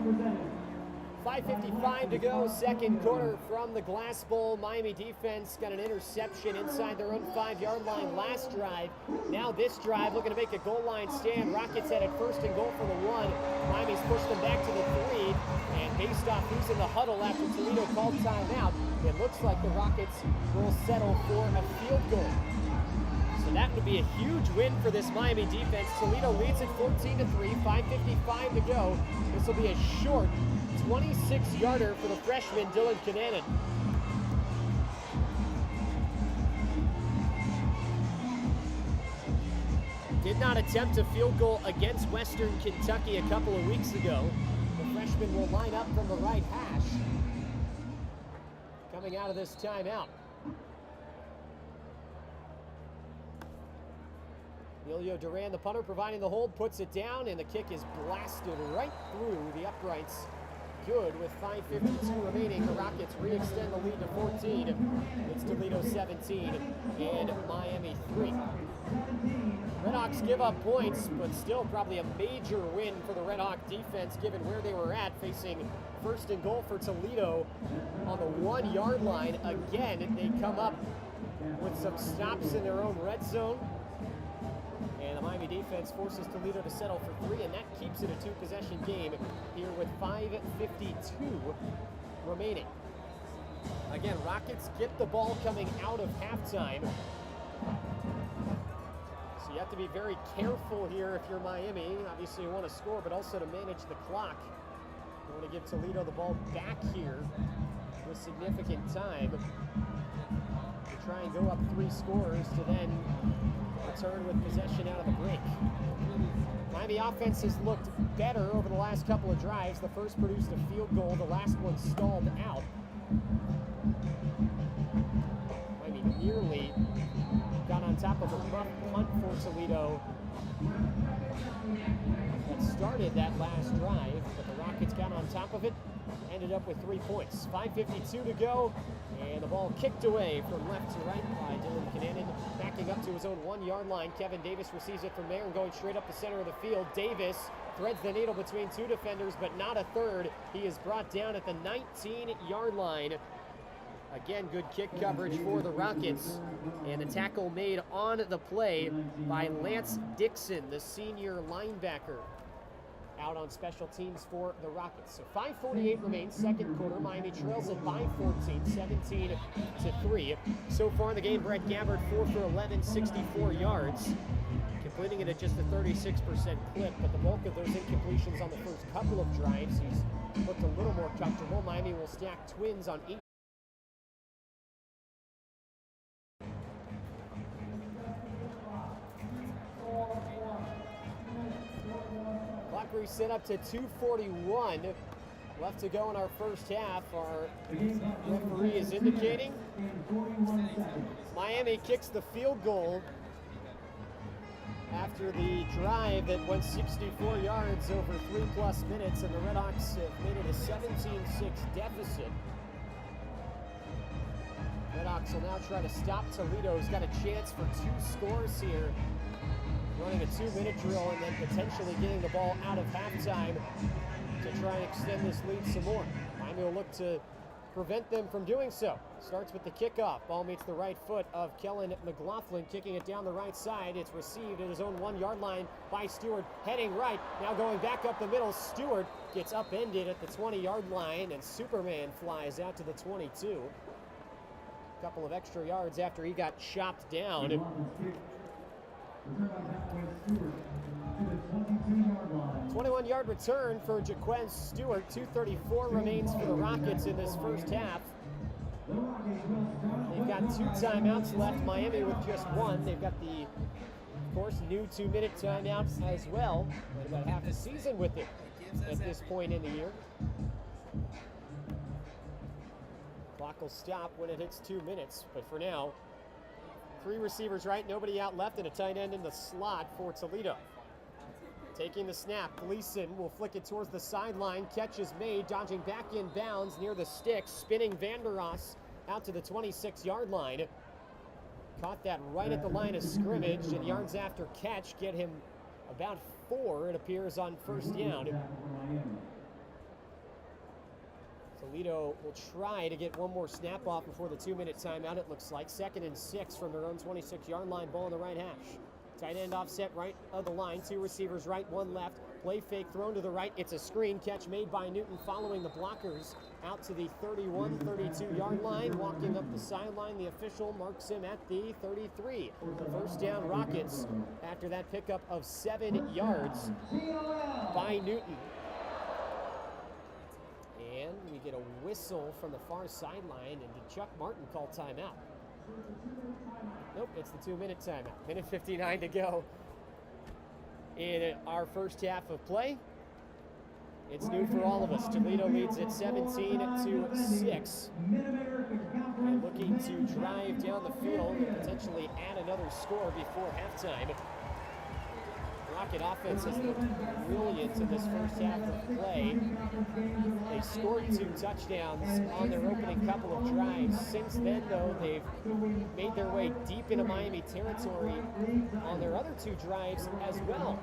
presented. 5:55 to go, 2nd quarter from the Glass Bowl. Miami defense got an interception inside their own 5-yard line last drive. Now this drive looking to make a goal line stand. Rockets headed 1st and goal from the 1. Miami's pushed them back to the 3. And based off who's in the huddle after Toledo called timeout, it looks like the Rockets will settle for a field goal. So that would be a huge win for this Miami defense. Toledo leads at 14-3, 5:55 to go. This will be a short 26-yarder for the freshman Dylan Kinanen. did not attempt a field goal against Western Kentucky a couple of weeks ago. The freshman will line up from the right hash. Coming out of this timeout. Emilio Duran, the punter, providing the hold, puts it down, and the kick is blasted right through the uprights. Good with 5:52 remaining. The Rockets re-extend the lead to 14. It's Toledo 17 and Miami 3. RedHawks give up points, but still probably a major win for the RedHawk defense given where they were at, facing first and goal for Toledo on the 1 yard line. Again, they come up with some stops in their own red zone. And the Miami defense forces Toledo to settle for 3, and that keeps it a 2-possession game here with 5:52 remaining. Again, Rockets get the ball coming out of halftime. So you have to be very careful here if you're Miami. Obviously you want to score, but also to manage the clock. You want to give Toledo the ball back here with significant time to try and go up 3 scores to then return with possession out of the break. Miami offense has looked better over the last couple of drives. The first produced a field goal, the last one stalled out. Miami nearly got on top of a rough punt for Toledo that started that last drive, but the Rockets got on top of it, ended up with 3 points. 5:52 to go, and the ball kicked away from left to right by Dylan Kinnanen, backing up to his own 1 yard line. Kevin Davis receives it from there and going straight up the center of the field. Davis threads the needle between 2 defenders, but not a third. He is brought down at the 19-yard line. Again, good kick coverage for the Rockets, and the tackle made on the play by Lance Dixon, the senior linebacker, out on special teams for the Rockets. So 5:48 remains, second quarter. Miami trails it by 14, 17-3. So far in the game, Brett Gabbard 4 for 11, 64 yards, completing it at just a 36% clip, but the bulk of those incompletions on the first couple of drives, he's looked a little more comfortable. Miami will stack Twins on 8. Clock reset up to 2:41 left to go in our first half. Our referee is indicating Miami kicks the field goal after the drive that went 64 yards over 3+ minutes, and the RedHawks have made it a 17-6 deficit. RedHawks will now try to stop Toledo, who's got a chance for 2 scores here, running a 2-minute drill and then potentially getting the ball out of halftime to try and extend this lead some more. Miami will look to prevent them from doing so. Starts with the kickoff. Ball meets the right foot of Kellen McLaughlin, kicking it down the right side. It's received at his own 1 yard line by Stewart, heading right. Now going back up the middle. Stewart gets upended at the 20-yard line, and Superman flies out to the 22. A couple of extra yards after he got chopped down. 21-yard return for Jaquez Stewart. 2:34 remains for the Rockets in this first half. They've got 2 timeouts left, Miami with just 1. They've got the, of course, new 2-minute timeout as well. They've got half a season with it at this point in the year. Clock will stop when it hits 2 minutes, but for now, 3 receivers right, nobody out left, and a tight end in the slot for Toledo. Taking the snap, Gleason will flick it towards the sideline. Catch is made, dodging back in bounds near the sticks. Spinning Vanderos out to the 26-yard line. Caught that right at the line of scrimmage, and yards after catch get him about 4, it appears, on first down. Toledo will try to get 1 more snap off before the 2-minute timeout, it looks like. 2nd and 6 from their own 26-yard line, ball on the right hash. Tight end offset right of the line, 2 receivers right, 1 left. Play fake thrown to the right. It's a screen catch made by Newton following the blockers out to the 31, 32-yard line. Walking up the sideline, the official marks him at the 33. First down Rockets after that pickup of 7 yards by Newton. And we get a whistle from the far sideline, and did Chuck Martin call timeout? Nope, it's the 2-minute timeout. 1:59 to go in our first half of play. It's new for all of us. Toledo leads at 17-6. And looking to drive down the field and potentially add another score before halftime. Rocket offense has looked brilliant in this first half of play. They scored 2 touchdowns on their opening couple of drives. Since then, though, they've made their way deep into Miami territory on their other 2 drives as well.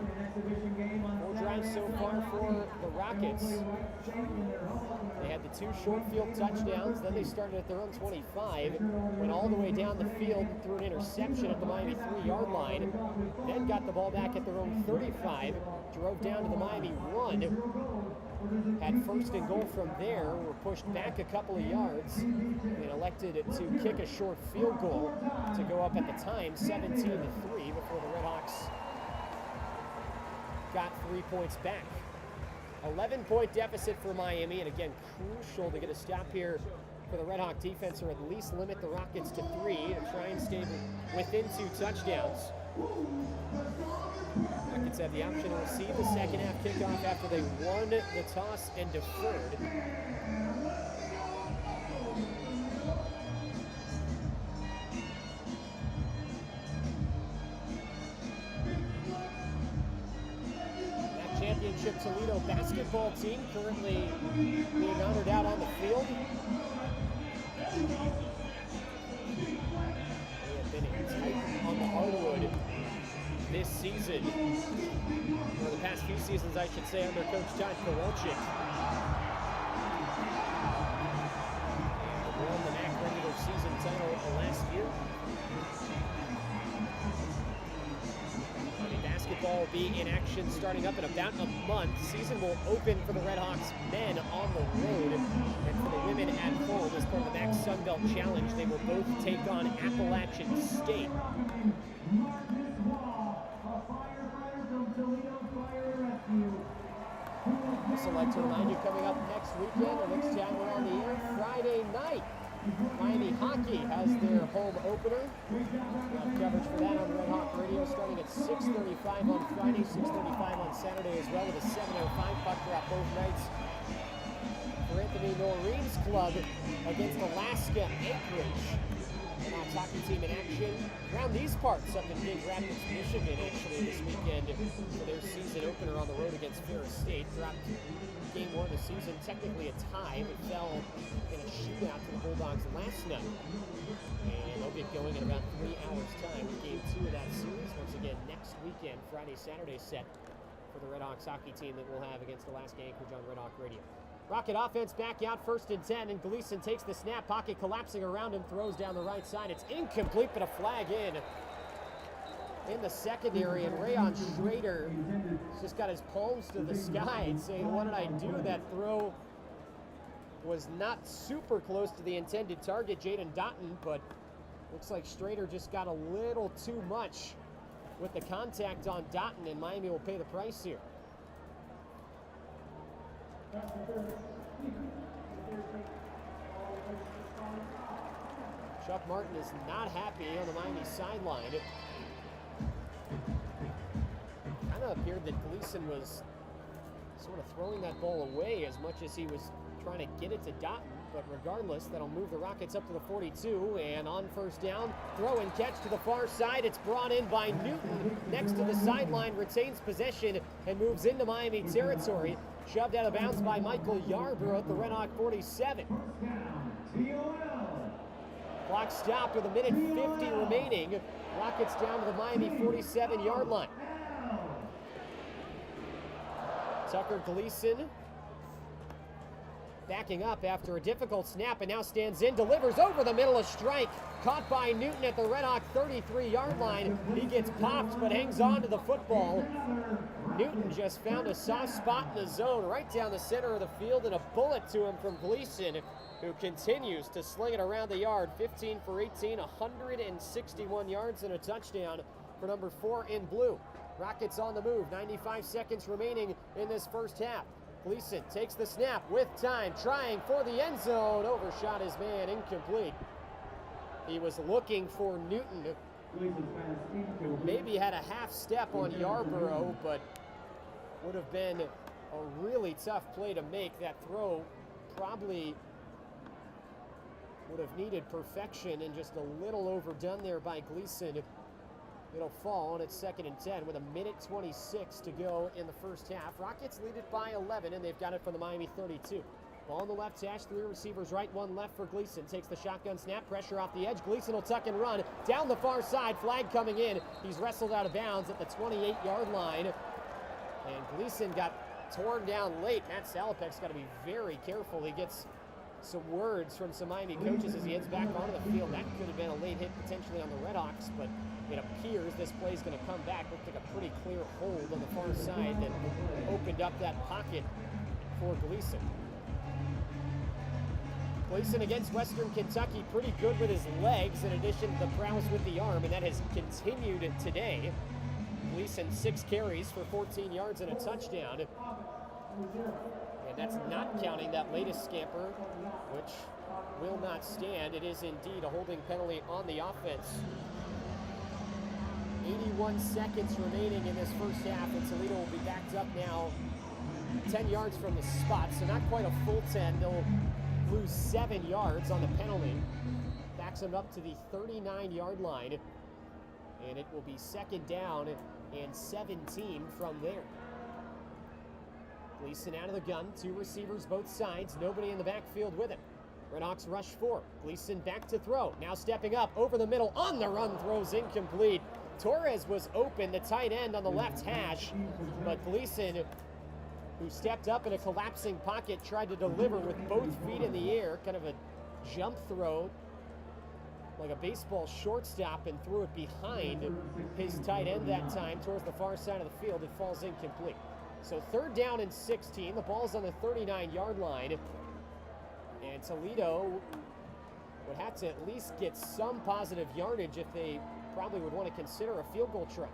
4 drives so far for the Rockets. They had the 2 short field touchdowns, then they started at their own 25, went all the way down the field, threw an interception at the Miami 3-yard line, then got the ball back at their own 35, drove down to the Miami 1, had first and goal from there, were pushed back a couple of yards, and elected to kick a short field goal to go up at the time 17-3 before the RedHawks got 3 points back. 11-point deficit for Miami, and again, crucial to get a stop here for the RedHawk defense, or at least limit the Rockets to 3 to try and stay within 2 touchdowns. Rockets have the option to receive the second half kickoff after they won the toss and deferred. Championship Toledo basketball team currently being honored out on the field. They have been tight on the hardwood this season, or the past few seasons, I should say, under Coach Todd Kowalczyk. They won the MAC regular season title last year. Basketball will be in action starting up in about a month. Season will open for the RedHawks men on the road, and for the women at home as part of the MAC Sun Belt Challenge. They will both take on Appalachian State. Also like to remind you, coming up next weekend, or next time we're on the air, Friday night, Miami Hockey has their home opener. We'll have coverage for that on RedHawk Radio starting at 6:35 on Friday, 6:35 on Saturday as well, with a 7:05 puck drop both nights for Anthony Noreen's club against Alaska Anchorage. RedHawks hockey team in action around these parts up in Big Rapids, Michigan, actually this weekend for their season opener on the road against Ferris State. Dropped game 1 of the season, technically a tie, but fell in a shootout to the Bulldogs last night. And they'll get going in about 3 hours' time with game 2 of that series. Once again, next weekend, Friday, Saturday set for the RedHawks hockey team that we'll have against Alaska Anchorage on RedHawk Radio. Rocket offense back out, 1st and 10, and Gleason takes the snap, pocket collapsing around him, throws down the right side. It's incomplete, but a flag in the secondary, and Rayon Schrader just got his palms to the sky and saying, what did I do? That throw was not super close to the intended target, Jaden Doughton, but looks like Schrader just got a little too much with the contact on Doughton, and Miami will pay the price here. Chuck Martin is not happy on the Miami sideline. It kind of appeared that Gleason was sort of throwing that ball away as much as he was trying to get it to Doughton. But regardless, that'll move the Rockets up to the 42, and on 1st down, throw and catch to the far side. It's brought in by Newton next to the sideline, retains possession, and moves into Miami territory. Shoved out of bounds by Michael Yarbrough at the RedHawk 47. Clock stopped with 1:50 remaining. Rockets down to the Miami 47-yard line. Tucker Gleason backing up after a difficult snap, and now stands in, delivers over the middle, a strike. Caught by Newton at the RedHawk 33-yard line. He gets popped but hangs on to the football. Newton just found a soft spot in the zone right down the center of the field, and a bullet to him from Gleason, who continues to sling it around the yard. 15 for 18, 161 yards and a touchdown for number 4 in blue. Rockets on the move, 95 seconds remaining in this first half. Gleason takes the snap with time, trying for the end zone. Overshot his man, incomplete. He was looking for Newton, who maybe had a half step on Yarborough, but would have been a really tough play to make. That throw probably would have needed perfection and just a little overdone there by Gleason. It'll fall on its 2nd and 10 with 1:26 to go in the first half. Rockets lead it by 11, and they've got it from the Miami 32. Ball on the left hash, 3 receivers right, 1 left for Gleason. Takes the shotgun snap, pressure off the edge. Gleason will tuck and run down the far side. Flag coming in. He's wrestled out of bounds at the 28-yard line. And Gleason got torn down late. Matt Salopek's got to be very careful. He gets some words from some Miami coaches as he heads back onto the field. That could have been a late hit potentially on the RedHawks, but it appears this play's going to come back. Looked like a pretty clear hold on the far side that opened up that pocket for Gleason. Gleason against Western Kentucky, pretty good with his legs in addition to the prowess with the arm, and that has continued today. Gleason 6 carries for 14 yards and a touchdown. And that's not counting that latest scamper, which will not stand. It is indeed a holding penalty on the offense. 81 seconds remaining in this first half, and Toledo will be backed up now 10 yards from the spot, so not quite a full 10. They'll lose 7 yards on the penalty. Backs them up to the 39-yard line, and it will be 2nd down and 17 from there. Gleason out of the gun, 2 receivers both sides, nobody in the backfield with him. RedHawks rush 4. Gleason back to throw, now stepping up over the middle, on the run, throws incomplete. Torres was open, the tight end on the left hash, but Gleason, who stepped up in a collapsing pocket, tried to deliver with both feet in the air, kind of a jump throw, like a baseball shortstop, and threw it behind his tight end that time towards the far side of the field. It falls incomplete. So 3rd down and 16. The ball's on the 39-yard line. And Toledo would have to at least get some positive yardage if they probably would want to consider a field goal try.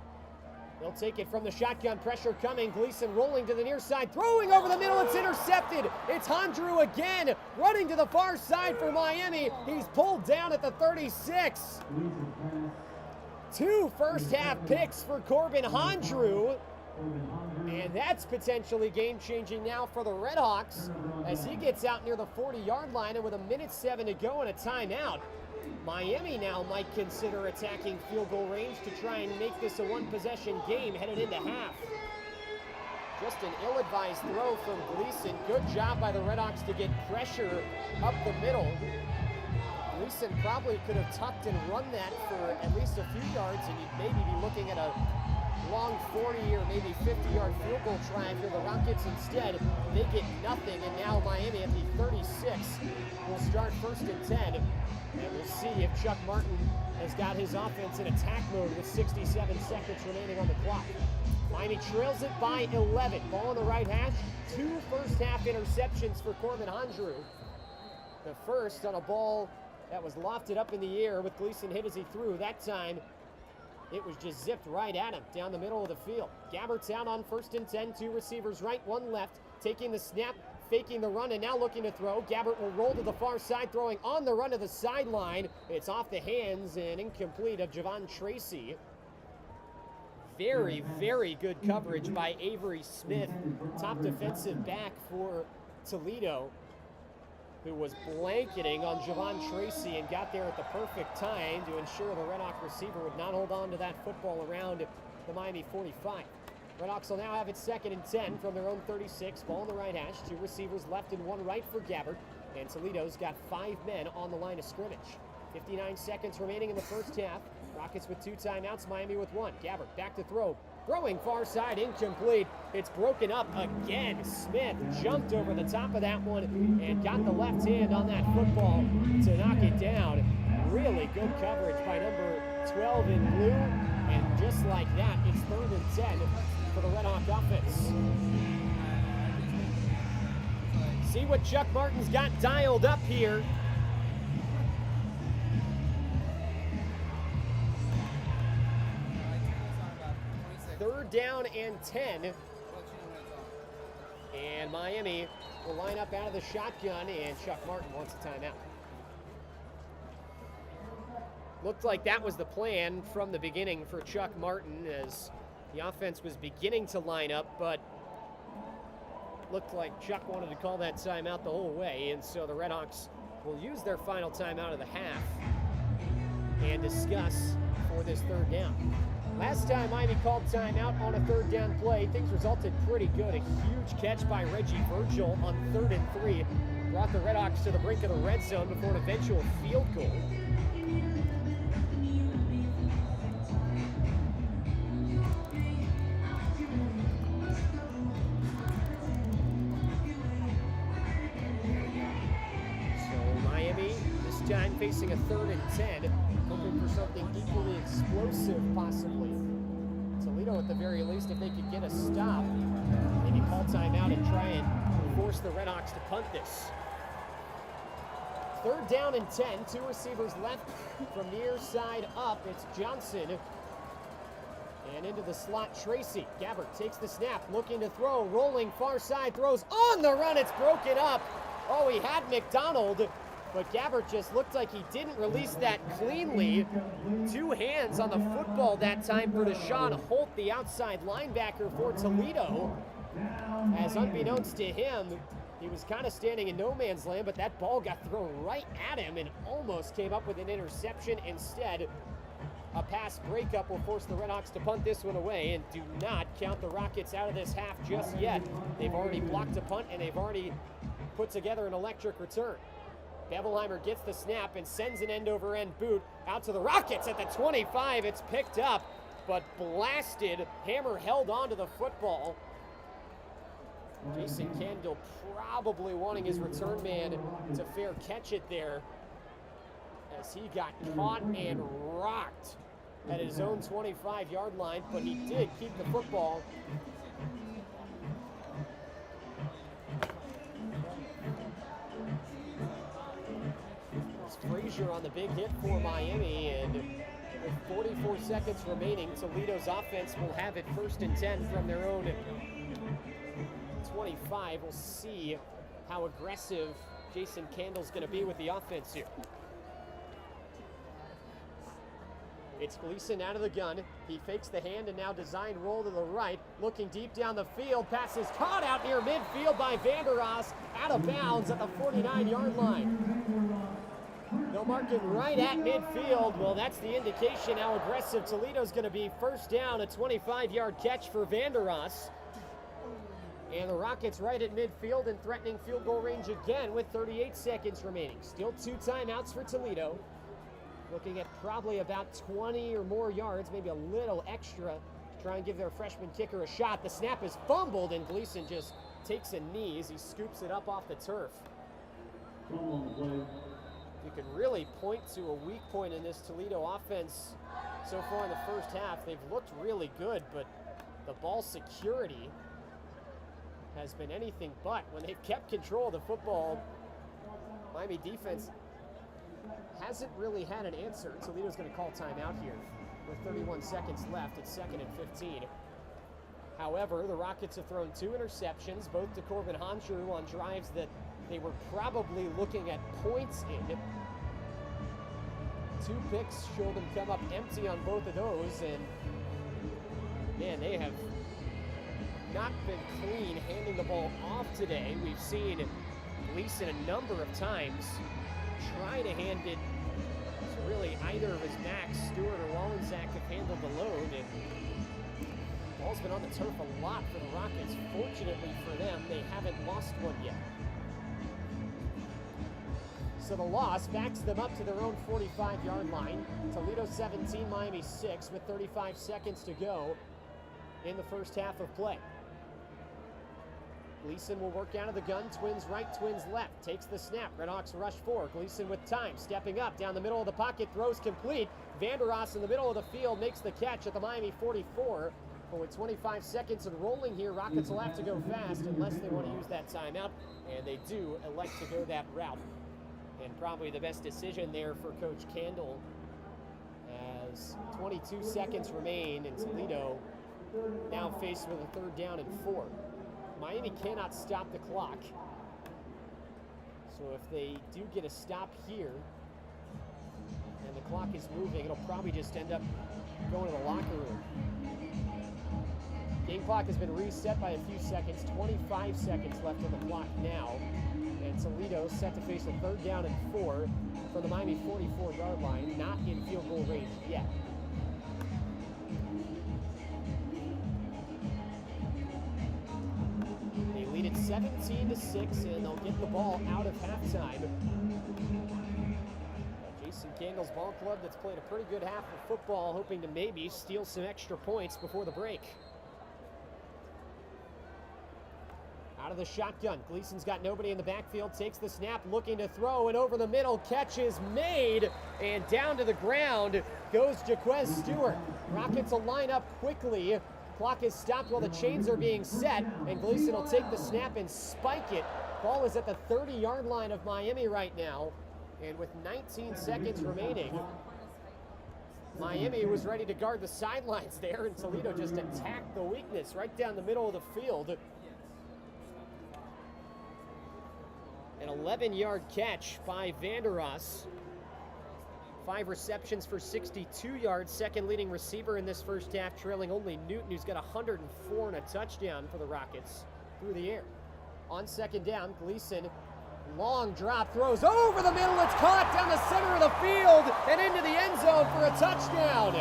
They'll take it from the shotgun, pressure coming. Gleason rolling to the near side, throwing over the middle. It's intercepted. It's Hondrew again, running to the far side for Miami. He's pulled down at the 36. 2 first-half picks for Corbin Hondrew. And that's potentially game-changing now for the RedHawks as he gets out near the 40-yard line, and with 1:07 to go and a timeout, Miami now might consider attacking field goal range to try and make this a 1-possession game headed into half. Just an ill-advised throw from Gleason. Good job by the RedHawks to get pressure up the middle. Gleason probably could have tucked and run that for at least a few yards, and you'd maybe be looking at a long 40 or maybe 50-yard field goal try for the Rockets. Instead, they get nothing, and now Miami at the 36 will start 1st and 10. And we'll see if Chuck Martin has got his offense in attack mode with 67 seconds remaining on the clock. Miami trails it by 11. Ball on the right hash. 2 first-half interceptions for Corbin Hondrew. The first on a ball that was lofted up in the air with Gleason hit as he threw. That time, it was just zipped right at him down the middle of the field. Gabbert's out on 1st and 10. 2 receivers right, 1 left. Taking the snap, faking the run, and now looking to throw. Gabbert will roll to the far side, throwing on the run to the sideline. It's off the hands and incomplete of Javon Tracy. Very, very good coverage by Avery Smith, top defensive back for Toledo, who was blanketing on Javon Tracy and got there at the perfect time to ensure the RedHawk receiver would not hold on to that football around the Miami 45. RedHawks will now have it 2nd and 10 from their own 36. Ball on the right hash. 2 receivers left and 1 right for Gabbert. And Toledo's got 5 men on the line of scrimmage. 59 seconds remaining in the first half. Rockets with 2 timeouts, Miami with 1. Gabbert back to throw. Throwing far side, incomplete. It's broken up again. Smith jumped over the top of that one and got the left hand on that football to knock it down. Really good coverage by number 12 in blue. And just like that, it's 3rd and 10 for the RedHawk offense. See what Chuck Martin's got dialed up here. Third down and 10. And Miami will line up out of the shotgun, and Chuck Martin wants a timeout. looked like that was the plan from the beginning for Chuck Martin as the offense was beginning to line up, but looked like Chuck wanted to call that timeout the whole way, and so the RedHawks will use their final timeout of the half and discuss for this third down. Last time Miami called timeout on a third down play, things resulted pretty good. A huge catch by Reggie Virgil on 3rd and 3 brought the RedHawks to the brink of the red zone before an eventual field goal. So Miami, this time facing a 3rd and 10, hoping for something equally explosive possibly. Toledo at the very least, if they could get a stop, maybe call timeout and try and force the RedHawks to punt this. 3rd down and 10, 2 receivers left from near side up. It's Johnson. And into the slot, Tracy. Gabbert takes the snap, looking to throw, rolling far side, throws on the run, it's broken up. Oh, he had McDonald, but Gabbert just looked like he didn't release that cleanly. 2 hands on the football that time for Deshaun Holt, the outside linebacker for Toledo. As unbeknownst to him, he was kind of standing in no man's land, but that ball got thrown right at him and almost came up with an interception. Instead, a pass breakup will force the RedHawks to punt this one away, and do not count the Rockets out of this half just yet. They've already blocked a punt, and they've already put together an electric return. Bevelheimer gets the snap and sends an end-over-end boot out to the Rockets at the 25. It's picked up, but blasted. Hammer held onto the football. Jason Kendall probably wanting his return man to fair catch it there as he got caught and rocked at his own 25-yard line, but he did keep the football. It's Frazier on the big hit for Miami, and with 44 seconds remaining, Toledo's offense will have it 1st and 10 from their own 25. We'll see how aggressive Jason Kendall's going to be with the offense here. It's Gleason out of the gun. He fakes the hand and now design roll to the right. Looking deep down the field. Pass is caught out near midfield by Vander Ross. Out of bounds at the 49-yard line. They'll mark it right at midfield. Well, that's the indication how aggressive Toledo's going to be. 1st down, a 25-yard catch for Vander Ross. And the Rockets right at midfield and threatening field goal range again with 38 seconds remaining. Still 2 timeouts for Toledo. Looking at probably about 20 or more yards, maybe a little extra to try and give their freshman kicker a shot. The snap is fumbled and Gleason just takes a knee as he scoops it up off the turf. You can really point to a weak point in this Toledo offense so far in the first half. They've looked really good, but the ball security has been anything but. When they've kept control of the football, Miami defense hasn't really had an answer. Toledo's going to call timeout here with 31 seconds left. It's 2nd and 15. However, the Rockets have thrown 2 interceptions, both to Corbin Honshaw on drives that they were probably looking at points in. 2 picks show them come up empty on both of those, and man, they have not been clean handing the ball off today. We've seen Gleason a number of times try to hand it to really either of his backs. Stewart or Wallensack have handled the load, and the ball's been on the turf a lot for the Rockets. Fortunately for them, they haven't lost one yet. So the loss backs them up to their own 45-yard line. Toledo 17, Miami 6 with 35 seconds to go in the first half of play. Gleason will work out of the gun. Twins right, twins left. Takes the snap. RedHawks rush 4. Gleason with time. Stepping up down the middle of the pocket. Throws complete. Vander Ross in the middle of the field makes the catch at the Miami 44. But with 25 seconds and rolling here, Rockets will have to go fast unless they want to use that timeout. And they do elect to go that route. And probably the best decision there for Coach Kendall, as 22 seconds remain and Toledo now faced with a 3rd down and 4. Miami cannot stop the clock. So if they do get a stop here, and the clock is moving. It'll probably just end up going to the locker room. Game clock has been reset by a few seconds. 25 seconds left on the clock now. And Toledo set to face a 3rd down and 4 from the Miami 44-yard line, not in field goal range yet. They lead it 17-6, and they'll get the ball out of halftime. Jason Candle's ball club that's played a pretty good half of football, hoping to maybe steal some extra points before the break. Out of the shotgun, Gleason's got nobody in the backfield, takes the snap, looking to throw, and over the middle, catch is made, and down to the ground goes Jaquez Stewart. Rockets will line up quickly. Clock is stopped while the chains are being set, and Gleason will take the snap and spike it. Ball is at the 30-yard line of Miami right now, and with 19 seconds remaining, Miami was ready to guard the sidelines there, and Toledo just attacked the weakness right down the middle of the field. An 11-yard catch by Vanderas. 5 receptions for 62 yards. Second leading receiver in this first half, trailing only Newton, who's got 104 and a touchdown for the Rockets through the air. On 2nd down, Gleason, long drop, throws over the middle. It's caught down the center of the field and into the end zone for a touchdown.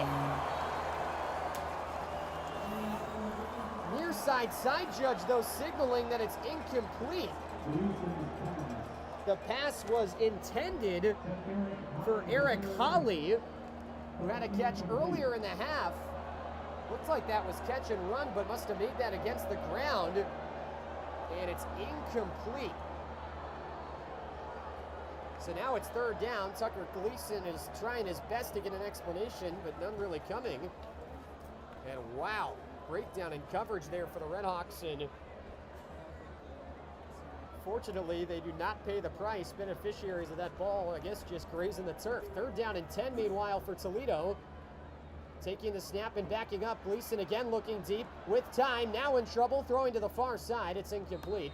Near side judge, though, signaling that it's incomplete. The pass was intended for Eric Holly, who had a catch earlier in the half. Looks like that was catch and run, but must have made that against the ground. And it's incomplete. So now it's 3rd down. Tucker Gleason is trying his best to get an explanation, but none really coming. And wow, breakdown in coverage there for the RedHawks, and fortunately, they do not pay the price. Beneficiaries of that ball, I guess, just grazing the turf. 3rd down and 10, meanwhile, for Toledo. Taking the snap and backing up. Gleason again looking deep with time. Now in trouble, throwing to the far side. It's incomplete.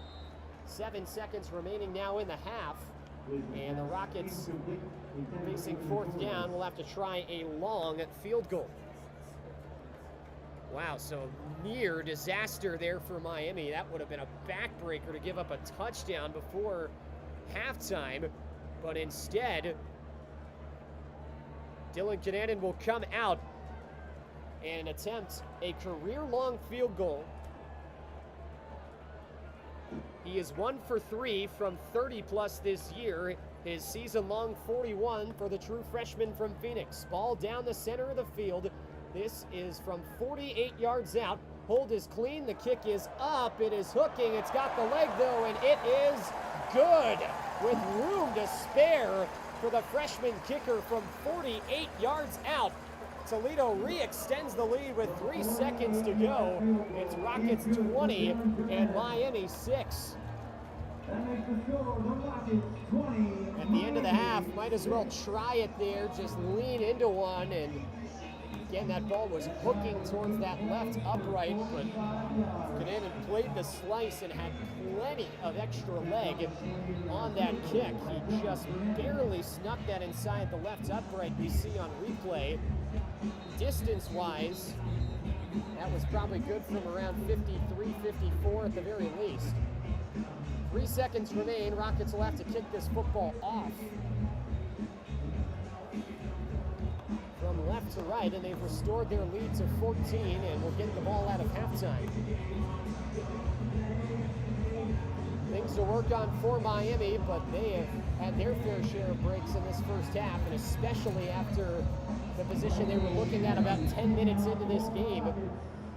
7 seconds remaining now in the half. And the Rockets, facing 4th down, will have to try a long field goal. Wow, so near disaster there for Miami. That would have been a backbreaker to give up a touchdown before halftime. But instead, Dylan Cannon will come out and attempt a career-long field goal. He is 1 for 3 from 30-plus this year. His season-long 41 for the true freshman from Phoenix. Ball down the center of the field. This is from 48 yards out. Hold is clean. The kick is up. It is hooking. It's got the leg, though, and it is good with room to spare for the freshman kicker from 48 yards out. Toledo re-extends the lead with 3 seconds to go. It's Rockets 20 and Miami 6. At the end of the half, might as well try it there. Just lean into one, and again, that ball was hooking towards that left upright, but Cannon played the slice and had plenty of extra leg on that kick. He just barely snuck that inside the left upright we see on replay. Distance-wise, that was probably good from around 53, 54 at the very least. 3 seconds remain. Rockets will have to kick this football off from left to right, and they've restored their lead to 14 and will get the ball out of halftime. Things to work on for Miami, but they have had their fair share of breaks in this first half, and especially after the position they were looking at about 10 minutes into this game.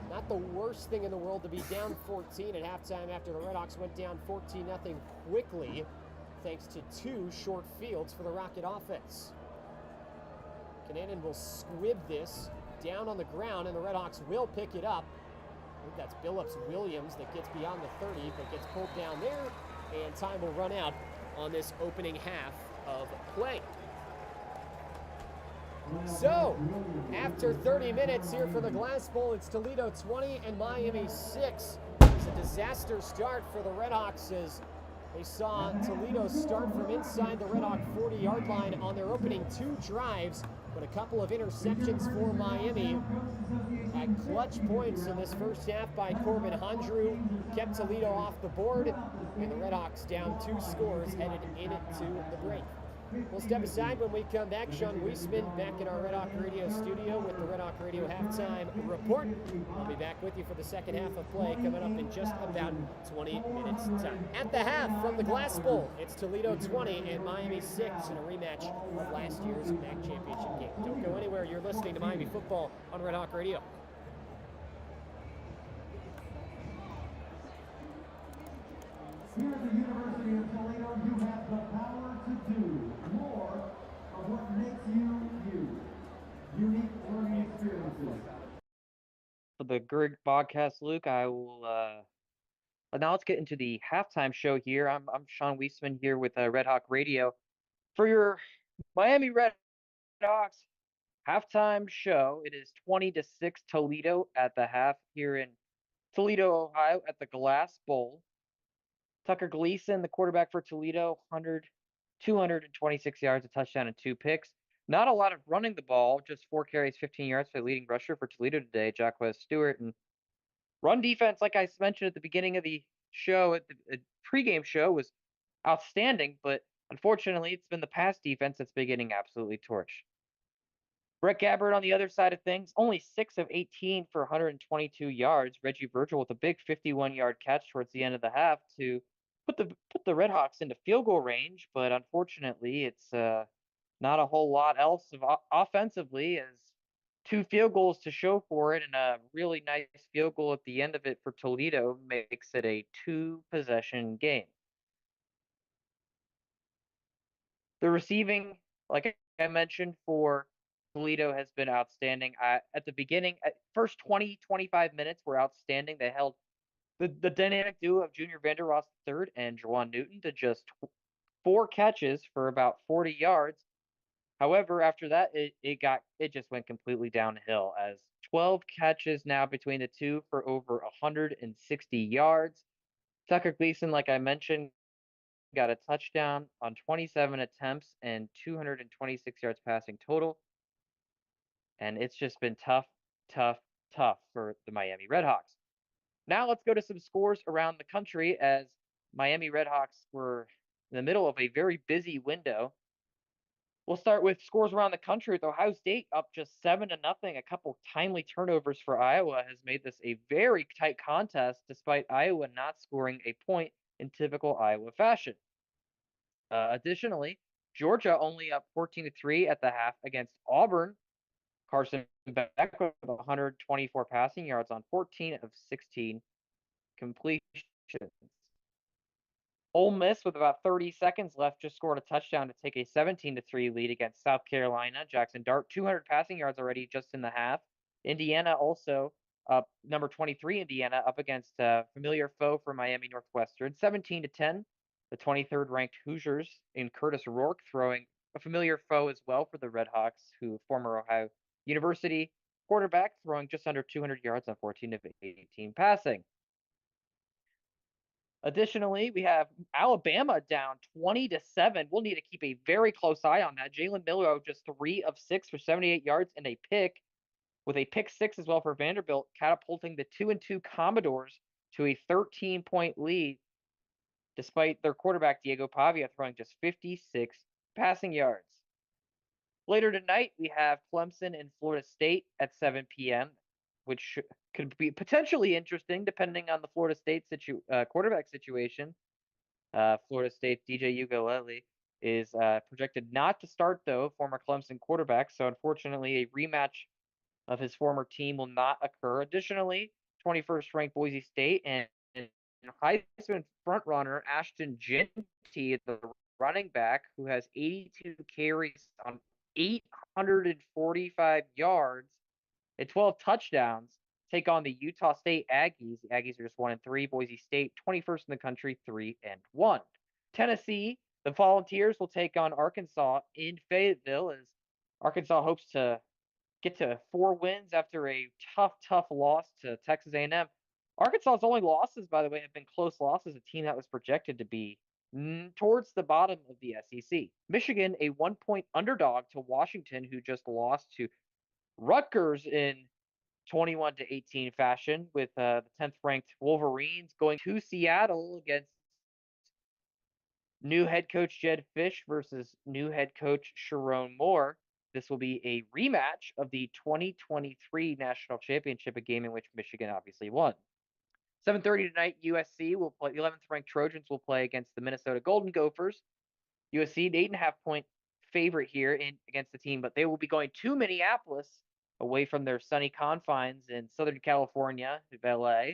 Not the worst thing in the world to be down 14 at halftime after the RedHawks went down 14-0 quickly, thanks to 2 short fields for the Rocket offense. Cannon will squib this down on the ground, and the RedHawks will pick it up. I think that's Billups Williams that gets beyond the 30, but gets pulled down there, and time will run out on this opening half of play. So, after 30 minutes here for the Glass Bowl, it's Toledo 20 and Miami 6. It's a disaster start for the RedHawks as They saw Toledo start from inside the RedHawk 40-yard line on their opening 2 drives, but a couple of interceptions for Miami at clutch points in this first half by Corbin Hondrew kept Toledo off the board, and the RedHawks down 2 scores headed into the break. We'll step aside when we come back. Sean Wiesemann back in our RedHawk Radio studio with the RedHawk Radio halftime report. I'll be back with you for the second half of play coming up in just about 20 minutes time. At the half from the Glass Bowl, it's Toledo 20 and Miami 6 in a rematch of last year's MAC championship game. Don't go anywhere. You're listening to Miami football on RedHawk Radio. Here at the University of Toledo, you have the power to do more of what makes you you. Unique learning experiences. For the Grig podcast, Luke, I will now let's get into the halftime show here. I'm Sean Wiesemann here with RedHawk Radio for your Miami RedHawks halftime show. It is 20-6 Toledo at the half here in Toledo, Ohio at the Glass Bowl. Tucker Gleason, the quarterback for Toledo, 226 yards, a touchdown, and 2 picks. Not a lot of running the ball, just 4 carries, 15 yards for the leading rusher for Toledo today, Jacquez Stewart. And run defense, like I mentioned at the beginning of the show, at the pregame show, was outstanding, but unfortunately, it's been the pass defense that's been getting absolutely torched. Brett Gabbert on the other side of things, only 6 of 18 for 122 yards. Reggie Virgil with a big 51-yard catch towards the end of the half to put the RedHawks into field goal range, but unfortunately, it's not a whole lot else offensively, as 2 field goals to show for it, and a really nice field goal at the end of it for Toledo makes it a 2-possession game. The receiving, like I mentioned, for Toledo has been outstanding. At the beginning, first 20-25 minutes were outstanding. They held the dynamic duo of Junior Vander Ross III and Juwan Newton to just 4 catches for about 40 yards. However, after that, it just went completely downhill, as 12 catches now between the two for over 160 yards. Tucker Gleason, like I mentioned, got a touchdown on 27 attempts and 226 yards passing total. And it's just been tough for the Miami RedHawks. Now let's go to some scores around the country, as Miami RedHawks were in the middle of a very busy window. We'll start with scores around the country, with Ohio State up just 7-0. A couple timely turnovers for Iowa has made this a very tight contest, despite Iowa not scoring a point in typical Iowa fashion. Additionally, Georgia only up 14-3 at the half against Auburn. Carson Beck with 124 passing yards on 14 of 16 completions. Ole Miss, with about 30 seconds left, just scored a touchdown to take a 17-3 lead against South Carolina. Jackson Dart, 200 passing yards already just in the half. Indiana also up, number 23 Indiana, up against a familiar foe for Miami Northwestern, 17-10. The 23rd ranked Hoosiers in Curtis Rourke throwing a familiar foe as well for the RedHawks, who former Ohio University quarterback, throwing just under 200 yards on 14 of 18 passing. Additionally, we have Alabama down 20-7. We'll need to keep a very close eye on that. Jalen Miller just 3 of 6 for 78 yards and a pick, with a pick 6 as well for Vanderbilt, catapulting the 2-2 Commodores to a 13-point lead, despite their quarterback Diego Pavia throwing just 56 passing yards. Later tonight, we have Clemson and Florida State at 7 p.m., which could be potentially interesting depending on the Florida State quarterback situation. Florida State's DJ Ugalele is projected not to start, though, former Clemson quarterback, so unfortunately a rematch of his former team will not occur. Additionally, 21st ranked Boise State and Heisman frontrunner Ashton Jeanty, the running back, who has 82 carries on 845 yards and 12 touchdowns, take on the Utah State Aggies. The Aggies are just 1-3. Boise State, 21st in the country, 3-1. Tennessee, the Volunteers, will take on Arkansas in Fayetteville, as Arkansas hopes to get to 4 wins after a tough loss to Texas A&M. Arkansas's only losses, by the way, have been close losses, a team that was projected to be towards the bottom of the SEC. Michigan, a 1-point underdog to Washington, who just lost to Rutgers in 21-18 fashion, with the 10th ranked Wolverines going to Seattle against new head coach Jed Fish versus new head coach Sharon Moore. This will be a rematch of the 2023 national championship, a game in which Michigan obviously won. 7:30 tonight, USC will play. The 11th ranked Trojans will play against the Minnesota Golden Gophers. USC, an 8.5-point favorite here against the team, but they will be going to Minneapolis, away from their sunny confines in Southern California, LA,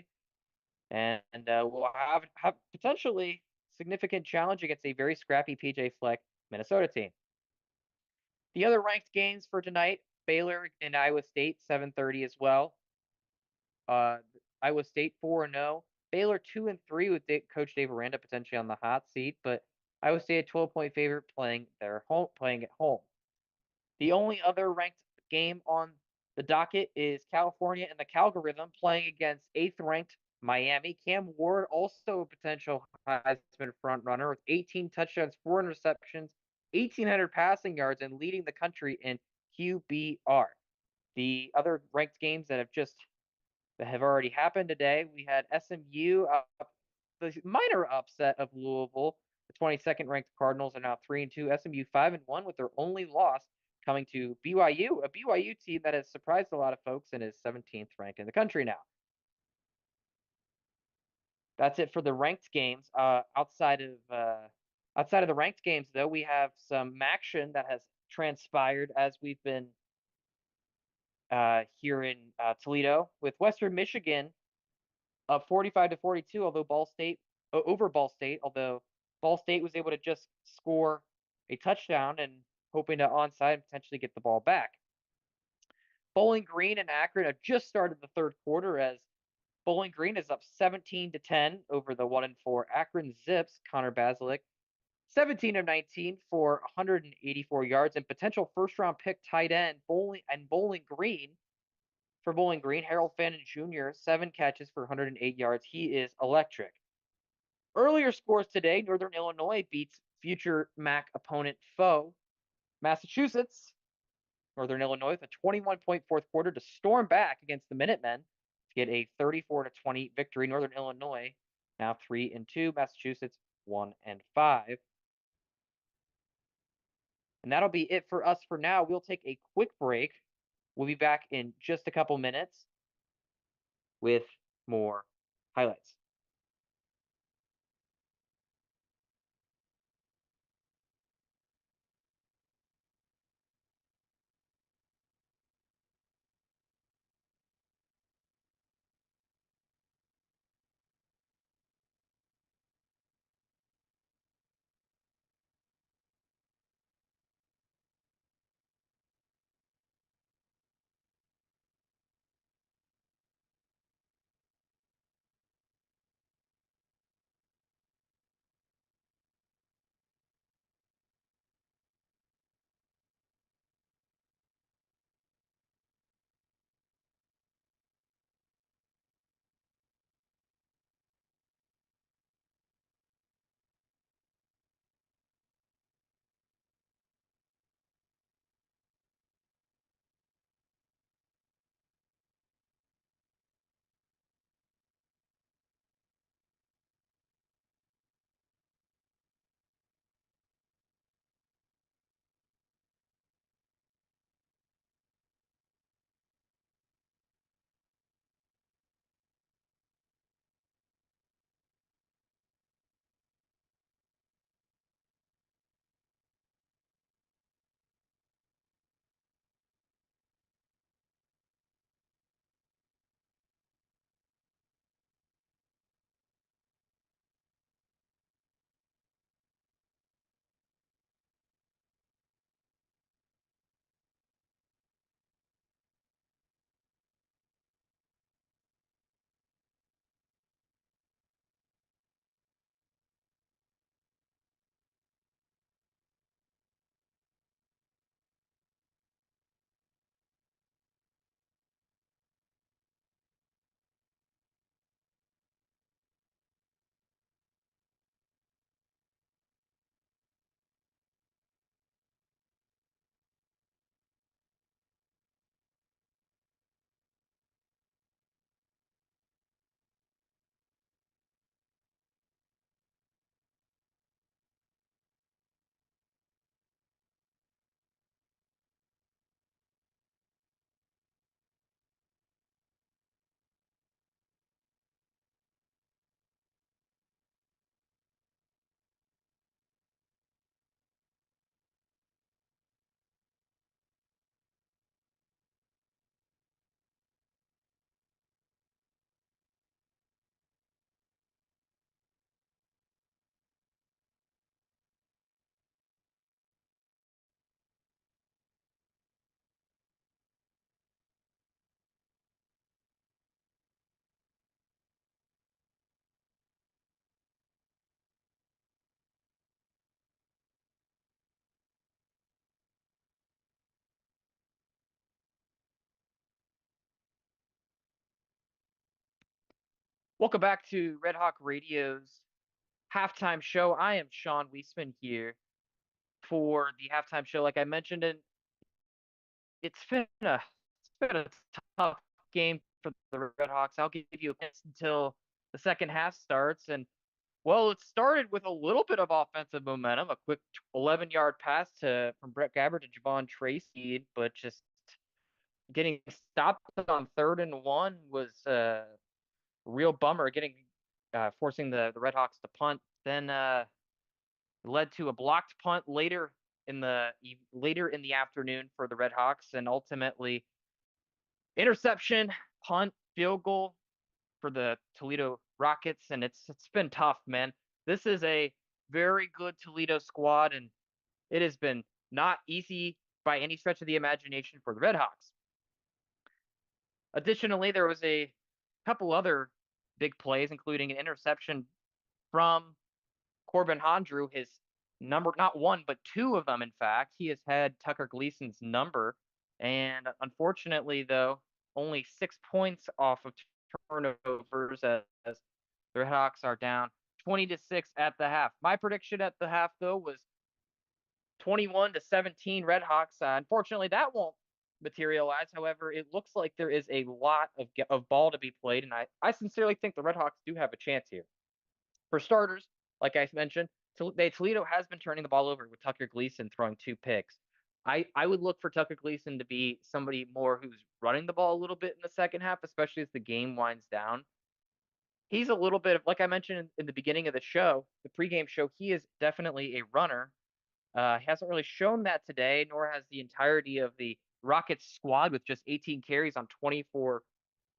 and will have potentially significant challenge against a very scrappy PJ Fleck Minnesota team. The other ranked games for tonight: Baylor and Iowa State, 7:30 as well. Iowa State 4-0, Baylor 2-3 with Coach Dave Aranda potentially on the hot seat, but Iowa State a 12-point favorite playing at home. The only other ranked game on the docket is California and the Calgorithm playing against 8th-ranked Miami. Cam Ward, also a potential Heisman front runner, with 18 touchdowns, 4 interceptions, 1,800 passing yards, and leading the country in QBR. The other ranked games that have already happened today, we had SMU, the minor upset of Louisville. The 22nd ranked Cardinals are now 3-2. SMU 5-1 with their only loss coming to BYU, a BYU team that has surprised a lot of folks and is 17th ranked in the country now. That's it for the ranked games. Outside of the ranked games, though, we have some action that has transpired as we've been here in Toledo, with Western Michigan up 45-42, over Ball State, although Ball State was able to just score a touchdown and hoping to onside and potentially get the ball back. Bowling Green and Akron have just started the third quarter, as Bowling Green is up 17-10 over the 1-4 Akron Zips. Connor Basilick, 17 of 19 for 184 yards, and potential first-round pick tight end Bowling Green. For Bowling Green, Harold Fannin Jr., 7 catches for 108 yards. He is electric. Earlier scores today: Northern Illinois beats future MAC opponent foe Massachusetts. Northern Illinois with a 21-point fourth quarter to storm back against the Minutemen to get a 34-20 victory. Northern Illinois now 3-2, Massachusetts 1-5. And that'll be it for us for now. We'll take a quick break. We'll be back in just a couple minutes with more highlights. Welcome back to Red Hawk Radio's halftime show. I am Sean Wiesemann here for the halftime show. Like I mentioned, and it's been a tough game for the Red Hawks. I'll give you a chance until the second half starts. And well, it started with a little bit of offensive momentum, a quick 11-yard pass from Brett Gabbert to Javon Tracy, but just getting stopped on 3rd and 1 was a real bummer. Forcing the Red Hawks to punt, then led to a blocked punt later in the afternoon for the Red Hawks, and ultimately interception, punt, field goal for the Toledo Rockets, and it's been tough, man. This is a very good Toledo squad, and it has been not easy by any stretch of the imagination for the Red Hawks. Additionally, there was a couple other big plays, including an interception from Corbin Hondrew, his number, not one, but two of them, in fact. He has had Tucker Gleason's number. And unfortunately, though, only 6 points off of turnovers as the Red Hawks are down 20-6 at the half. My prediction at the half, though, was 21-17 Red Hawks. Unfortunately, that won't materialize. However, it looks like there is a lot of ball to be played, and I sincerely think the Red Hawks do have a chance here. For starters, like I mentioned, Toledo has been turning the ball over with Tucker Gleason throwing 2 picks. I would look for Tucker Gleason to be somebody more who's running the ball a little bit in the second half, especially as the game winds down. He's a little bit of, like I mentioned in the beginning of the show, the pregame show, he is definitely a runner. He hasn't really shown that today, nor has the entirety of the Rockets squad with just 18 carries on 24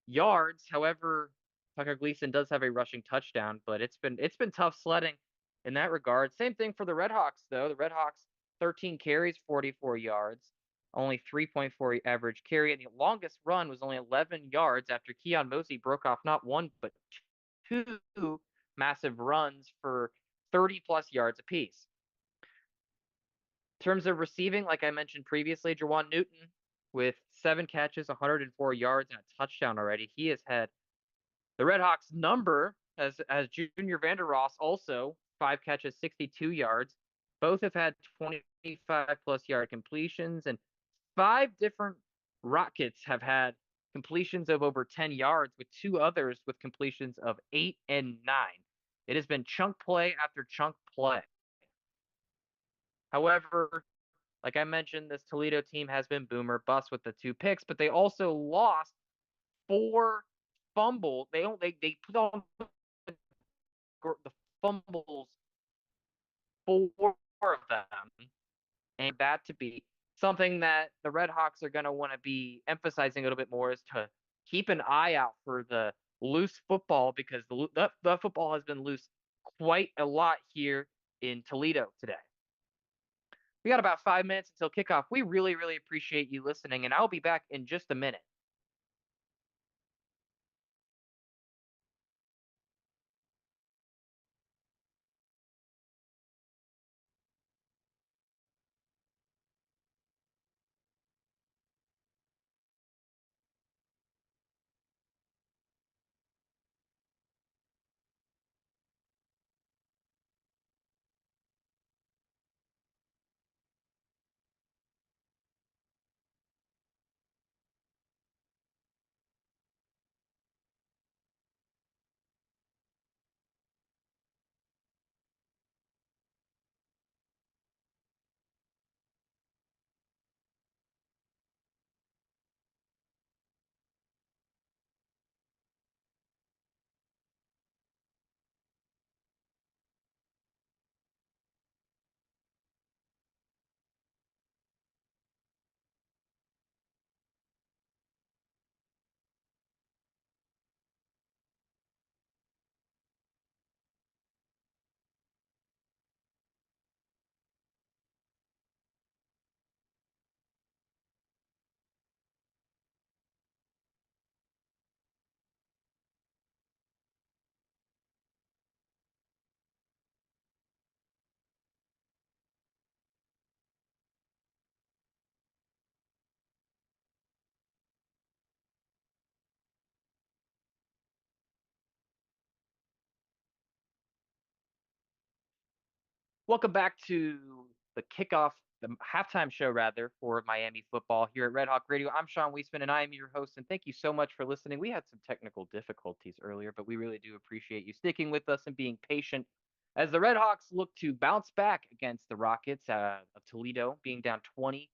yards. However, Tucker Gleason does have a rushing touchdown, but it's been tough sledding in that regard. Same thing for the Red Hawks, though. The Red Hawks, 13 carries, 44 yards, only 3.4 average carry, and the longest run was only 11 yards after Keon Mosey broke off not one but two massive runs for 30-plus yards apiece. In terms of receiving, like I mentioned previously, Jawan Newton with 7 catches, 104 yards, and a touchdown already. He has had the Red Hawks number as Junior Vander Ross, also 5 catches, 62 yards. Both have had 25-plus yard completions, and 5 different Rockets have had completions of over 10 yards, with 2 others with completions of 8 and 9. It has been chunk play after chunk play. However, like I mentioned, this Toledo team has been boomer bust with the 2 picks, but they also lost 4 fumbles. They put on the fumbles, 4 of them, and that to be something that the Red Hawks are going to want to be emphasizing a little bit more, is to keep an eye out for the loose football, because the football has been loose quite a lot here in Toledo today. We got about 5 minutes until kickoff. We really, really appreciate you listening, and I'll be back in just a minute. Welcome back to the kickoff, the halftime show rather, for Miami football here at Red Hawk Radio. I'm Sean Wiesemann, and I am your host, and thank you so much for listening. We had some technical difficulties earlier, but we really do appreciate you sticking with us and being patient as the Red Hawks look to bounce back against the Rockets of Toledo, being down 20-6.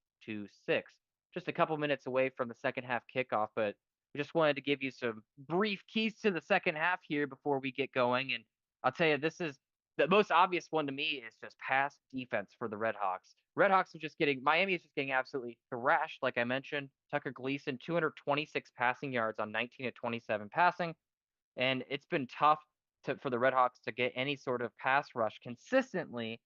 Just a couple minutes away from the second half kickoff, but we just wanted to give you some brief keys to the second half here before we get going. And I'll tell you, this is the most obvious one to me is just pass defense for the RedHawks. Miami is just getting absolutely thrashed, like I mentioned. Tucker Gleason, 226 passing yards on 19 of 27 passing. And it's been tough for the RedHawks to get any sort of pass rush consistently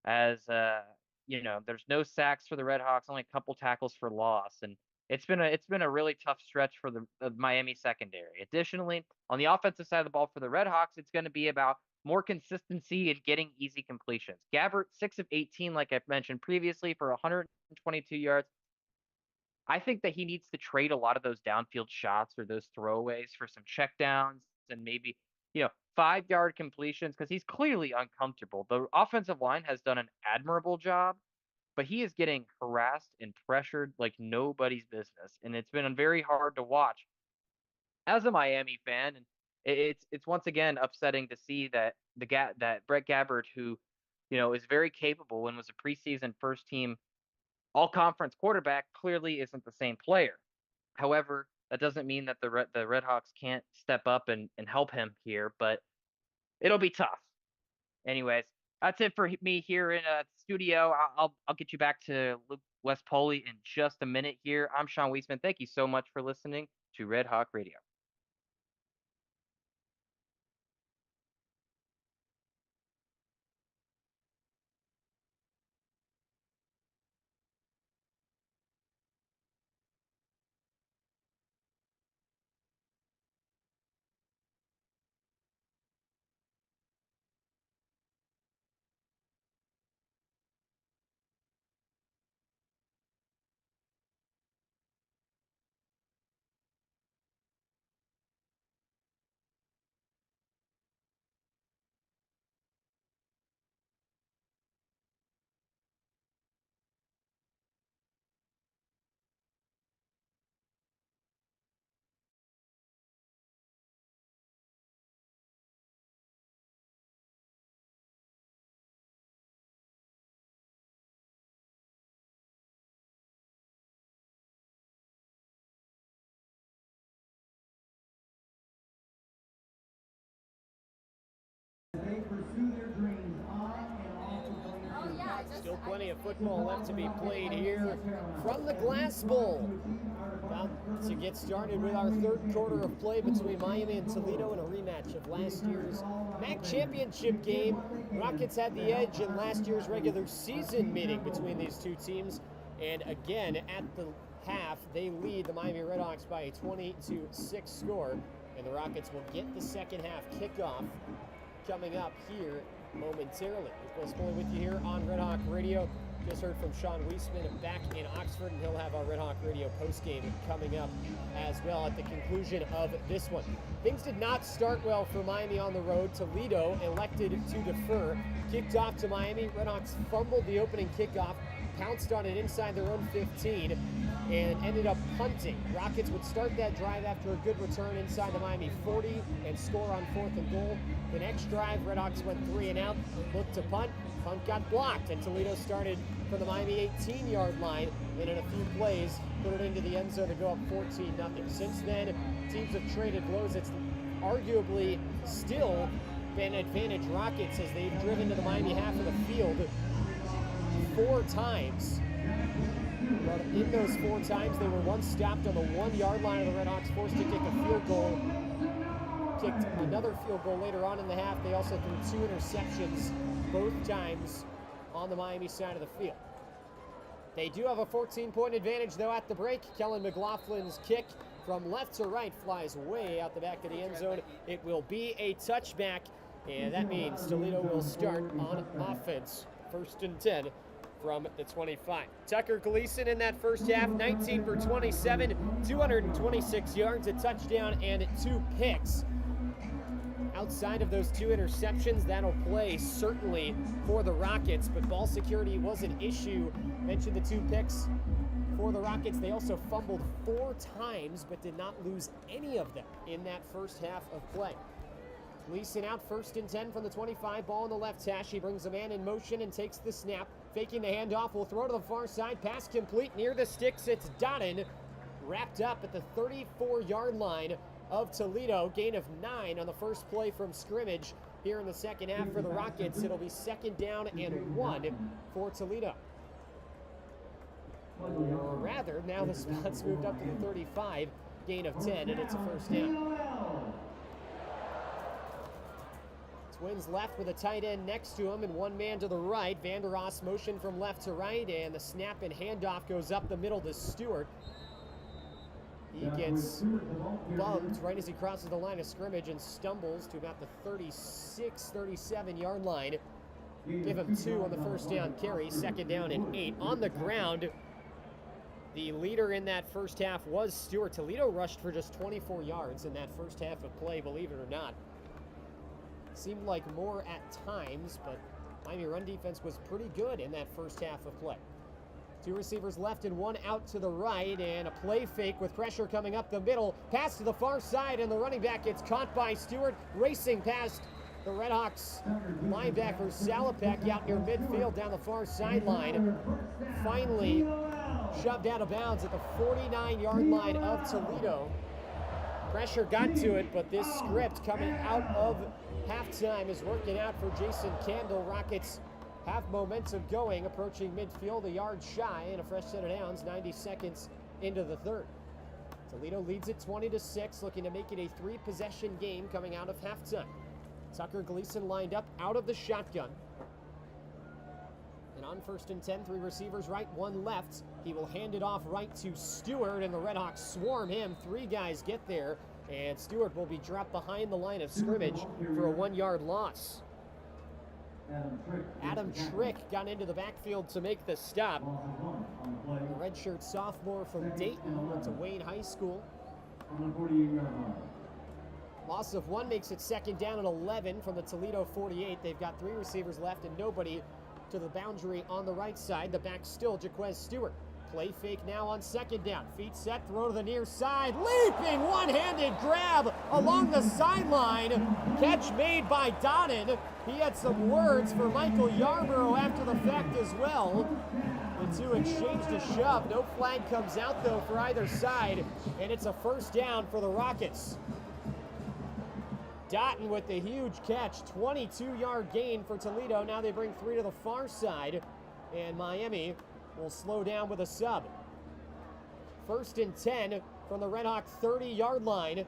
as, there's no sacks for the RedHawks, only a couple tackles for loss. And it's been a really tough stretch for the Miami secondary. Additionally, on the offensive side of the ball for the RedHawks, it's going to be about more consistency in getting easy completions. Gabbert, 6 of 18, like I've mentioned previously, for 122 yards. I think that he needs to trade a lot of those downfield shots or those throwaways for some checkdowns and maybe, 5-yard completions, because he's clearly uncomfortable. The offensive line has done an admirable job, but he is getting harassed and pressured like nobody's business, and it's been very hard to watch as a Miami fan. And it's once again upsetting to see that that Brett Gabbert, who is very capable and was a preseason first team all-conference quarterback, clearly isn't the same player. However, that doesn't mean that the RedHawks can't step up and help him here, but it'll be tough. Anyways, that's it for me here in the studio. I'll get you back to Wes Poley in just a minute here. I'm Sean Wiesemann. Thank you so much for listening to Red Hawk Radio. They pursue their dreams on and off the playing field. Still plenty of football left to be played here from the Glass Bowl. About to get started with our third quarter of play between Miami and Toledo in a rematch of last year's MAC championship game. Rockets had the edge in last year's regular season meeting between these two teams. And again, at the half, they lead the Miami RedHawks by a 20-6 score. And the Rockets will get the second half kickoff coming up here momentarily. Wes Poley with you here on Red Hawk Radio. Just heard from Sean Wiesemann back in Oxford, and he'll have our Red Hawk Radio postgame coming up as well at the conclusion of this one. Things did not start well for Miami on the road. Toledo elected to defer. Kicked off to Miami. Redhawks fumbled the opening kickoff, pounced on it inside their own 15, and ended up punting. Rockets would start that drive after a good return inside the Miami 40 and score on 4th and goal. The next drive, Redhawks went 3 and out, looked to punt. Punt got blocked, and Toledo started from the Miami 18-yard line, and in a few plays, put it into the end zone to go up 14-0. Since then, teams have traded blows. It's arguably still been advantage Rockets as they've driven to the Miami half of the field 4 times. But in those 4 times, they were once stopped on the 1-yard line of the RedHawks, forced to kick a field goal. Kicked another field goal later on in the half. They also threw 2 interceptions, both times on the Miami side of the field. They do have a 14-point advantage, though, at the break. Kellen McLaughlin's kick from left to right flies way out the back of the end zone. It will be a touchback, and that means Toledo will start on offense. 1st and 10 from the 25. Tucker Gleason in that first half, 19 for 27, 226 yards, a touchdown, and 2 picks. outside of those 2 interceptions, that'll play certainly for the Rockets, but ball security was an issue. Mentioned the 2 picks for the Rockets. They also fumbled 4 times, but did not lose any of them in that first half of play. Gleason out, 1st and 10 from the 25, ball on the left hash. He brings a man in motion and takes the snap. Faking the handoff, will throw to the far side. Pass complete, near the sticks, it's Dottin. Wrapped up at the 34-yard line of Toledo. Gain of 9 on the first play from scrimmage. Here in the second half for the Rockets, it'll be 2nd down and 1 for Toledo. Or rather, now the spot's moved up to the 35, gain of 10, and it's a 1st down. Twins left with a tight end next to him and 1 man to the right. Vander Oss motion from left to right, and the snap and handoff goes up the middle to Stewart. He gets bumped right as he crosses the line of scrimmage and stumbles to about the 36, 37-yard line. Give him 2 on the 1st down carry, 2nd down and 8. On the ground, the leader in that first half was Stewart. Toledo rushed for just 24 yards in that first half of play, believe it or not. Seemed like more at times, but Miami run defense was pretty good in that first half of play. 2 receivers left and 1 out to the right, and a play fake with pressure coming up the middle. Pass to the far side, and the running back gets caught by Stewart, racing past the RedHawks linebacker Salopek out near midfield down the far sideline. Finally shoved out of bounds at the 49-yard line of Toledo. Pressure got to it, but this script coming out of halftime is working out for Jason Candle. Rockets have momentum going, approaching midfield, a yard shy, and a fresh set of downs, 90 seconds into the 3rd. Toledo leads it 20-6, looking to make it a 3-possession game coming out of halftime. Tucker Gleason lined up out of the shotgun. And on 1st and 10, 3 receivers right, 1 left. He will hand it off right to Stewart, and the RedHawks swarm him. 3 guys get there, and Stewart will be dropped behind the line of scrimmage for a 1-yard loss. Adam Trick got into the backfield to make the stop. The redshirt sophomore from Dayton, went to Wayne High School. Loss of 1 makes it 2nd down and 11 from the Toledo 48. They've got 3 receivers left and nobody to the boundary on the right side. The back still Jaquez Stewart. Play fake now on 2nd down. Feet set, throw to the near side. Leaping one-handed grab along the sideline. Catch made by Donnan. He had some words for Michael Yarborough after the fact as well. The 2 exchanged a shove. No flag comes out though for either side, and it's a 1st down for the Rockets. Dottin with the huge catch, 22-yard gain for Toledo. Now they bring 3 to the far side, and Miami will slow down with a sub. 1st and 10 from the RedHawk 30-yard line.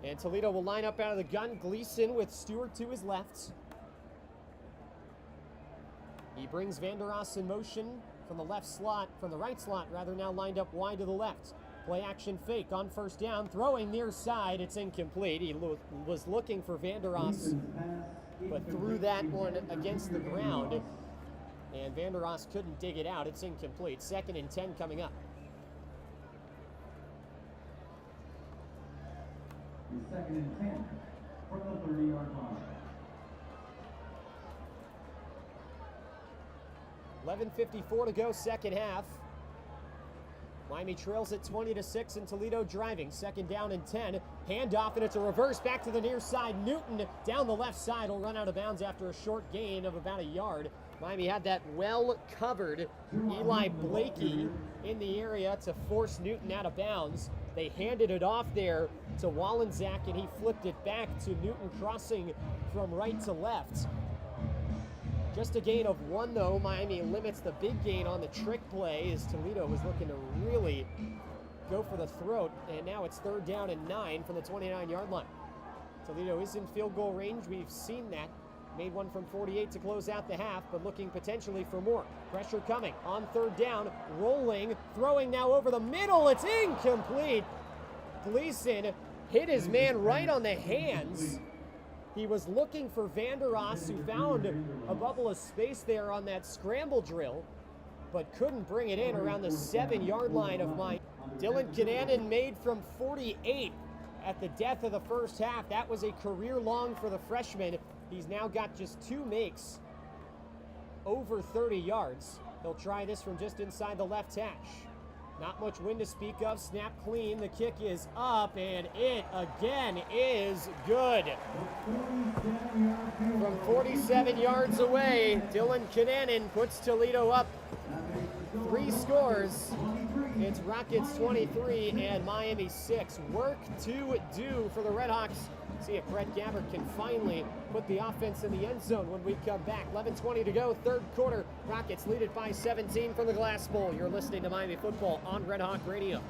And Toledo will line up out of the gun. Gleason with Stewart to his left. He brings Vander Oss in motion from the left slot, from the right slot rather, now lined up wide to the left. Play action fake on 1st down, throwing near side, it's incomplete. He was looking for Vander Oss, but threw that one against the ground, and Vander Oss couldn't dig it out. It's incomplete. 2nd and 10 coming up. 2nd and 10 from the 30-yard line. 11:54 to go, second half. Miami trails at 20-6 and Toledo driving. 2nd down and 10. Handoff, and it's a reverse back to the near side. Newton down the left side will run out of bounds after a short gain of about a yard. Miami had that well covered. Eli Blakey in the area to force Newton out of bounds. They handed it off there to Wallenczak, and he flipped it back to Newton, crossing from right to left. Just a gain of 1, though. Miami limits the big gain on the trick play as Toledo was looking to really go for the throat. And now it's 3rd down and 9 from the 29-yard line. Toledo is in field goal range. We've seen that. Made one from 48 to close out the half, but looking potentially for more. Pressure coming on 3rd down. Rolling, throwing now over the middle. It's incomplete. Gleason hit his man right on the hands. He was looking for Vander Oss, who found a bubble of space there on that scramble drill, but couldn't bring it in around the 7-yard line of Dylan Cannanan made from 48 at the death of the first half. That was a career long for the freshman. He's now got just 2 makes over 30 yards. He'll try this from just inside the left hash. Not much wind to speak of. Snap clean. The kick is up, and it again is good. From 47 yards away, Dylan Kinanen puts Toledo up 3 scores. It's Rockets 23 and Miami 6. Work to do for the RedHawks. See if Brett Gabbert can finally put the offense in the end zone when we come back. 11:20 to go, third quarter. Rockets lead it by 17 from the Glass Bowl. You're listening to Miami Football on Red Hawk Radio.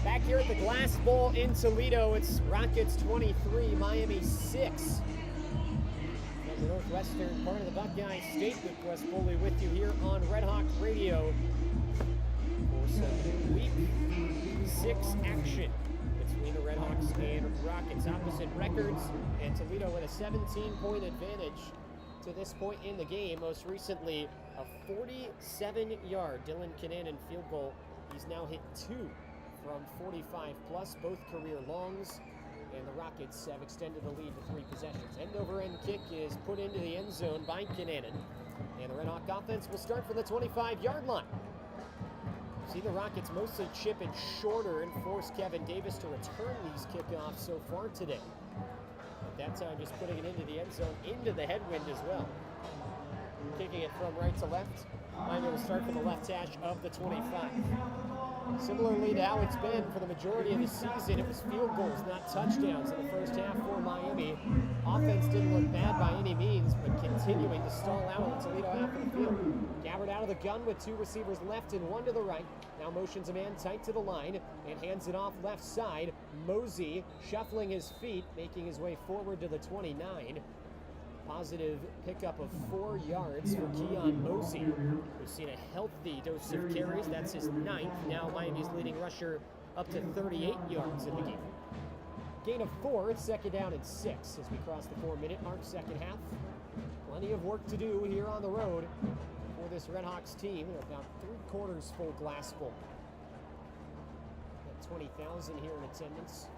Back here at the Glass Bowl in Toledo, it's Rockets 23, Miami 6. From the northwestern part of the Buckeye State with Wes Poley with you here on Red Hawk Radio for some Week 6 action between the RedHawks and Rockets. Opposite records, and Toledo with a 17-point advantage to this point in the game. Most recently, a 47-yard Dylan Kinanen field goal. He's now hit 2 from 45 plus, both career longs, and the Rockets have extended the lead to 3 possessions. End-over-end kick is put into the end zone by Kinanen, and the RedHawk offense will start from the 25-yard line. See the Rockets mostly chip it shorter and force Kevin Davis to return these kickoffs so far today. At that time, just putting it into the end zone, into the headwind as well. Kicking it from right to left. Miami will start from the left hash of the 25. Similarly to how it's been for the majority of the season, it was field goals, not touchdowns in the first half for Miami. Offense didn't look bad by any means, but continuing to stall out on the Toledo half of the field. Gabbert out of the gun with 2 receivers left and 1 to the right. Now motions a man tight to the line and hands it off left side. Mosey shuffling his feet, making his way forward to the 29. Positive pickup of 4 yards for Keon Mosey, who's seen a healthy dose of carries. That's his 9th. Now Miami's leading rusher up to 38 yards in the game. Gain of 4, it's second down and 6 as we cross the 4-minute mark, second half. Plenty of work to do here on the road for this RedHawks team. They're about 3/4 full Glass Bowl. Got 20,000 here in attendance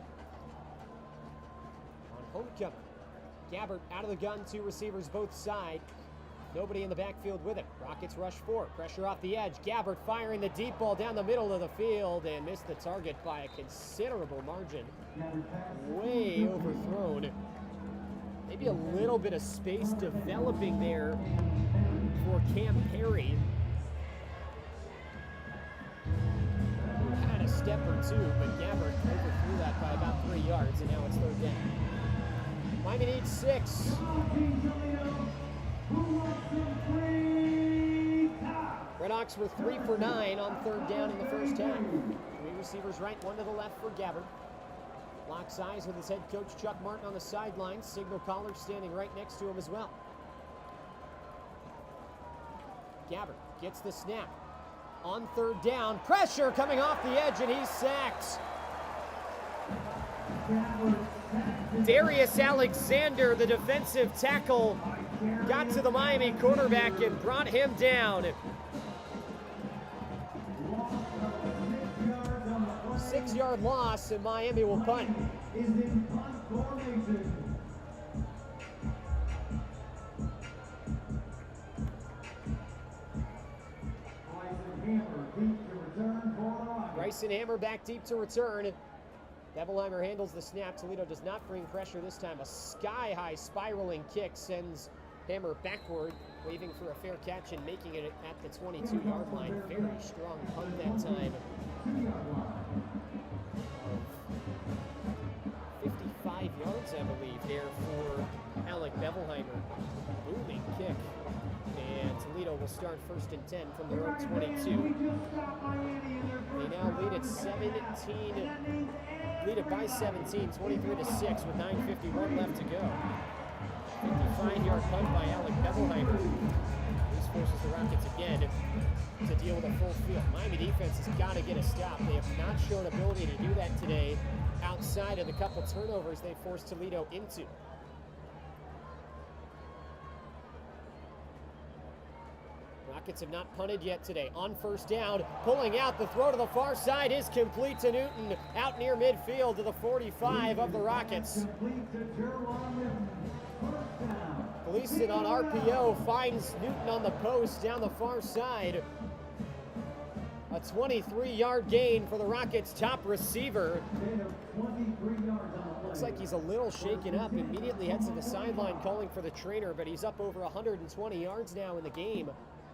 on homecoming. Gabbert out of the gun, 2 receivers both side. Nobody in the backfield with him. Rockets rush 4. Pressure off the edge. Gabbert firing the deep ball down the middle of the field and missed the target by a considerable margin. Way overthrown. Maybe a little bit of space developing there for Cam Perry. Who had a step or two, but Gabbert overthrew that by about 3 yards, and now it's third down. Miami needs 6. RedHawks were 3 for 9 on third down in the first half. 3 receivers right, 1 to the left for Gabbert. Locks eyes with his head coach Chuck Martin on the sideline. Signal caller standing right next to him as well. Gabbert gets the snap. On third down, pressure coming off the edge, and he's sacked. Darius Alexander, the defensive tackle, got to the Miami quarterback and brought him down. 6-yard loss, and Miami will punt. Bryson Hammer back deep to return. Bevelheimer handles the snap. Toledo does not bring pressure this time. A sky-high spiraling kick sends Hammer backward, waving for a fair catch and making it at the 22-yard line. Very strong punt that time. 55 yards, I believe, there for Alec Bevelheimer. Booming kick. And Toledo will start 1st and 10 from their own 22. They now lead at 17. Lead it by 17, 23-6 with 9:51 left to go. 55-yard punt by Alec Bevelheimer. This forces the Rockets again to deal with a full field. Miami defense has got to get a stop. They have not shown ability to do that today outside of the couple turnovers they forced Toledo into. Rockets have not punted yet today. On first down, pulling out, the throw to the far side is complete to Newton, out near midfield to the 45 of the Rockets. Gleason on RPO finds Newton on the post down the far side. A 23-yard gain for the Rockets' top receiver. Looks like he's a little shaken up. Immediately heads to the sideline calling for the trainer, but he's up over 120 yards now in the game.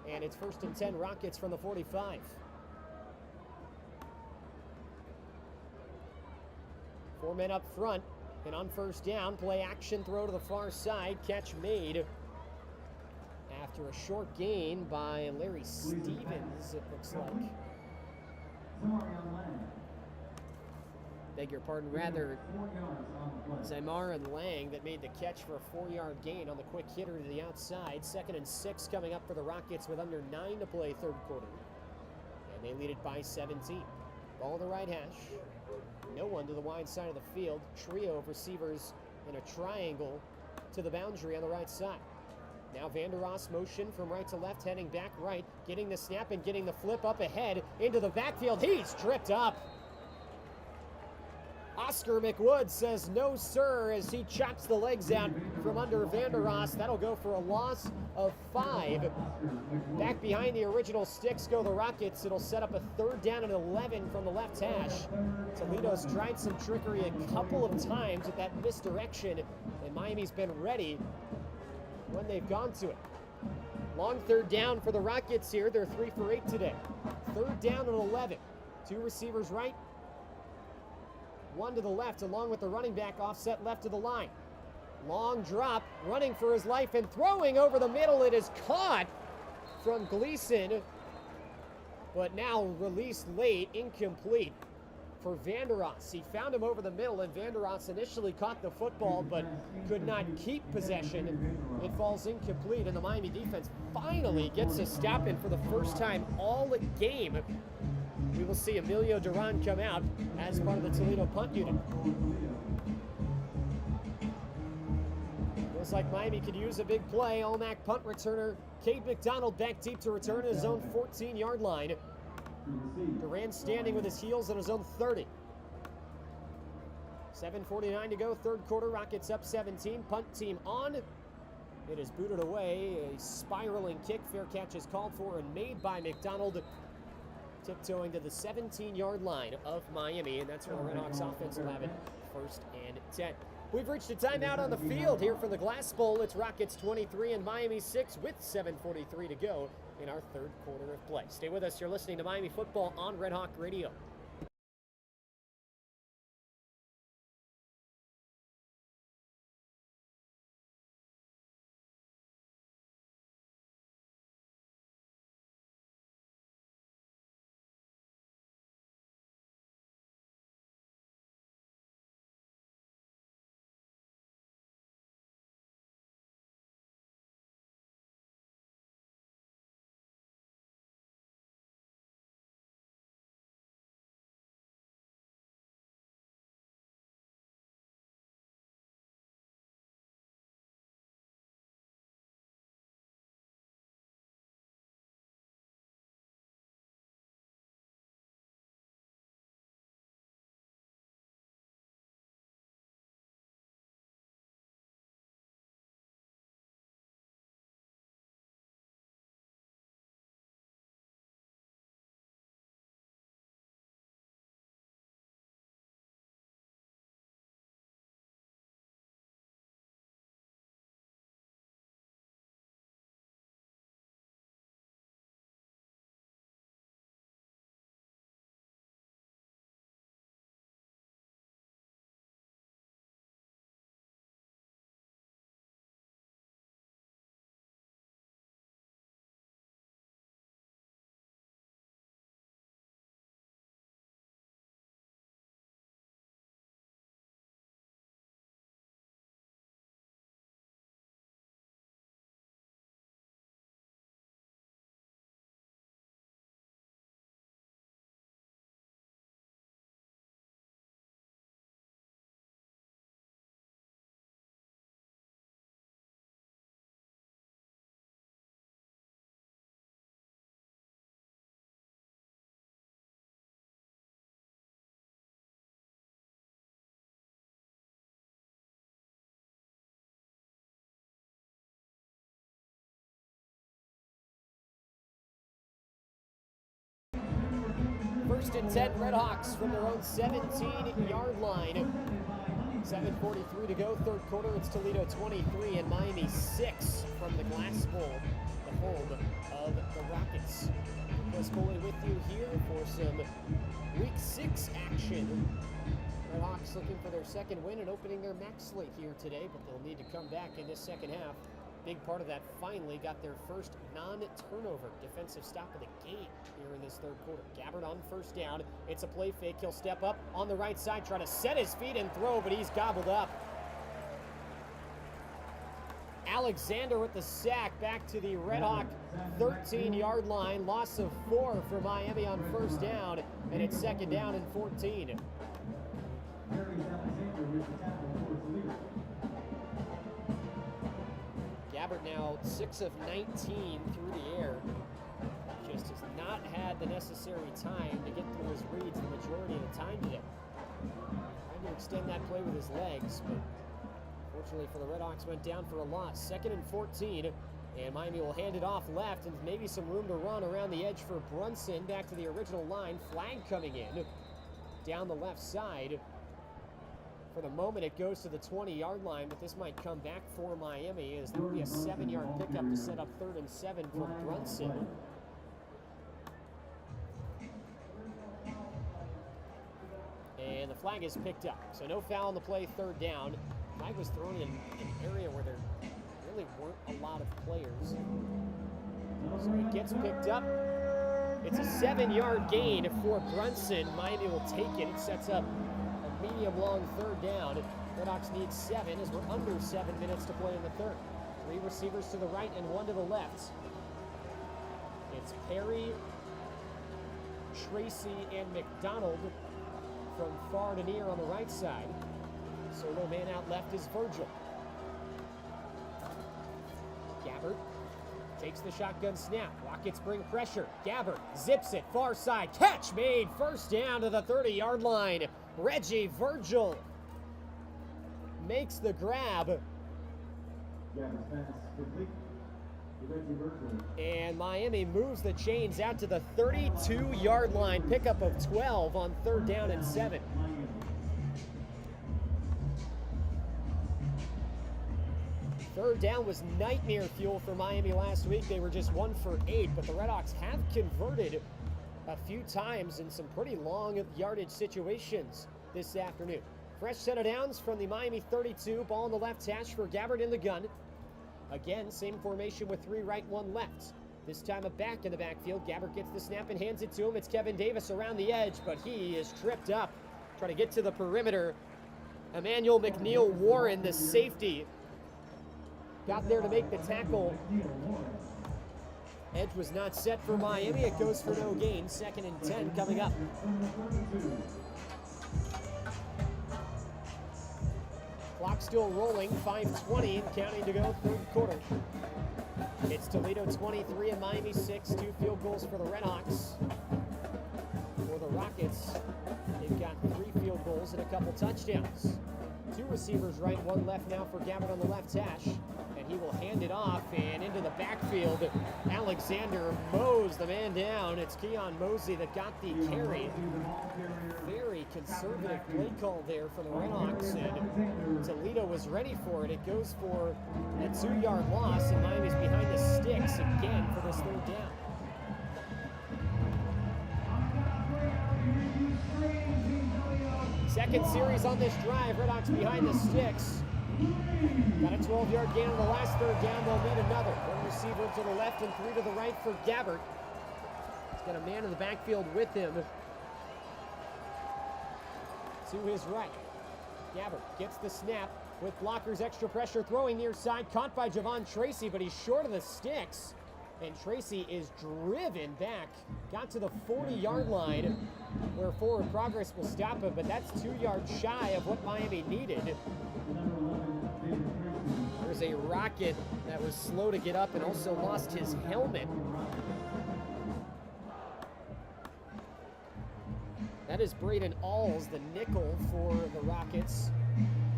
And it's 1st and 10 Rockets from the 45. Four men up front, and on first down, play action throw to the far side, catch made after a short gain by Larry Stevens, it looks like. Beg your pardon, rather Zaymar and Lang that made the catch for a 4-yard gain on the quick hitter to the outside. 2nd and 6 coming up for the Rockets with under 9 to play third quarter. And they lead it by 17. Ball to the right hash. No one to the wide side of the field. Trio of receivers in a triangle to the boundary on the right side. Now Vander Ross motion from right to left, heading back right, getting the snap and getting the flip up ahead into the backfield. He's tripped up. Oscar McWood says no sir as he chops the legs out from under Vander Ross. That'll go for a loss of 5. Back behind the original sticks go the Rockets. It'll set up a 3rd down and 11 from the left hash. Toledo's tried some trickery a couple of times with that misdirection, and Miami's been ready when they've gone to it. Long 3rd down for the Rockets here. They're 3 for 8 today. 3rd down and 11. 2 receivers right, 1 to the left, along with the running back offset left of the line. Long drop, running for his life and throwing over the middle. It is caught from Gleason, but now released late, incomplete for Vander Ross. He found him over the middle, and Vander Ross initially caught the football, but could not keep possession. It falls incomplete, and the Miami defense finally gets a stop in for the first time all game. We will see Emilio Duran come out as part of the Toledo punt unit. Looks like Miami could use a big play. All-MAC punt returner Cade McDonald back deep to return at his own 14-yard line. Duran standing with his heels at his own 30. 7:49 to go, third quarter. Rockets up 17. Punt team on. It is booted away. A spiraling kick. Fair catch is called for and made by McDonald. Tiptoeing to the 17-yard line of Miami, and that's where the RedHawks offense will have it 1st and 10. We've reached a timeout on the field here from the Glass Bowl. It's Rockets 23 and Miami 6 with 7:43 to go in our third quarter of play. Stay with us. You're listening to Miami Football on Red Hawk Radio. First and 10, RedHawks from their own 17-yard line. 7:43 to go, third quarter. It's Toledo 23 and Miami 6 from the Glass Bowl, the home of the Rockets. Chris Poley with you here for some Week 6 action. RedHawks looking for their second win and opening their MAC slate here today, but they'll need to come back in this second half. Big part of that finally got their first non-turnover defensive stop of the game here in this third quarter. Gabbard on first down. It's a play fake. He'll step up on the right side, try to set his feet and throw, but he's gobbled up. Alexander with the sack back to the Red Hawk 13-yard line. Loss of 4 for Miami on first down, and it's second down and 14. Gabbard now 6 of 19 through the air. Just has not had the necessary time to get through his reads the majority of the time today. Trying to extend that play with his legs, but fortunately for the RedHawks went down for a loss. Second and 14, and Miami will hand it off left, and maybe some room to run around the edge for Brunson. Back to the original line, flag coming in down the left side. For the moment, it goes to the 20-yard line, but this might come back for Miami as there will be a 7-yard pickup to set up 3rd and 7 from Brunson. And the flag is picked up, so no foul on the play, third down. Flag was thrown in an area where there really weren't a lot of players. So it gets picked up. It's a 7-yard gain for Brunson. Miami will take it. It sets up medium-long third down. RedHawks need 7 as we're under 7 minutes to play in the third. 3 receivers to the right and 1 to the left. It's Perry, Tracy, and McDonald from far to near on the right side. Solo man out left is Virgil. Gabbard takes the shotgun snap. Rockets bring pressure. Gabbard zips it far side. Catch made. First down to the 30-yard line. Reggie Virgil makes the grab. And Miami moves the chains out to the 32-yard line. Pickup of 12 on third down and 7. Third down was nightmare fuel for Miami last week. They were just 1 for 8, but the RedHawks have converted a few times in some pretty long yardage situations this afternoon. Fresh set of downs from the Miami 32. Ball on the left hash for Gabbert in the gun. Again, same formation with 3 right, 1 left. This time a back in the backfield. Gabbert gets the snap and hands it to him. It's Kevin Davis around the edge, but he is tripped up. Trying to get to the perimeter. Emmanuel McNeil-Warren, the safety, got there to make the tackle. Edge was not set for Miami. It goes for no gain. 2nd and 10 coming up. Clock still rolling. 5:20 and counting to go, third quarter. It's Toledo 23 and Miami 6. 2 field goals for the RedHawks. For the Rockets, they've got 3 field goals and a couple touchdowns. 2 receivers right, 1 left now for Gabbert on the left hash. And he will hand it off and into the backfield. Alexander mows the man down. It's Keon Mosey that got the carry. Very conservative play call there for the RedHawks, and Toledo was ready for it. It goes for a 2-yard loss, and Miami's behind the sticks again for this third down. Second series on this drive. RedHawks behind the sticks. Got a 12-yard gain on the last third down. They'll need another. 1 receiver to the left and 3 to the right for Gabbert. He's got a man in the backfield with him. To his right. Gabbert gets the snap with blockers, extra pressure, throwing near side. Caught by Javon Tracy, but he's short of the sticks. And Tracy is driven back. Got to the 40-yard line where forward progress will stop him, but that's 2 yards shy of what Miami needed. There's a Rocket that was slow to get up and also lost his helmet. That is Braden Alls, the nickel for the Rockets.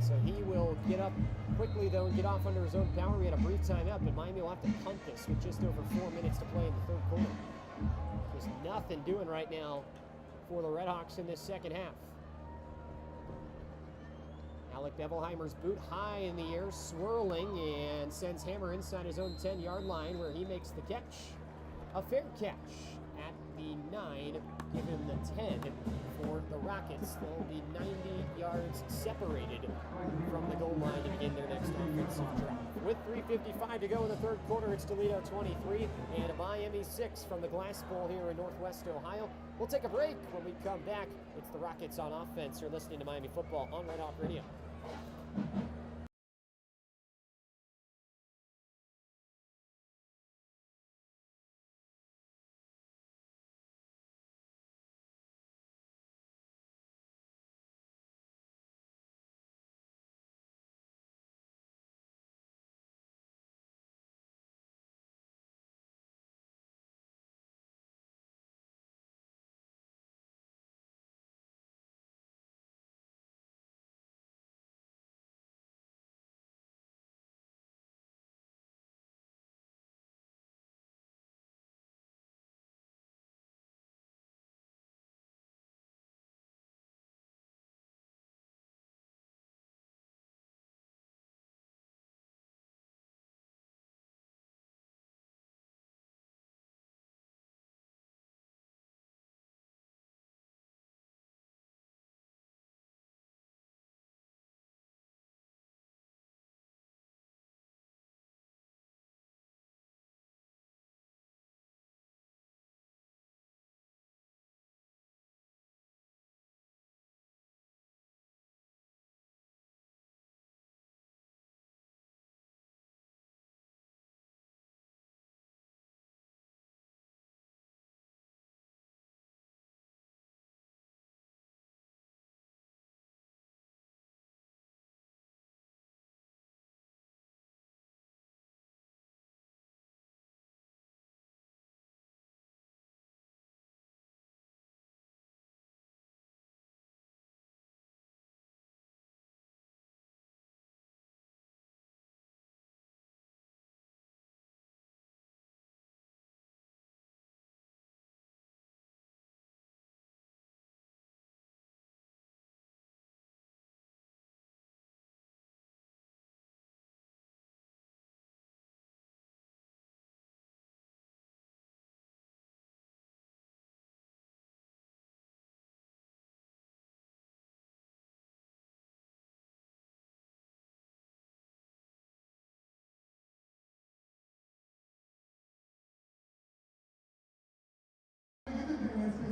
So he will get up quickly, though, and get off under his own power. We had a brief timeout, but Miami will have to punt this with just over 4 minutes to play in the third quarter. There's nothing doing right now for the RedHawks in this second half. Alec Bevelheimer's boot high in the air, swirling, and sends Hammer inside his own 10-yard line where he makes the catch. A fair catch at the 9, give him the 10 for the Rockets. They'll be 90 yards separated from the goal line to begin their next offensive drive. With 3:55 to go in the third quarter, it's Toledo 23 and Miami 6 from the Glass Bowl here in Northwest Ohio. We'll take a break. When we come back, it's the Rockets on offense. You're listening to Miami Football on Red Hawk Radio.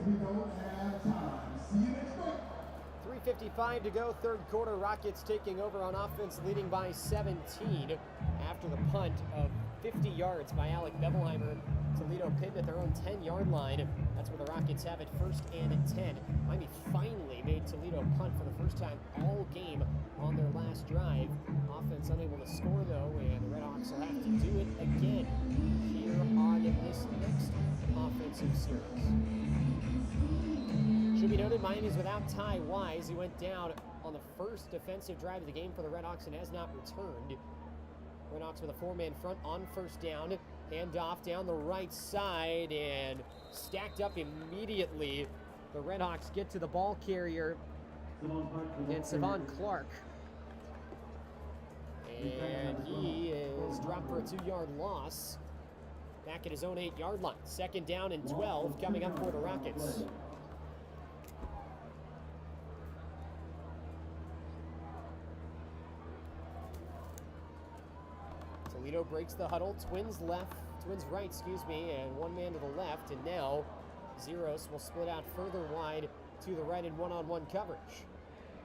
we don't have time. See you next week. 3:55 to go, third quarter. Rockets taking over on offense, leading by 17 after the punt of 50 yards by Alec Bevelheimer. Toledo pinned at their own 10-yard line. That's where the Rockets have it, first and 10. Miami finally made Toledo punt for the first time all game on their last drive. Offense unable to score, though, and the RedHawks will have to do it again here on this next offensive series. Should be noted, Miami's without Ty Wise. He went down on the first defensive drive of the game for the RedHawks and has not returned. RedHawks with a four-man front on first down. Handoff down the right side and stacked up immediately. The RedHawks get to the ball carrier and Savon Clark. And he is dropped for a 2-yard loss. Back at his own 8-yard line. Second down and 12 coming up for the Rockets. Toledo breaks the huddle, twins right, and one man to the left, and now Zeros will split out further wide to the right in one-on-one coverage.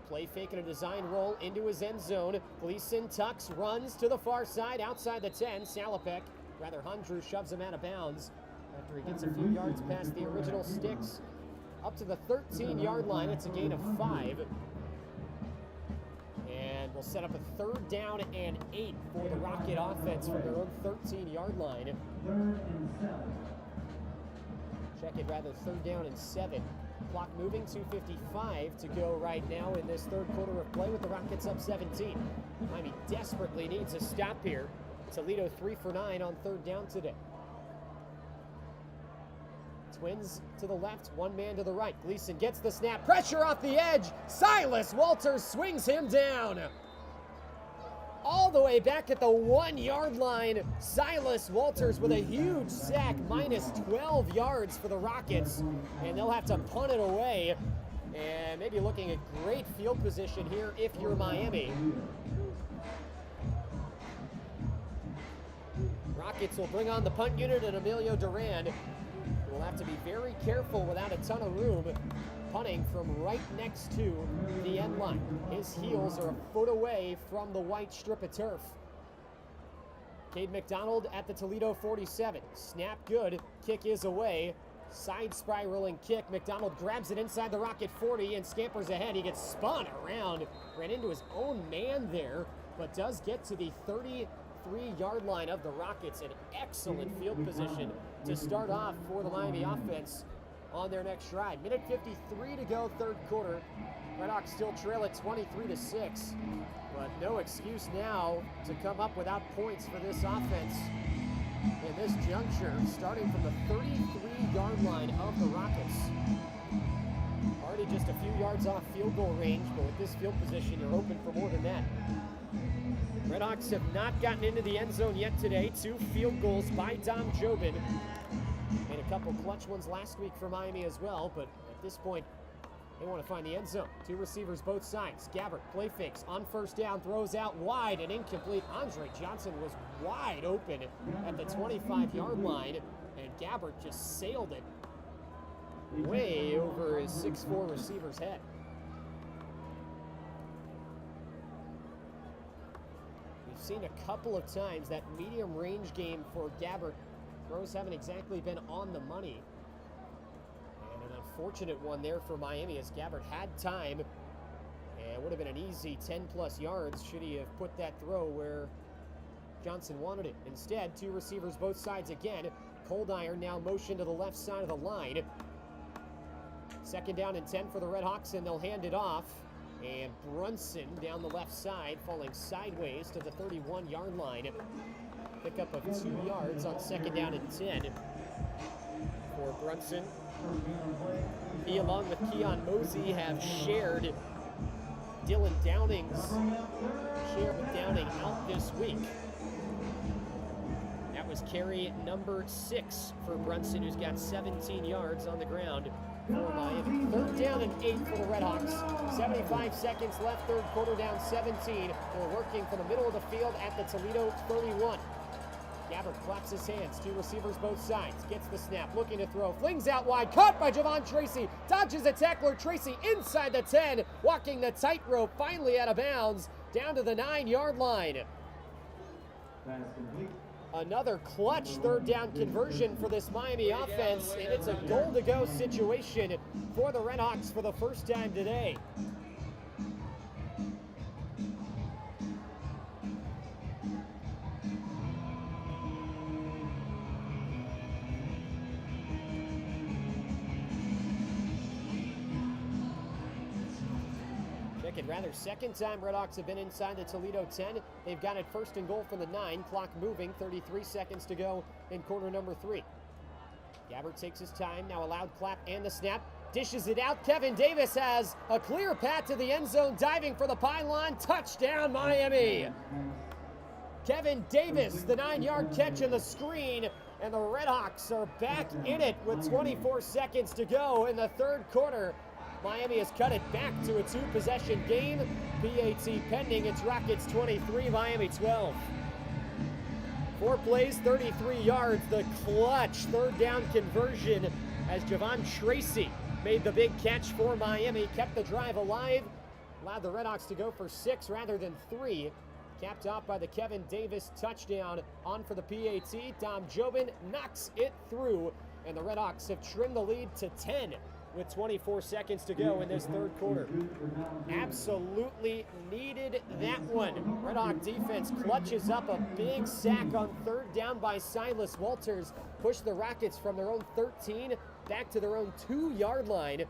Play fake and a design roll into his end zone. Gleason tucks, runs to the far side, outside the 10. Hundrew shoves him out of bounds after he gets a few yards past the original sticks. Up to the 13-yard line, it's a gain of 5. And we'll set up a third down and 8 for the Rocket offense from their own 13-yard line. Third down and 7. Clock moving, 2:55 to go right now in this third quarter of play with the Rockets up 17. Miami desperately needs a stop here. Toledo 3 for 9 on third down today. Twins to the left, one man to the right. Gleason gets the snap, pressure off the edge. Silas Walters swings him down. All the way back at the 1-yard line. Silas Walters with a huge sack, minus 12 yards for the Rockets. And they'll have to punt it away. And maybe looking at great field position here if you're Miami. Rockets will bring on the punt unit and Emilio Duran. We'll have to be very careful without a ton of room. Punting from right next to the end line. His heels are a foot away from the white strip of turf. Cade McDonald at the Toledo 47. Snap good, kick is away. Side spiraling kick. McDonald grabs it inside the Rocket 40 and scampers ahead. He gets spun around, ran into his own man there, but does get to the 33-yard line of the Rockets. An excellent field position to start off for the Miami offense on their next drive. Minute 53 to go, third quarter. RedHawks still trail at 23-6, but no excuse now to come up without points for this offense in this juncture, starting from the 33-yard line of the Rockets. Already just a few yards off field goal range, but with this field position, you're hoping for more than that. RedHawks have not gotten into the end zone yet today. 2 field goals by Dom Jobin. Made a couple clutch ones last week for Miami as well, but at this point, they want to find the end zone. 2 receivers both sides. Gabbert play fakes on first down, throws out wide and incomplete. Andre Johnson was wide open at the 25-yard line, and Gabbert just sailed it way over his 6'4" receiver's head. We've seen a couple of times that medium range game for Gabbert. Throws haven't exactly been on the money. And an unfortunate one there for Miami as Gabbert had time. And it would have been an easy 10-plus yards should he have put that throw where Johnson wanted it. Instead, 2 receivers both sides again. Cold Iron now motion to the left side of the line. Second down and 10 for the RedHawks, and they'll hand it off. And Brunson down the left side, falling sideways to the 31-yard line. Pickup of 2 yards on second down and 10 for Brunson. He, along with Keon Mosey, have shared Dylan Downing's share with Downing out this week. That was carry number 6 for Brunson, who's got 17 yards on the ground for Miami. Third down and 8 for the RedHawks. 75 seconds left, third quarter, down 17. They're working from the middle of the field at the Toledo 31. Gabbert claps his hands, two receivers both sides, gets the snap, looking to throw, flings out wide, caught by Javon Tracy, dodges a tackler, Tracy inside the 10, walking the tightrope, finally out of bounds, down to the 9-yard line. Another clutch third down conversion for this Miami offense, and it's a goal-to-go situation for the RedHawks for the first time today. Rather, second time RedHawks have been inside the Toledo 10. They've got it first and goal from the 9. Clock moving, 33 seconds to go in quarter number 3. Gabbert takes his time, now a loud clap and the snap. Dishes it out. Kevin Davis has a clear path to the end zone, diving for the pylon. Touchdown, Miami! Kevin Davis, the 9-yard catch in the screen, and the RedHawks are back in it with 24 seconds to go in the third quarter. Miami has cut it back to a 2-possession game. PAT pending. It's Rockets 23, Miami 12. 4 plays, 33 yards. The clutch third down conversion as Javon Tracy made the big catch for Miami. Kept the drive alive. Allowed the RedHawks to go for 6 rather than 3. Capped off by the Kevin Davis touchdown. On for the PAT. Dom Jobin knocks it through. And the RedHawks have trimmed the lead to 10. With 24 seconds to go in this third quarter. Absolutely needed that one. RedHawk defense clutches up a big sack on third down by Silas Walters. Push the Rockets from their own 13 back to their own 2-yard line.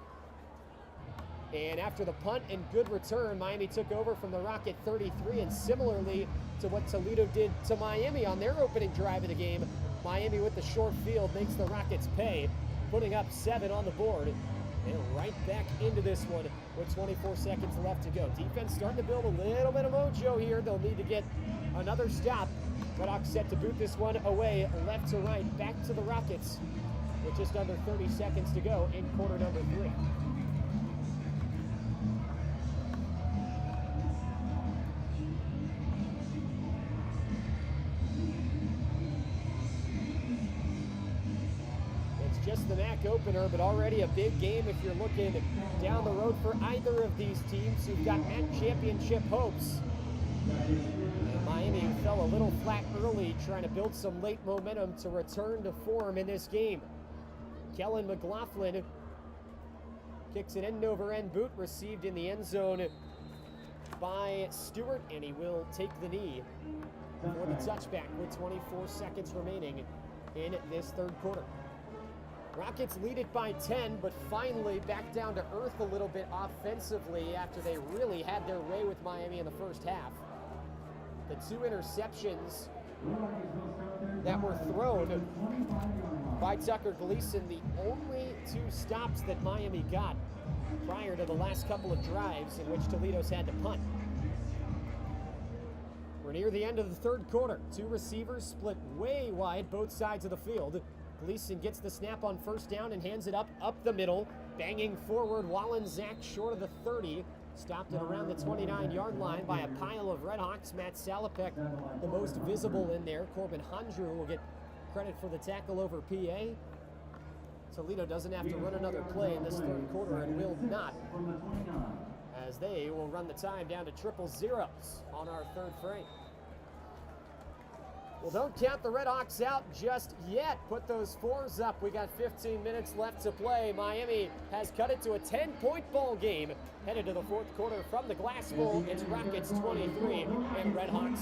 And after the punt and good return, Miami took over from the Rocket 33. And similarly to what Toledo did to Miami on their opening drive of the game, Miami with the short field makes the Rockets pay, putting up 7 on the board. And right back into this one with 24 seconds left to go. Defense starting to build a little bit of mojo here. They'll need to get another stop. RedHawks set to boot this one away, left to right, back to the Rockets with just under 30 seconds to go in quarter number 3. Just the MAC opener, but already a big game if you're looking down the road for either of these teams who've got MAC championship hopes. And Miami fell a little flat early, trying to build some late momentum to return to form in this game. Kellen McLaughlin kicks an end-over-end boot, received in the end zone by Stewart, and he will take the knee for the touchback with 24 seconds remaining in this third quarter. Rockets lead it by 10, but finally back down to earth a little bit offensively after they really had their way with Miami in the first half. The 2 interceptions that were thrown by Tucker Gleason, the only 2 stops that Miami got prior to the last couple of drives in which Toledo's had to punt. We're near the end of the third quarter. 2 receivers split way wide both sides of the field. Gleason gets the snap on first down and hands it up the middle. Banging forward, Wallenczak short of the 30. Stopped at around the 29-yard line by a pile of RedHawks. Matt Salopek, the most visible in there. Corbin Hundrew will get credit for the tackle over PA. Toledo doesn't have to run another play in this third quarter and will not, as they will run the time down to 000 on our third frame. Well, don't count the RedHawks out just yet. Put those 4s up. We got 15 minutes left to play. Miami has cut it to a 10-point ball game. Headed to the fourth quarter from the Glass Bowl. It's Rockets 23 and RedHawks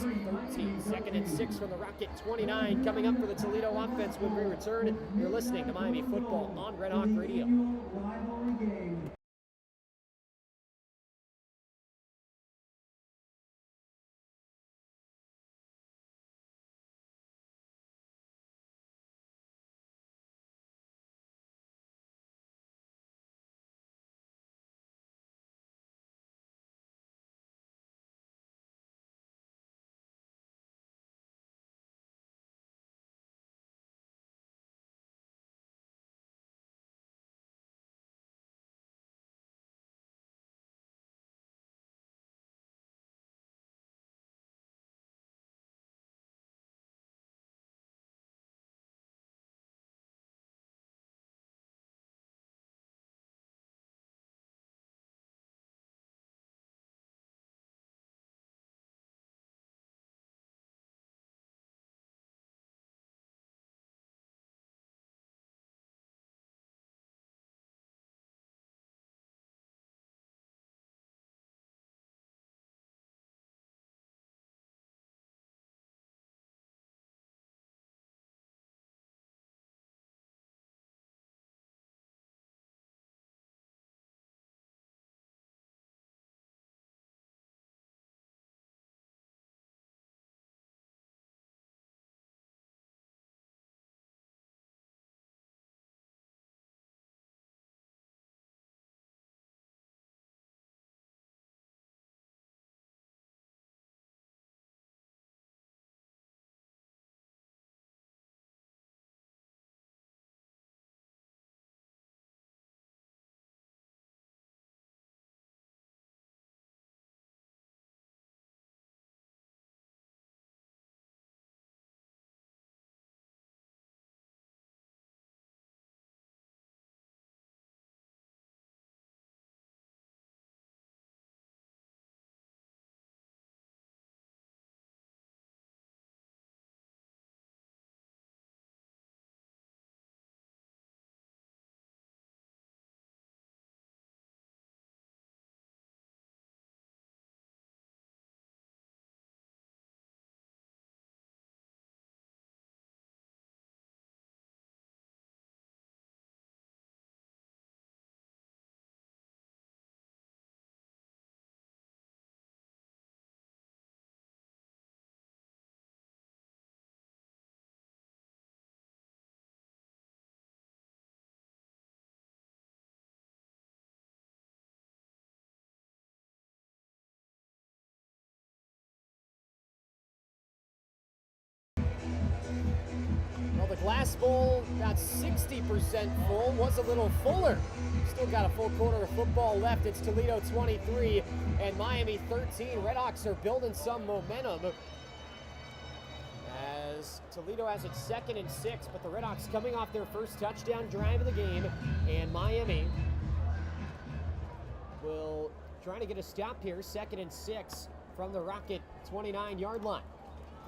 13. 2nd and 6 from the Rocket 29. Coming up for the Toledo offense when we return. You're listening to Miami Football on Red Hawk Radio. Glass bowl about 60% full, was a little fuller. Still got a full quarter of football left. It's Toledo 23 and Miami 13. RedHawks are building some momentum as Toledo has its 2nd and 6, but the RedHawks coming off their first touchdown drive of the game, and Miami will try to get a stop here. 2nd and 6 from the Rocket 29-yard line.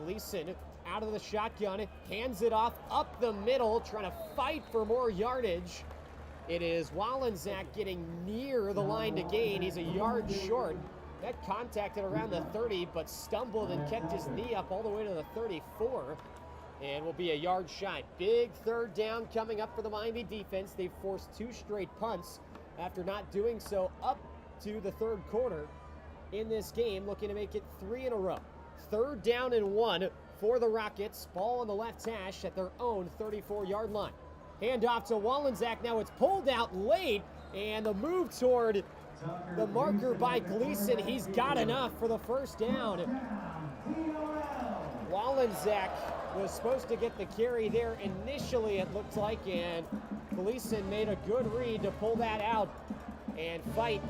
Gleason out of the shotgun, hands it off up the middle, trying to fight for more yardage. It is Wallensack getting near the line to gain. He's a yard short. That contacted around the 30, but stumbled and kept his knee up all the way to the 34, and will be a yard shy. Big 3rd down coming up for the Miami defense. They've forced 2 straight punts after not doing so up to the 3rd quarter in this game, looking to make it 3 in a row. 3rd down and 1 for the Rockets. Ball on the left hash at their own 34-yard line. Hand off to Wallensack. Now it's pulled out late, and the move toward the marker by Gleason. He's got enough for the 1st down. Wallensack was supposed to get the carry there initially, it looked like, and Gleason made a good read to pull that out and fight.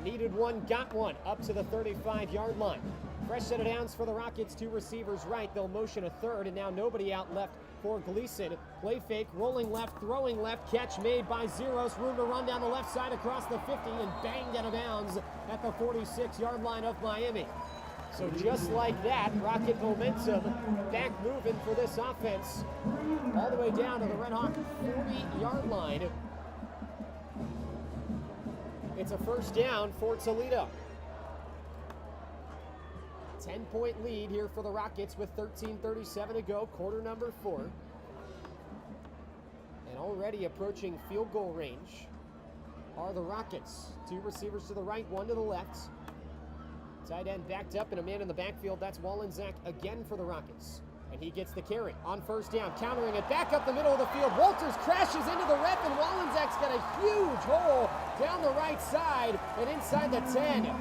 Needed one, got one, up to the 35-yard line. Fresh set of downs for the Rockets, 2 receivers right. They'll motion a 3rd, and now nobody out left for Gleason. Play fake, rolling left, throwing left, catch made by Zeros. Room to run down the left side across the 50 and banged out of bounds at the 46-yard line of Miami. So just like that, Rocket momentum back moving for this offense all the way down to the RedHawk 40-yard line. It's a 1st down for Toledo. 10-point lead here for the Rockets with 13:37 to go, quarter number 4. And already approaching field goal range are the Rockets. 2 receivers to the right, 1 to the left. Tight end backed up and a man in the backfield. That's Wallensack again for the Rockets. And he gets the carry on 1st down, countering it back up the middle of the field. Walters crashes into the ref, and Wallensack's got a huge hole down the right side and inside the 10.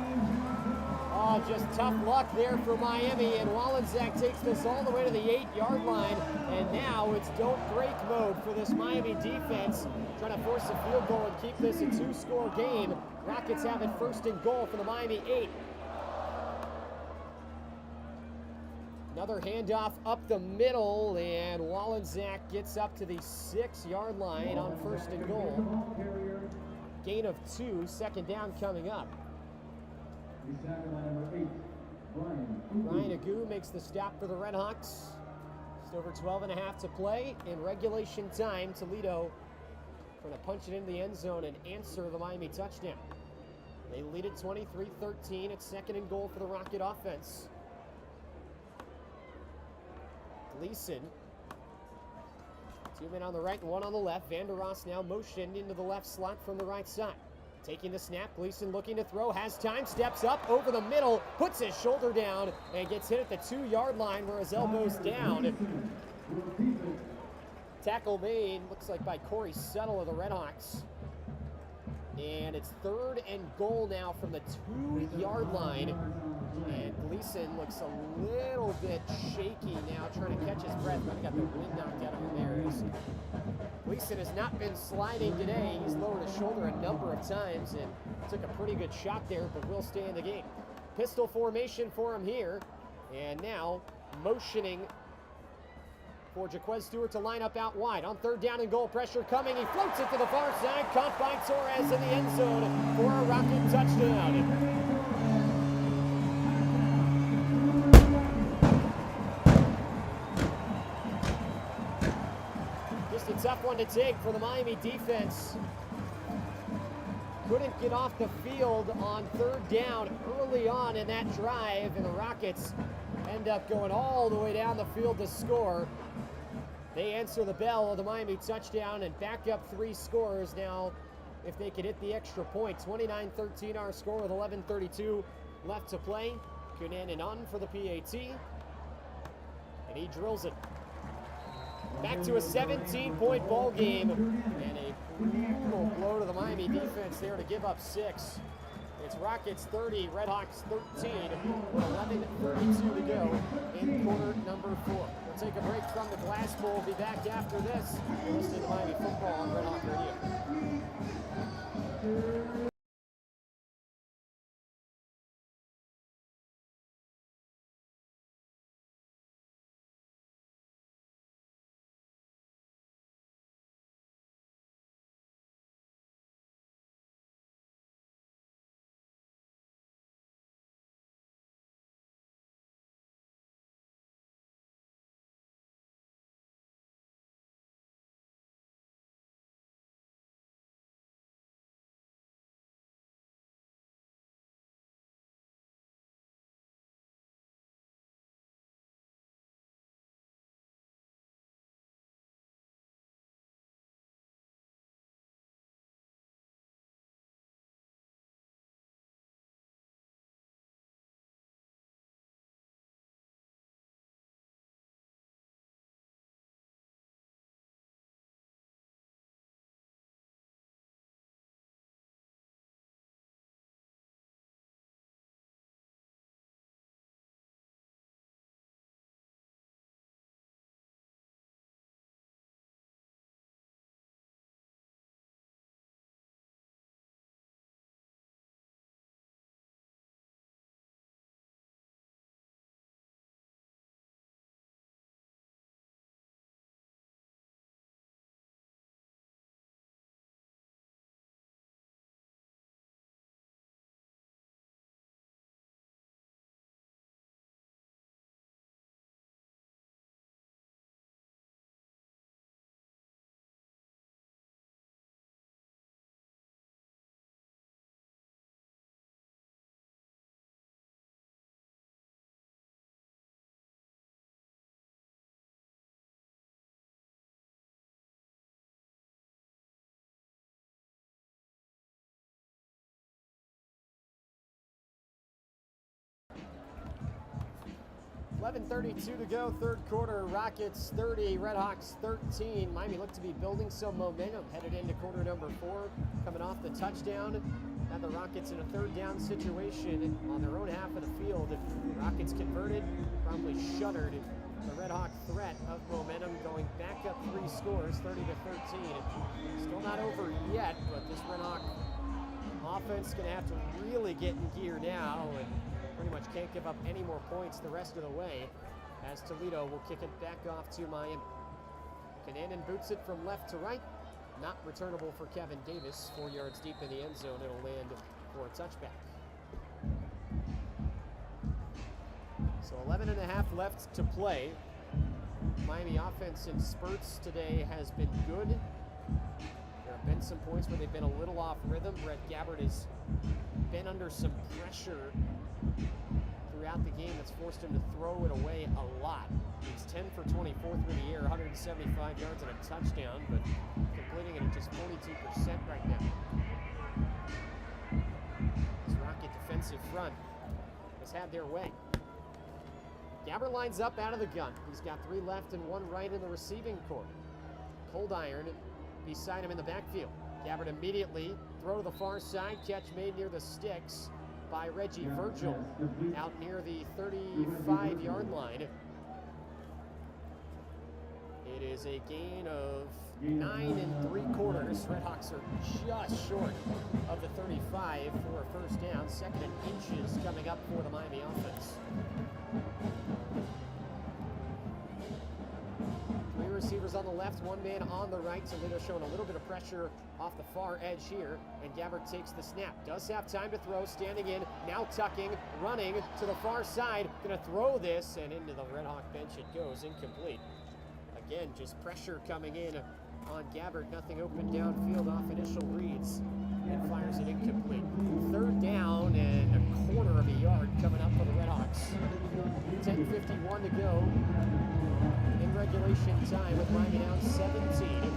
Oh, just tough luck there for Miami, and Wallensack takes this all the way to the 8-yard line, and now it's don't break mode for this Miami defense, trying to force a field goal and keep this a 2-score game. Rockets have it 1st and goal for the Miami 8. Another handoff up the middle, and Wallensack gets up to the 6-yard line on 1st and goal. Gain of 2, 2nd down coming up. Bryan makes the stop for the RedHawks. Just over 12.5 to play in regulation time. Toledo trying to punch it into the end zone and answer the Miami touchdown. They lead it 23-13. It's 2nd and goal for the Rocket offense. Gleason. 2 men on the right and 1 on the left. Vander Ross now motioned into the left slot from the right side. Taking the snap, Gleason looking to throw, has time, steps up over the middle, puts his shoulder down, and gets hit at the 2-yard line where his elbow's down. Tackle made, looks like by Corey Settle of the RedHawks. And it's 3rd and goal now from the 2-yard line. And Gleason looks a little bit shaky now, trying to catch his breath, but got the wind knocked out of him there. Gleason has not been sliding today. He's lowered his shoulder a number of times and took a pretty good shot there, but will stay in the game. Pistol formation for him here. And now motioning for Jaquez Stewart to line up out wide. On 3rd down and goal, pressure coming. He floats it to the far side, caught by Torres in the end zone for a Rocket touchdown. Just a tough one to take for the Miami defense. Couldn't get off the field on 3rd down early on in that drive, and the Rockets end up going all the way down the field to score. They answer the bell of the Miami touchdown and back up 3 scores now if they could hit the extra point. 29-13 our score with 11:32 left to play. Kunanen for the PAT, and he drills it. Back to a 17-point ball game, and a brutal blow to the Miami defense there to give up 6. It's Rockets 30, RedHawks 13, 11:32 to go in quarter number 4. We'll take a break from the Glass Bowl. We'll be back after this. You're listening to Miami Football on Red Hawk Radio. $11:32 to go, third quarter. Rockets 30, RedHawks 13. Miami looked to be building some momentum headed into quarter number 4, coming off the touchdown. Had the Rockets in a third down situation on their own half of the field. Rockets converted, promptly shuttered the RedHawk threat of momentum, going back up 3 scores, 30-13. Still not over yet, but this RedHawk offense is going to have to really get in gear now, and pretty much can't give up any more points the rest of the way, as Toledo will kick it back off to Miami. Cananan boots it from left to right. Not returnable for Kevin Davis. 4 yards deep in the end zone. It'll land for a touchback. So 11.5 left to play. Miami offense in spurts today has been good. There have been some points where they've been a little off rhythm. Brett Gabbert has been under some pressure throughout the game that's forced him to throw it away a lot. He's 10 for 24 through the air, 175 yards and a touchdown, but completing it at just 42% right now. This Rocket defensive front has had their way. Gabbert lines up out of the gun. He's got 3 left and 1 right in the receiving corps. Cold Iron beside him in the backfield. Gabbert immediately throw to the far side, catch made near the sticks by Reggie Virgil out near the 35-yard line. It is a gain of 9 3/4. RedHawks are just short of the 35 for a first down. 2nd and inches coming up for the Miami offense. 3 receivers on the left, 1 man on the right. Toledo showing a little bit of pressure off the far edge here, and Gabbert takes the snap. Does have time to throw, standing in, now tucking, running to the far side, gonna throw this, and into the RedHawk bench it goes, incomplete. Again, just pressure coming in on Gabbert, nothing open downfield off initial reads, and fires it incomplete. 3rd down and 1/4 of a yard coming up for the RedHawks. 10:51 to go in regulation time, with Miami down 17.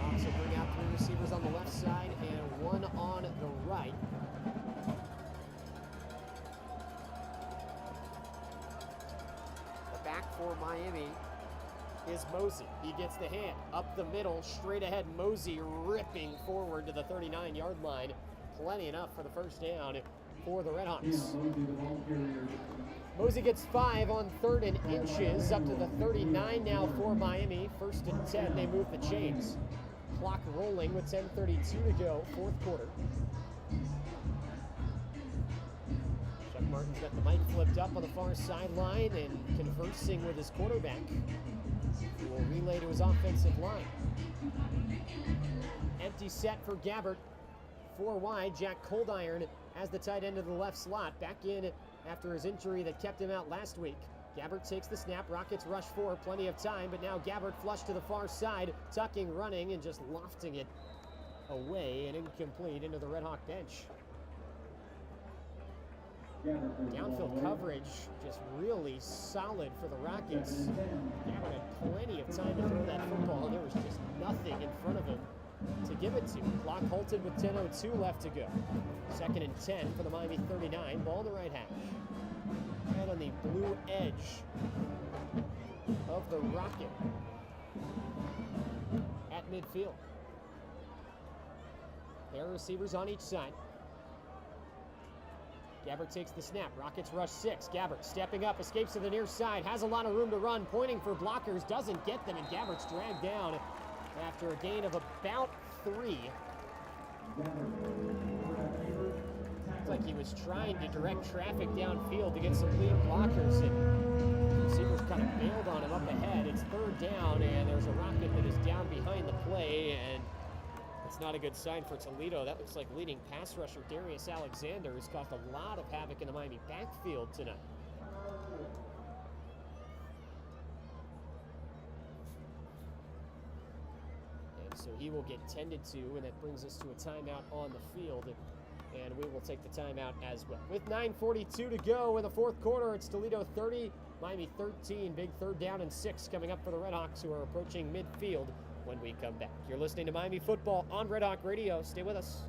Hawks will bring out 3 receivers on the left side and 1 on the right. The back for Miami is Mosey. He gets the hand up the middle, straight ahead. Mosey ripping forward to the 39-yard line. Plenty enough for the first down for the RedHawks. Mosey gets 5 on 3rd and inches, up to the 39 now for Miami. 1st and 10, they move the chains. Clock rolling with 10:32 to go, 4th quarter. Chuck Martin's got the mic flipped up on the far sideline and conversing with his quarterback, who will relay to his offensive line. Empty set for Gabbert. 4 wide, Jack Coldiron as the tight end of the left slot, back in after his injury that kept him out last week. Gabbert takes the snap, Rockets rush 4, plenty of time, but now Gabbert flush to the far side, tucking, running, and just lofting it away and incomplete into the RedHawk bench. Downfield coverage just really solid for the Rockets. Gabbert had plenty of time to throw that football, and there was just nothing in front of him to give it to. Clock halted with 10:02 left to go. 2nd and 10 for the Miami 39, ball in the right hash. Right on the blue edge of the Rocket at midfield. There are receivers on each side. Gabbert takes the snap. Rockets rush 6. Gabbert stepping up, escapes to the near side, has a lot of room to run, pointing for blockers, doesn't get them, and Gabbert's dragged down after a gain of about 3. Looks like he was trying to direct traffic downfield to get some lead blockers, and receivers kind of bailed on him up ahead. It's 3rd down, and there's a Rocket that is down behind the play, and that's not a good sign for Toledo. That looks like leading pass rusher Darius Alexander has caused a lot of havoc in the Miami backfield tonight. So he will get tended to, and that brings us to a timeout on the field, and we will take the timeout as well. With 9:42 to go in the 4th quarter, it's Toledo 30, Miami 13. Big 3rd down and 6 coming up for the RedHawks, who are approaching midfield when we come back. You're listening to Miami Football on RedHawk Radio. Stay with us.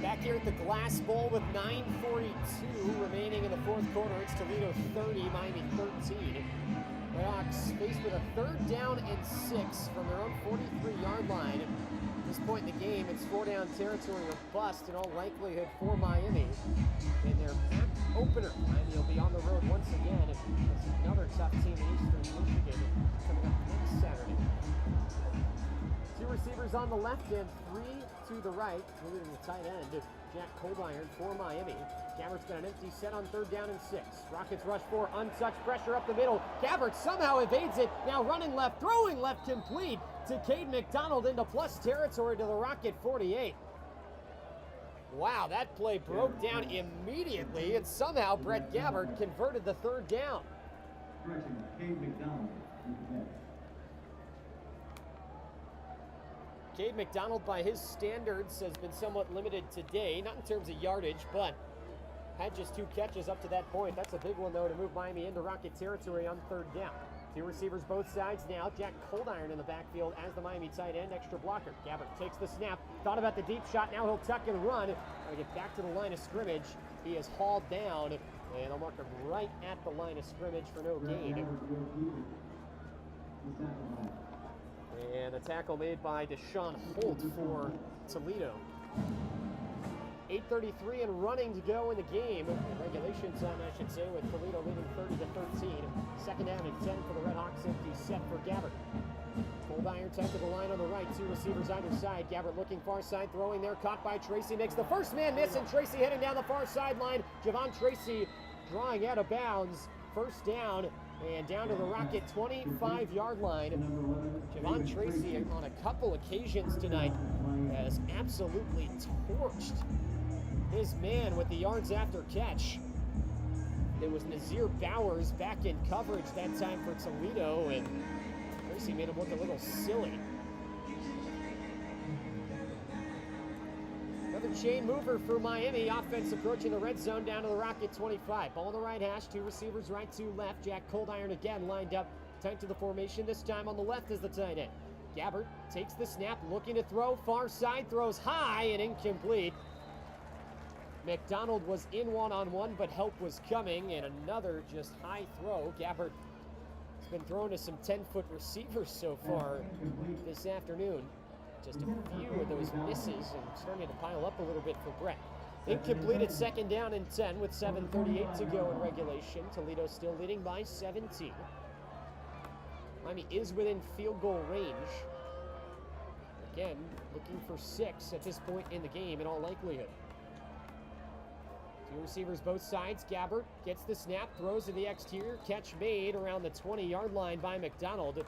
Back here at the Glass Bowl with 9:42 remaining in the 4th quarter. It's Toledo 30, Miami 13. RedHawks faced with a 3rd down and 6 from their own 43-yard line. At this point in the game, it's 4-down territory or bust in all likelihood for Miami. In their pack opener, Miami will be on the road once again There's another tough team in Eastern Michigan coming up next Saturday. Two receivers on the left and three to the right, including the tight end, Jack Coldiron for Miami. Gabbert's got an empty set on 3rd down and 6. Rockets rush 4, untouched pressure up the middle. Gabbert somehow evades it. Now running left, throwing left complete to Cade McDonald into plus territory to the Rocket 48. Wow, that play broke down immediately, and somehow Brett Gabbert converted the 3rd down. Cade McDonald. Cade McDonald, by his standards, has been somewhat limited today, not in terms of yardage, but had just 2 catches up to that point. That's a big one, though, to move Miami into Rocket territory on 3rd down. 2 receivers both sides now. Jack Coldiron in the backfield as the Miami tight end, extra blocker. Gabbert takes the snap, thought about the deep shot, now he'll tuck and run. Gonna get back to the line of scrimmage. He is hauled down, and they'll mark him right at the line of scrimmage for no gain. And a tackle made by Deshaun Holt for Toledo. 8:33 and running to go in the game. Regulation time, I should say, with Toledo leading 30-13. 2nd down and 10 for the RedHawks, empty set for Gabbert. Coldiron tucked to the line on the right, 2 receivers either side. Gabbert looking far side, throwing there, caught by Tracy, makes the first man miss, and Tracy heading down the far sideline. Javon Tracy drawing out of bounds. 1st down, and down to the Rocket 25-yard line. Javon Tracy, on a couple occasions tonight, has absolutely torched his man with the yards after catch. It was Nazir Bowers back in coverage that time for Toledo, and Tracy made him look a little silly. Another chain mover for Miami. Offense approaching the red zone down to the Rocket 25. Ball on the right hash, 2 receivers right, 2 left. Jack Coldiron again lined up tight to the formation. This time on the left is the tight end. Gabbert takes the snap, looking to throw. Far side, throws high and incomplete. McDonald was in one-on-one, but help was coming, and another just high throw. Gabbert has been thrown to some 10-foot receivers so far this afternoon. Just a few of those misses and starting to pile up a little bit for Brett. Incomplete at 2nd down and 10 with 7:38 to go in regulation. Toledo still leading by 17. Miami is within field goal range. Again, looking for 6 at this point in the game in all likelihood. 2 receivers both sides. Gabbert gets the snap, throws to the exterior. Catch made around the 20-yard line by McDonald.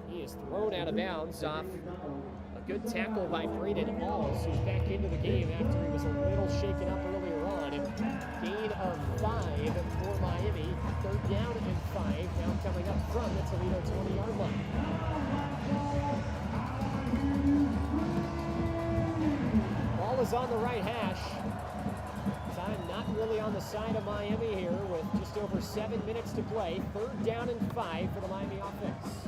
He is thrown out of bounds off a good tackle by Braden Alls, who's back into the game after he was a little shaken up earlier on. Gain of 5 for Miami. 3rd down and 5. Now coming up from the Toledo 20-yard line. Ball is on the right hash. Time not really on the side of Miami here with just over 7 minutes to play. 3rd down and 5 for the Miami offense.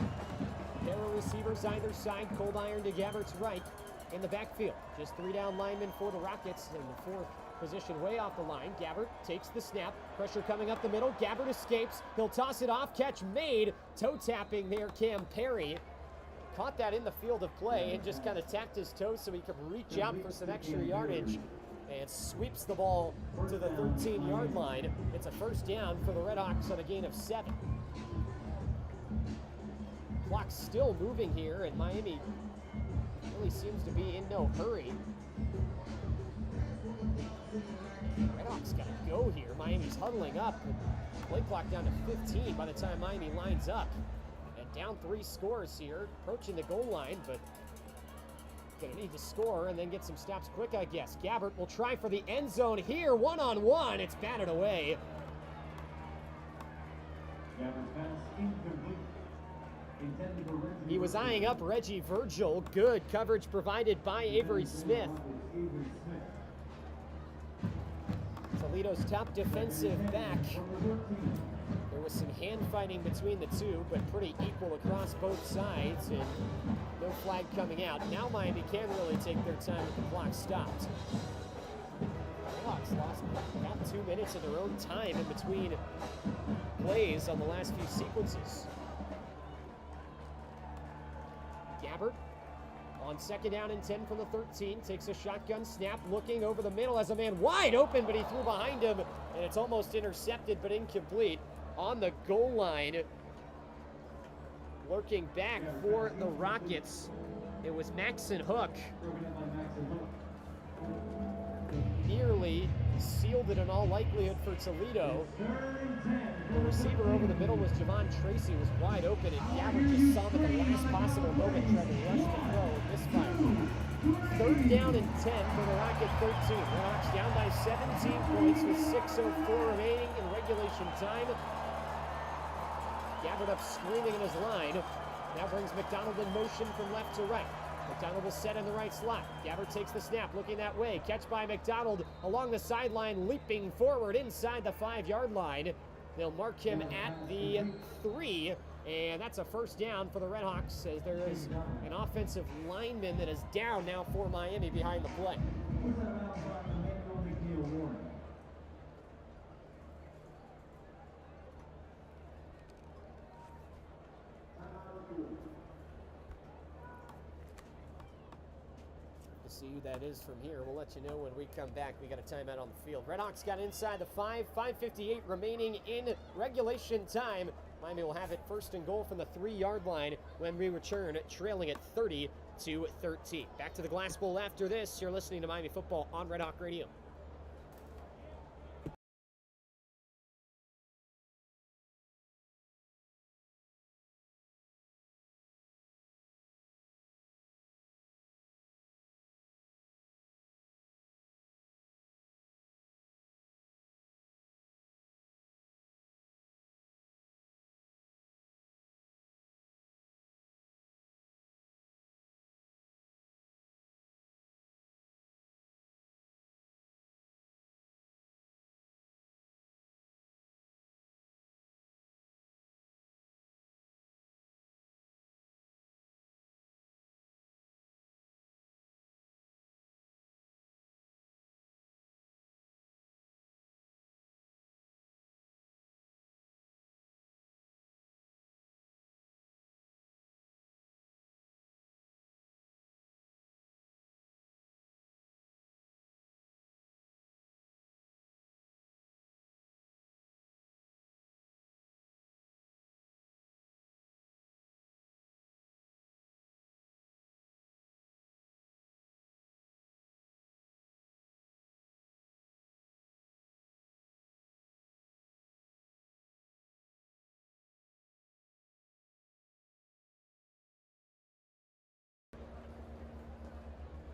There are receivers either side. Coldiron to Gabbert's right in the backfield. Just 3 down linemen for the Rockets in the 4th position way off the line. Gabbert takes the snap. Pressure coming up the middle. Gabbert escapes. He'll toss it off. Catch made. Toe tapping there, Cam Perry. Caught that in the field of play and just kind of tapped his toes so he could reach out for some extra yardage. And sweeps the ball to the 13-yard line. It's a 1st down for the RedHawks on a gain of 7. Clock's still moving here, and Miami really seems to be in no hurry. RedHawks got to go here. Miami's huddling up. Play clock down to 15 by the time Miami lines up. And down 3 scores here, approaching the goal line, but gonna need to score and then get some stops quick, I guess. Gabbert will try for the end zone here, one-on-one. It's batted away. He was eyeing up Reggie Virgil. Good coverage provided by Avery Smith. Toledo's top defensive back. There was some hand fighting between the two, but pretty equal across both sides, and no flag coming out. Now Miami can really take their time with the clock stopped. The Hawks lost about 2 minutes of their own time in between plays on the last few sequences. Gabbert on 2nd down and 10 from the 13, takes a shotgun snap, looking over the middle as a man wide open, but he threw behind him, and it's almost intercepted but incomplete. on the goal line. Lurking back for the Rockets, it was Maxon Hook. Nearly sealed it in all likelihood for Toledo. The receiver over the middle was Javon Tracy, was wide open, and Gabbard just saw him at the last possible moment, trying to rush the throw and misfire. 3rd down and 10 for the Rocket 13. Redhawks down by 17 points with 6:04 remaining in regulation time. Gabbard up screaming in his line. Now brings McDonald in motion from left to right. McDonald will set in the right slot. Gabbard takes the snap, looking that way. Catch by McDonald along the sideline, leaping forward inside the 5-yard line. They'll mark him at the 3, and that's a 1st down for the Redhawks, as there is an offensive lineman that is down now for Miami behind the play. See who that is from here. We'll let you know when we come back. We got a timeout on the field. Redhawks got inside the 5, 5:58 remaining in regulation time. Miami will have it 1st and goal from the 3-yard line when we return, trailing at 30-13. Back to the Glass Bowl after this. You're listening to Miami Football on Red Hawk Radio.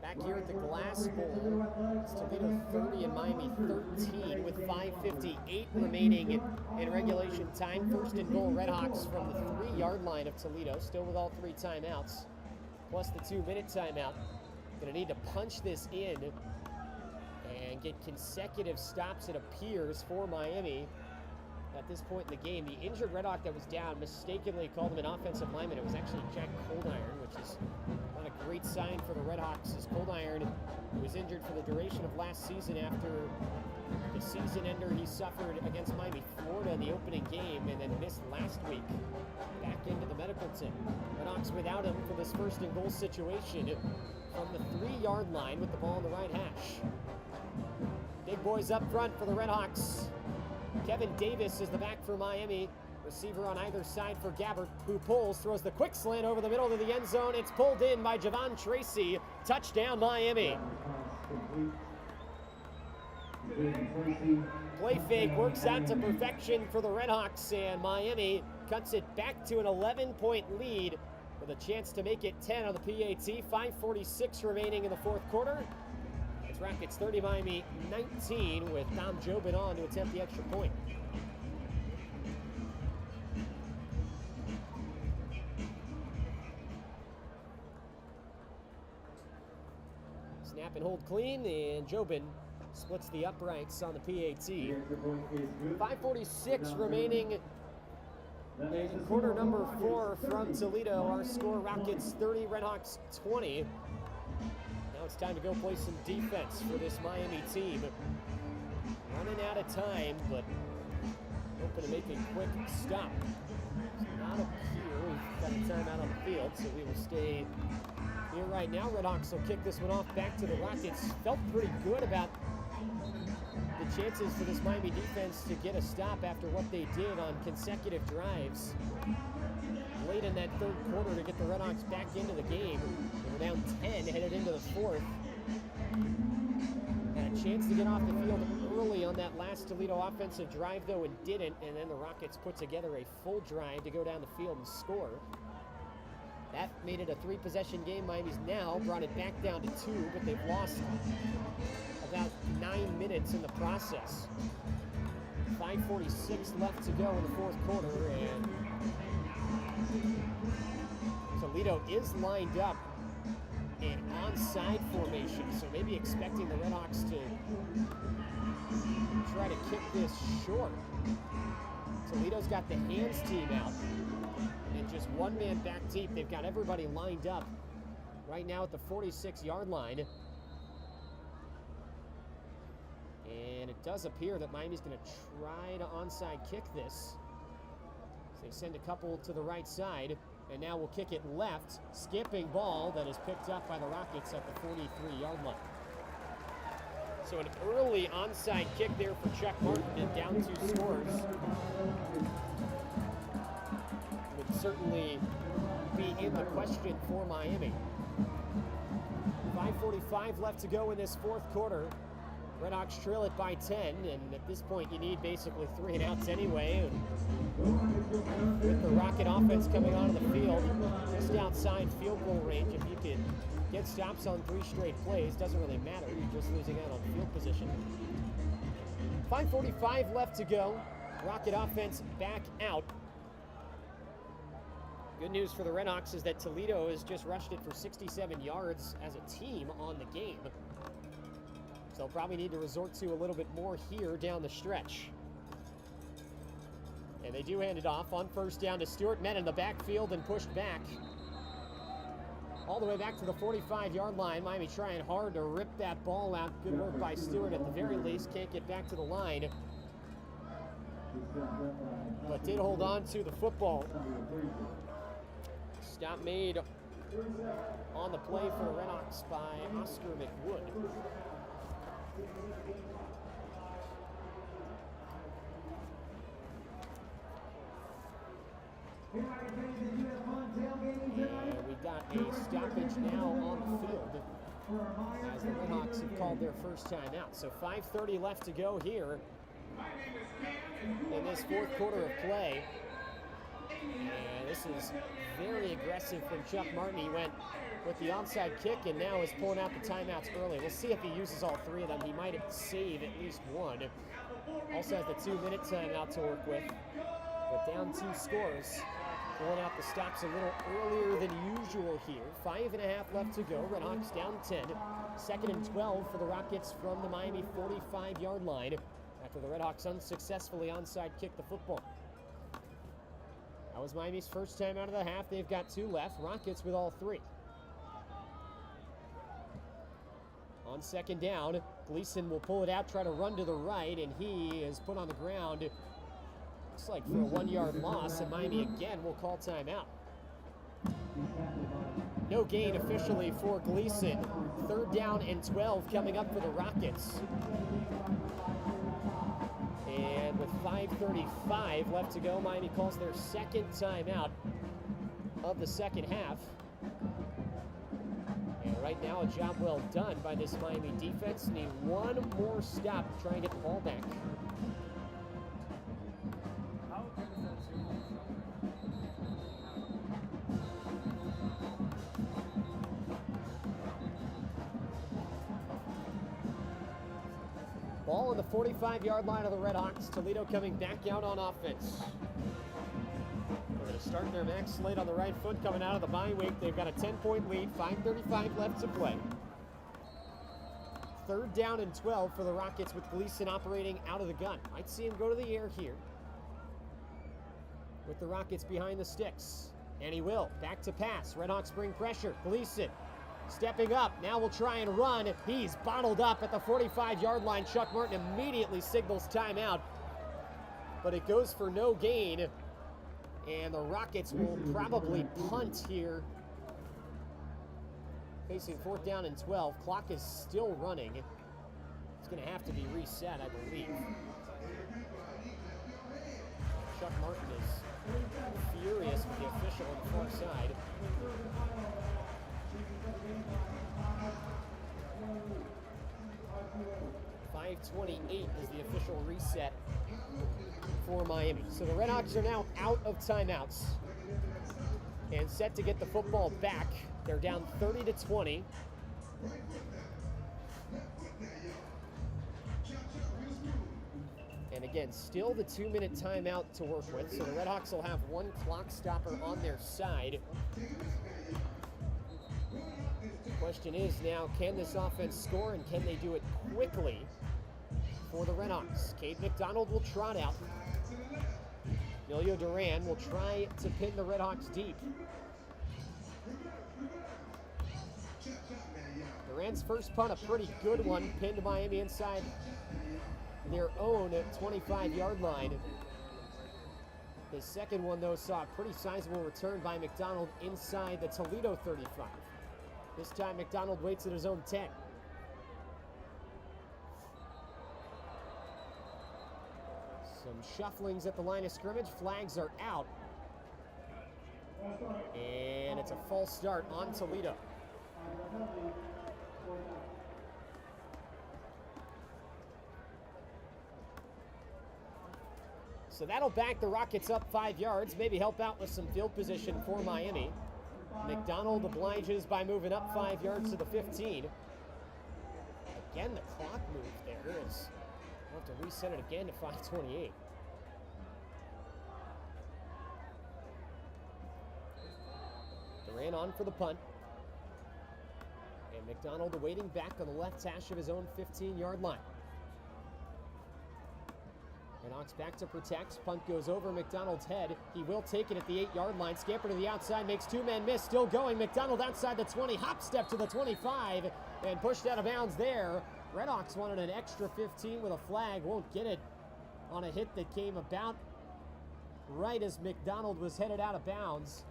Back here at the Glass Bowl, it's Toledo 30 and Miami 13 with 5:58 remaining in regulation time. 1st and goal, Redhawks from the 3-yard line of Toledo, still with all 3 timeouts, plus the 2-minute timeout. Gonna need to punch this in and get consecutive stops, it appears, for Miami. At this point in the game, the injured Redhawk that was down mistakenly called him an offensive lineman. It was actually Jack Coldiron, which is not a great sign for the Redhawks, as Coldiron, who was injured for the duration of last season after the season ender he suffered against Miami, Florida in the opening game, and then missed last week, back into the medical tent. Redhawks without him for this 1st and goal situation from the 3-yard line with the ball on the right hash. Big boys up front for the Redhawks. Kevin Davis is the back for Miami. Receiver on either side for Gabbard, who pulls, throws the quick slant over the middle of the end zone. It's pulled in by Javon Tracy. Touchdown, Miami. Play fake works out to perfection for the Redhawks, and Miami cuts it back to an 11-point lead with a chance to make it 10 on the PAT. 5:46 remaining in the 4th quarter. It's Rockets 30, Miami 19, with Dom Jobin on to attempt the extra point. Snap and hold clean, and Jobin splits the uprights on the PAT. 5:46 remaining in quarter number 4 from Toledo. Our score, Rockets 30, Redhawks 20. Now it's time to go play some defense for this Miami team. Running out of time, but hoping to make a quick stop. It's not up here. We've got a timeout on the field, so we will stay here right now. Redhawks will kick this one off back to the Rockets. Felt pretty good about the chances for this Miami defense to get a stop after what they did on consecutive drives late in that third quarter to get the RedHawks back into the game. They were down 10 headed into the fourth. Had a chance to get off the field early on that last Toledo offensive drive, though, and didn't. And then the Rockets put together a full drive to go down the field and score. That made it a 3-possession game. Miami's now brought it back down to 2, but they've lost about 9 minutes in the process. 5:46 left to go in the fourth quarter, and Toledo is lined up in onside formation, so maybe expecting the RedHawks to try to kick this short. Toledo's got the hands team out, and just one man back deep. They've got everybody lined up right now at the 46-yard line. And it does appear that Miami's going to try to onside kick this. So they send a couple to the right side, and now we'll kick it left. Skipping ball that is picked up by the Rockets at the 43-yard line. So an early onside kick there for Chuck Martin, and down 2 scores. Would certainly be in the question for Miami. 5:45 left to go in this fourth quarter. RedHawks trail it by 10, and at this point you need basically 3 and outs anyway. And with the Rocket offense coming onto the field, just outside field goal range, if you can get stops on 3 straight plays, doesn't really matter, you're just losing out on field position. 5:45 left to go. Rocket offense back out. Good news for the RedHawks is that Toledo has just rushed it for 67 yards as a team on the game. They'll probably need to resort to a little bit more here down the stretch. And they do hand it off on first down to Stewart. Met in the backfield and pushed back. All the way back to the 45-yard line. Miami trying hard to rip that ball out. Good work by Stewart at the very least. Can't get back to the line, but did hold on to the football. Stop made on the play for the RedHawks by Oscar McWood. And we got a stoppage now on the field as the RedHawks have called their first timeout. So 5:30 left to go here in this fourth quarter of play. And this is very aggressive from Chuck Martin. He went with the onside kick and now is pulling out the timeouts early. We'll see if he uses all 3 of them. He might save at least one. Also has the 2-minute timeout to work with. But down 2 scores. Pulling out the stops a little earlier than usual here. 5.5 left to go. RedHawks down 10. 2nd and 12 for the Rockets from the Miami 45-yard line after the RedHawks unsuccessfully onside kicked the football. That was Miami's first time out of the half. They've got 2 left. Rockets with all 3. On second down, Gleason will pull it out, try to run to the right, and he is put on the ground. Looks like for a 1-yard loss, and Miami again will call timeout. No gain officially for Gleason. 3rd down and 12 coming up for the Rockets. And with 5:35 left to go, Miami calls their 2nd timeout of the second half. And right now, a job well done by this Miami defense. Need one more stop to try and get the ball back. Ball on the 45-yard line of the RedHawks. Toledo coming back out on offense. They're going to start their max slate on the right foot coming out of the bye week. They've got a 10-point lead, 5:35 left to play. 3rd down and 12 for the Rockets with Gleason operating out of the gun. Might see him go to the air here with the Rockets behind the sticks. And he will. Back to pass. RedHawks bring pressure. Gleason stepping up. Now we'll try and run. He's bottled up at the 45-yard line. Chuck Martin immediately signals timeout, but it goes for no gain. And the Rockets will probably punt here. Facing 4th down and 12. Clock is still running. It's going to have to be reset, I believe. Chuck Martin is furious with the official on the far side. .528 is the official reset for Miami. So the RedHawks are now out of timeouts and set to get the football back. They're down 30-20. And again, still the 2-minute timeout to work with. So the RedHawks will have one clock stopper on their side. The question is now, can this offense score and can they do it quickly for the RedHawks? Cade McDonald will trot out. Emilio Duran will try to pin the RedHawks deep. Duran's first punt, a pretty good one, pinned Miami inside their own 25-yard line. His second one, though, saw a pretty sizable return by McDonald inside the Toledo 35. This time, McDonald waits at his own 10. Some shufflings at the line of scrimmage. Flags are out. And it's a false start on Toledo. So that'll back the Rockets up 5 yards, maybe help out with some field position for Miami. McDonald obliges by moving up 5 yards to the 15. Again, the clock moved there. We'll have to reset it again to 5:28. Duran on for the punt. And McDonald awaiting back on the left hash of his own 15-yard line. Knocks back to protect. Punt goes over McDonald's head. He will take it at the 8-yard line. Scamper to the outside, makes 2 men miss. Still going. McDonald outside the 20. Hop step to the 25 and pushed out of bounds there. RedHawks wanted an extra 15 with a flag. Won't get it on a hit that came about right as McDonald was headed out of bounds.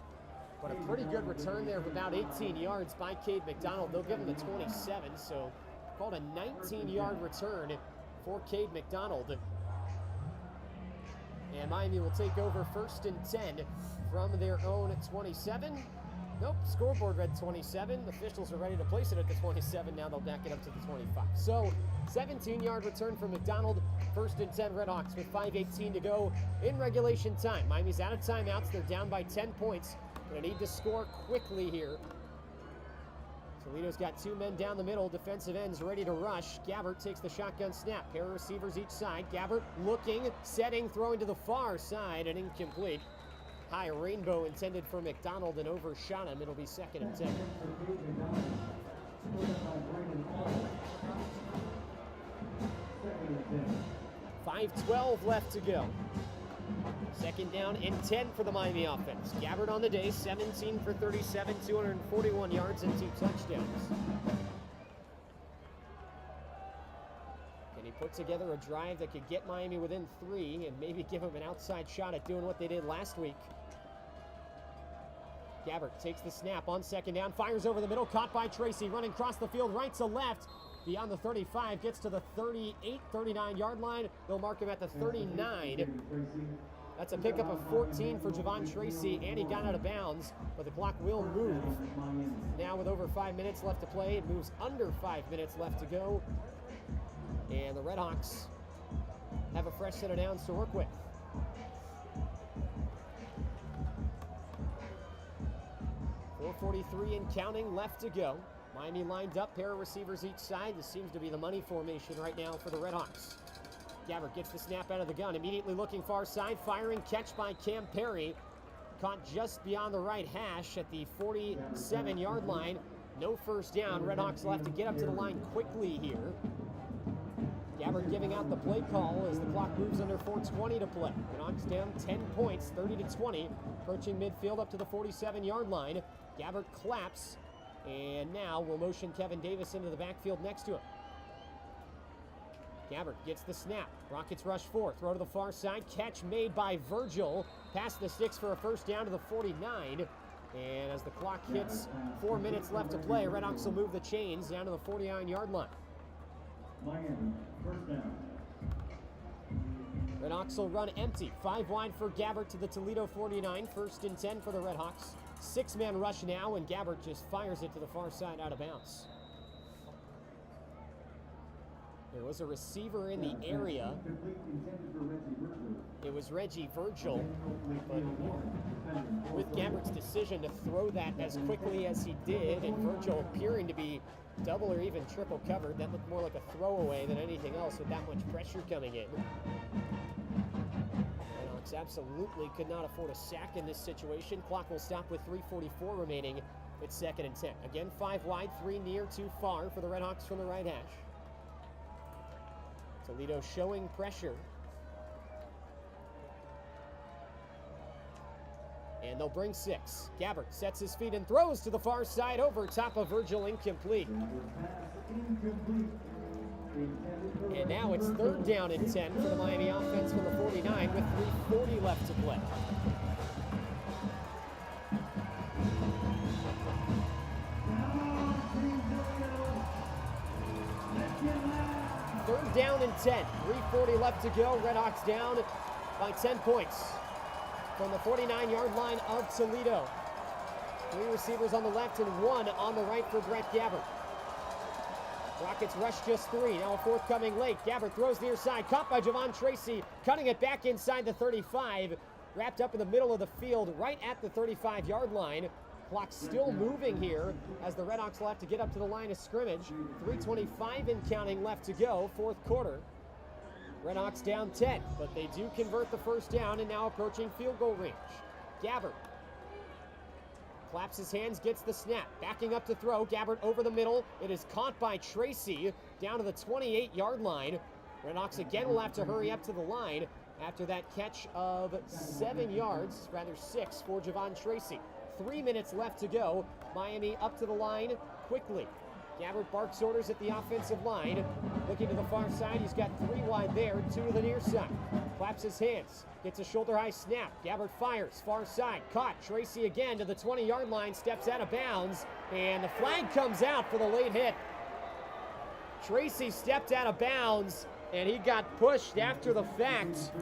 But a pretty good return there of about 18 yards by Cade McDonald. They'll give him the 27, so called a 19-yard return for Cade McDonald. And Miami will take over 1st and 10 from their own 27. Nope, scoreboard read 27. The officials are ready to place it at the 27. Now they'll back it up to the 25. So, 17-yard return from McDonald. 1st and 10 RedHawks with 5:18 to go in regulation time. Miami's out of timeouts. They're down by 10 points. Gonna need to score quickly here. Toledo's got 2 men down the middle. Defensive ends ready to rush. Gabbert takes the shotgun snap. Pair of receivers each side. Gabbert looking, setting, throwing to the far side and incomplete. High rainbow intended for McDonald and overshot him. It'll be 2nd and 10. 5:12 left to go. 2nd down and 10 for the Miami offense. Gabbert on the day, 17 for 37, 241 yards and 2 touchdowns. Can he put together a drive that could get Miami within 3 and maybe give him an outside shot at doing what they did last week? Gabbert takes the snap on 2nd down, fires over the middle, caught by Tracy, running across the field, right to left. Beyond the 35, gets to the 38, 39-yard line. They'll mark him at the 39. That's a pickup of 14 for Javon Tracy, and he got out of bounds, but the clock will move. Now with over 5 minutes left to play, it moves under 5 minutes left to go. And the RedHawks have a fresh set of downs to work with. .443 and counting left to go. Miami lined up, pair of receivers each side. This seems to be the money formation right now for the RedHawks. Gabbert gets the snap out of the gun, immediately looking far side, firing, catch by Cam Perry. Caught just beyond the right hash at the 47-yard line. No first down. RedHawks will have to get up to the line quickly here. Gabbert giving out the play call as the clock moves under 4:20 to play. RedHawks down 10 points, 30-20, approaching midfield up to the 47-yard line. Gabbert claps, and now we'll motion Kevin Davis into the backfield next to him. Gabbert gets the snap. Rockets rush 4. Throw to the far side. Catch made by Virgil. Past the sticks for a first down to the 49. And as the clock hits 4 minutes left to play, RedHawks will move the chains down to the 49-yard line. Miami First down. RedHawks will run empty. 5 wide for Gabbert to the Toledo 49. 1st and 10 for the RedHawks. 6-man rush now, and Gabbert just fires it to the far side out of bounds. There was a receiver in the area. It was Reggie Virgil, but with Gabbert's decision to throw that as quickly as he did, and Virgil appearing to be double or even triple covered, that looked more like a throwaway than anything else with that much pressure coming in. RedHawks absolutely could not afford a sack in this situation. Clock will stop with 3:44 remaining. It's 2nd and 10. Again, 5 wide, 3 near, 2 far for the RedHawks from the right hash. Toledo showing pressure. And they'll bring 6. Gabbert sets his feet and throws to the far side over top of Virgil, incomplete. And now it's 3rd down and 10 for the Miami offense from the 49 with 3:40 left to play. Third down and 10. 3:40 left to go. RedHawks down by 10 points from the 49-yard line of Toledo. 3 receivers on the left and 1 on the right for Brett Gabbert. Rockets rush just 3. Now a 4th coming late. Gabbert throws near side. Caught by Javon Tracy. Cutting it back inside the 35. Wrapped up in the middle of the field right at the 35-yard line. Clock still moving here as the RedHawks will have to get up to the line of scrimmage. 3:25 and counting left to go, 4th quarter. RedHawks down 10, but they do convert the 1st down and now approaching field goal range. Gabbert claps his hands, gets the snap. Backing up to throw, Gabbert over the middle. It is caught by Tracy down to the 28-yard line. RedHawks again will have to hurry up to the line after that catch of 7 yards, rather 6 for Javon Tracy. 3 minutes left to go. Miami up to the line quickly. Gabbert barks orders at the offensive line. Looking to the far side, he's got 3 wide there, 2 to the near side. Claps his hands, gets a shoulder-high snap. Gabbert fires, far side, caught. Tracy again to the 20-yard line, steps out of bounds, and the flag comes out for the late hit. Tracy stepped out of bounds, and he got pushed after the fact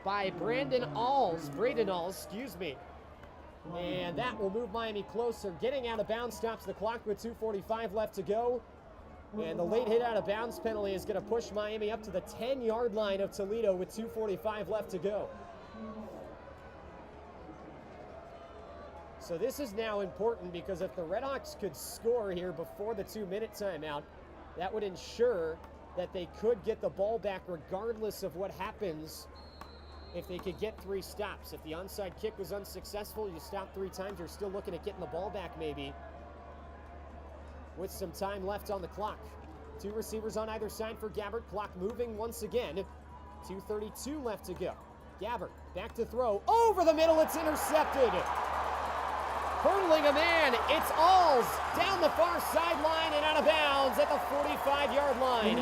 by Braden Alls, excuse me. And that will move Miami closer. Getting out of bounds stops the clock with 2:45 left to go. And the late hit out of bounds penalty is going to push Miami up to the 10-yard line of Toledo with 2:45 left to go. So this is now important because if the RedHawks could score here before the 2-minute timeout, that would ensure that they could get the ball back regardless of what happens if they could get 3 stops. If the onside kick was unsuccessful, you stop 3 times, you're still looking at getting the ball back maybe with some time left on the clock. 2 receivers on either side for Gabbert. Clock moving once again. 2:32 left to go. Gabbert back to throw. Over the middle, it's intercepted. Hurdling a man, it's Alls down the far sideline and out of bounds at the 45-yard line.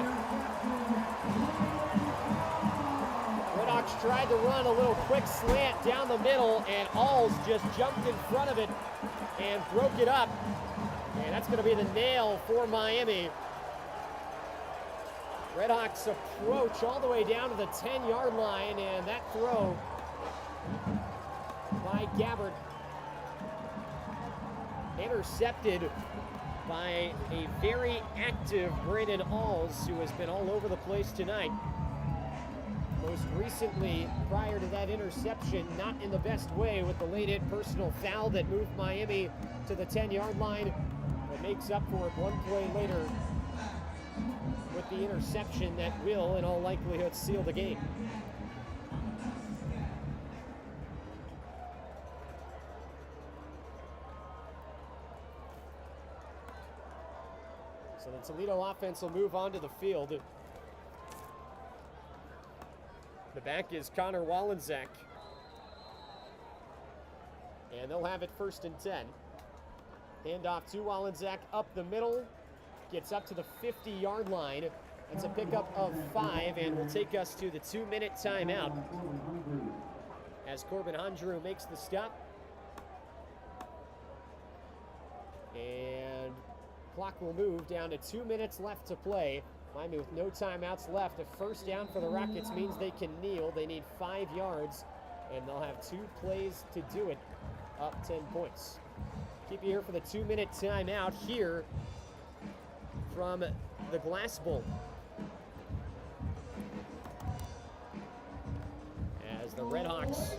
RedHawks tried to run a little quick slant down the middle, and Alls just jumped in front of it and broke it up. And that's going to be the nail for Miami. RedHawks approach all the way down to the 10-yard line, and that throw by Gabbert intercepted by a very active Braden Alls, who has been all over the place tonight. Most recently, prior to that interception, not in the best way with the late hit personal foul that moved Miami to the 10-yard line. It makes up for it one play later with the interception that will, in all likelihood, seal the game. So the Toledo offense will move onto the field. The back is Connor Wallenczak. And they'll have it 1st and 10. Handoff to Wallenczak up the middle. Gets up to the 50-yard line. That's a pickup of 5 and will take us to the 2-minute timeout as Corbin Hondrew makes the stop. And clock will move down to 2 minutes left to play. Miami with no timeouts left. A first down for the Rockets means they can kneel. They need 5 yards, and they'll have 2 plays to do it, up 10 points. Keep you here for the 2-minute timeout here from the Glass Bowl. As the RedHawks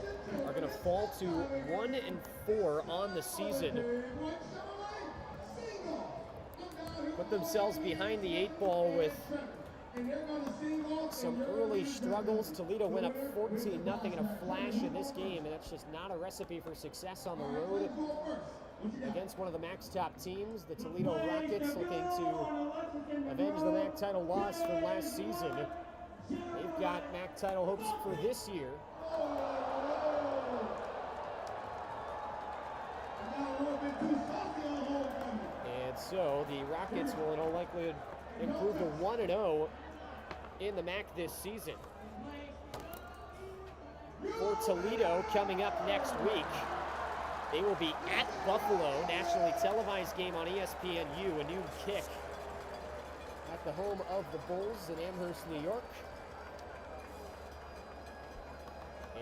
are going to fall to 1-4 on the season. Put themselves behind the 8 ball with some early struggles. Toledo went up 14-0 in a flash in this game, and that's just not a recipe for success on the road against one of the MAC's top teams. The Toledo Rockets looking to avenge the MAC title loss from last season. They've got MAC title hopes for this year. And so the Rockets will in all likelihood improve to 1-0 in the MAC this season. For Toledo, coming up next week, they will be at Buffalo, nationally televised game on ESPNU, a noon kick at the home of the Bulls in Amherst, New York.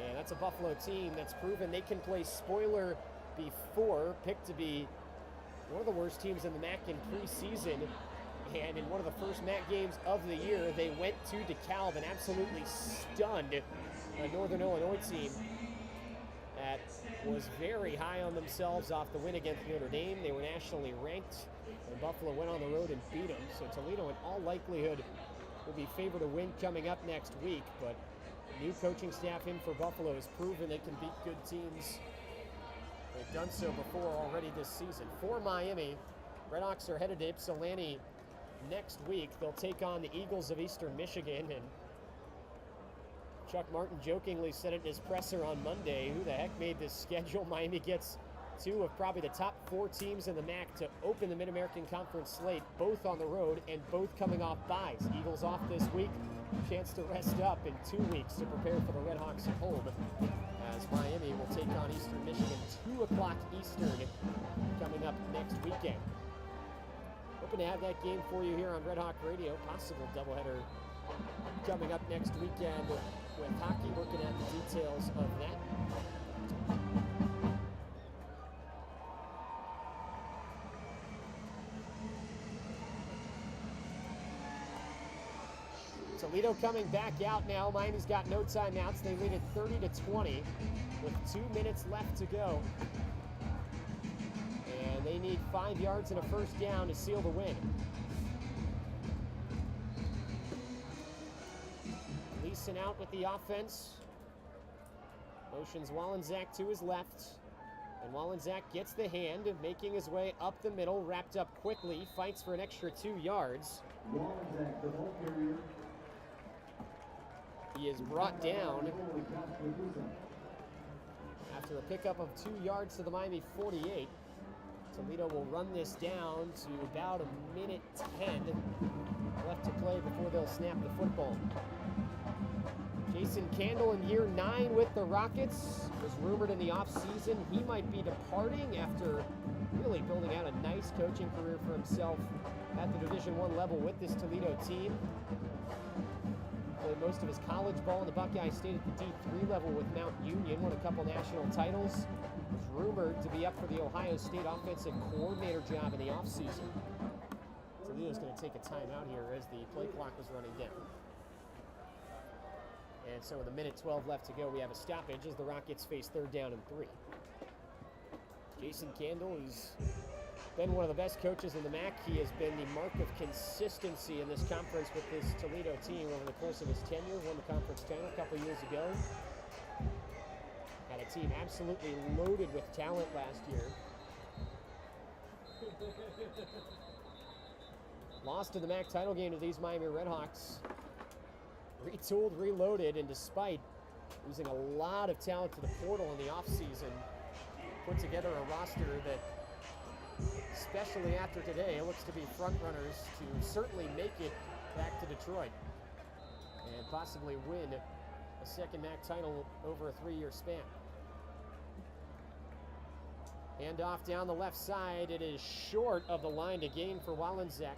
And that's a Buffalo team that's proven they can play spoiler before, picked to be one of the worst teams in the MAC in preseason. And in one of the first MAC games of the year, they went to DeKalb and absolutely stunned a Northern Illinois team that was very high on themselves off the win against Notre Dame. They were nationally ranked, and Buffalo went on the road and beat them. So Toledo, in all likelihood, will be favored to win coming up next week. But new coaching staff in for Buffalo has proven they can beat good teams. They've done so before already this season. For Miami, RedHawks are headed to Ypsilanti next week. They'll take on the Eagles of Eastern Michigan, and Chuck Martin jokingly said it in his presser on Monday, who the heck made this schedule? Miami gets 2 of probably the top 4 teams in the MAC to open the Mid-American Conference slate, both on the road and both coming off byes. Eagles off this week, chance to rest up in 2 weeks to prepare for the RedHawks at home, as Miami will take on Eastern Michigan, 2 o'clock Eastern, coming up next weekend. Hoping to have that game for you here on RedHawk Radio. Possible doubleheader coming up next weekend with hockey, working at the details of that. Toledo coming back out now. Miami's got no timeouts. They lead at 30-20 with 2 minutes left to go. And they need 5 yards and a first down to seal the win. Leeson out with the offense. Motions Wallenczak to his left. And Wallenczak gets the hand, making his way up the middle, wrapped up quickly, fights for an extra 2 yards. Wallenczak, the ball carrier. He is brought down after a pickup of 2 yards to the Miami 48. Toledo will run this down to about 1:10 left to play before they'll snap the football. Jason Candle in year 9 with the Rockets. Was rumored in the offseason he might be departing after really building out a nice coaching career for himself at the Division I level with this Toledo team. Played most of his college ball in the Buckeye State at the D3 level with Mount Union, won a couple national titles. Was rumored to be up for the Ohio State offensive coordinator job in the offseason. Toledo's going to take a timeout here as the play clock was running down. And so with 1:12 left to go, we have a stoppage as the Rockets face 3rd down and 3. Jason Candle has been one of the best coaches in the MAC. He has been the mark of consistency in this conference with this Toledo team over the course of his tenure. Won the conference title a couple years ago. Had a team absolutely loaded with talent last year. Lost to the MAC title game to these Miami RedHawks. Retooled, reloaded, and despite losing a lot of talent to the portal in the offseason, put together a roster that, especially after today, looks to be front runners to certainly make it back to Detroit and possibly win a second MAC title over a 3-year span. Handoff down the left side. It is short of the line to gain for Wallenczak.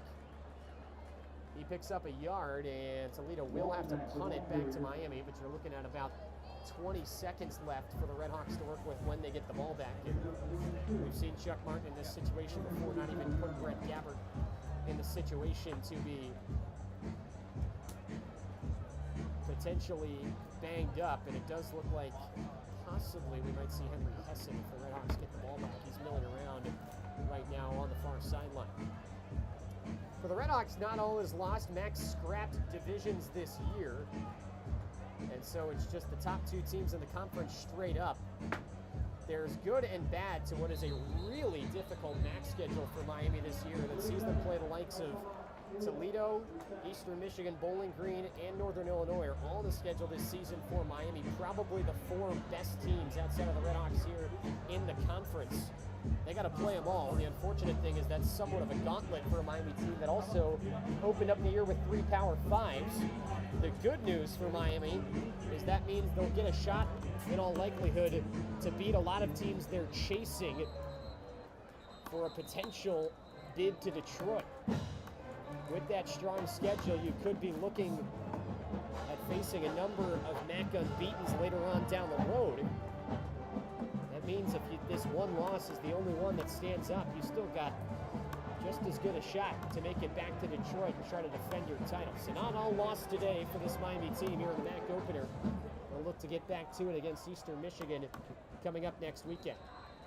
He picks up a yard, and Toledo will have to punt it back to Miami, but you're looking at about 20 seconds left for the RedHawks to work with when they get the ball back. And we've seen Chuck Martin in this situation before, not even put Brett Gabbert in the situation to be potentially banged up, and it does look like possibly we might see Henry Hessen if the RedHawks get the ball back. He's milling around right now on the far sideline. For the RedHawks, not all is lost. Max scrapped divisions this year, and so it's just the top two teams in the conference straight up. There's good and bad to what is a really difficult MAC schedule for Miami this year that sees them play the likes of Toledo, Eastern Michigan, Bowling Green, and Northern Illinois are all on the schedule this season for Miami. Probably the four best teams outside of the RedHawks here in the conference. They got to play them all. The unfortunate thing is that's somewhat of a gauntlet for a Miami team that also opened up the year with 3 Power 5s. The good news for Miami is that means they'll get a shot, in all likelihood, to beat a lot of teams they're chasing for a potential bid to Detroit. With that strong schedule, you could be looking at facing a number of MAC unbeatens later on down the road. That means if this one loss is the only one that stands up, you still got just as good a shot to make it back to Detroit and try to defend your title. So not all lost today for this Miami team here in the MAC opener. They'll look to get back to it against Eastern Michigan coming up next weekend.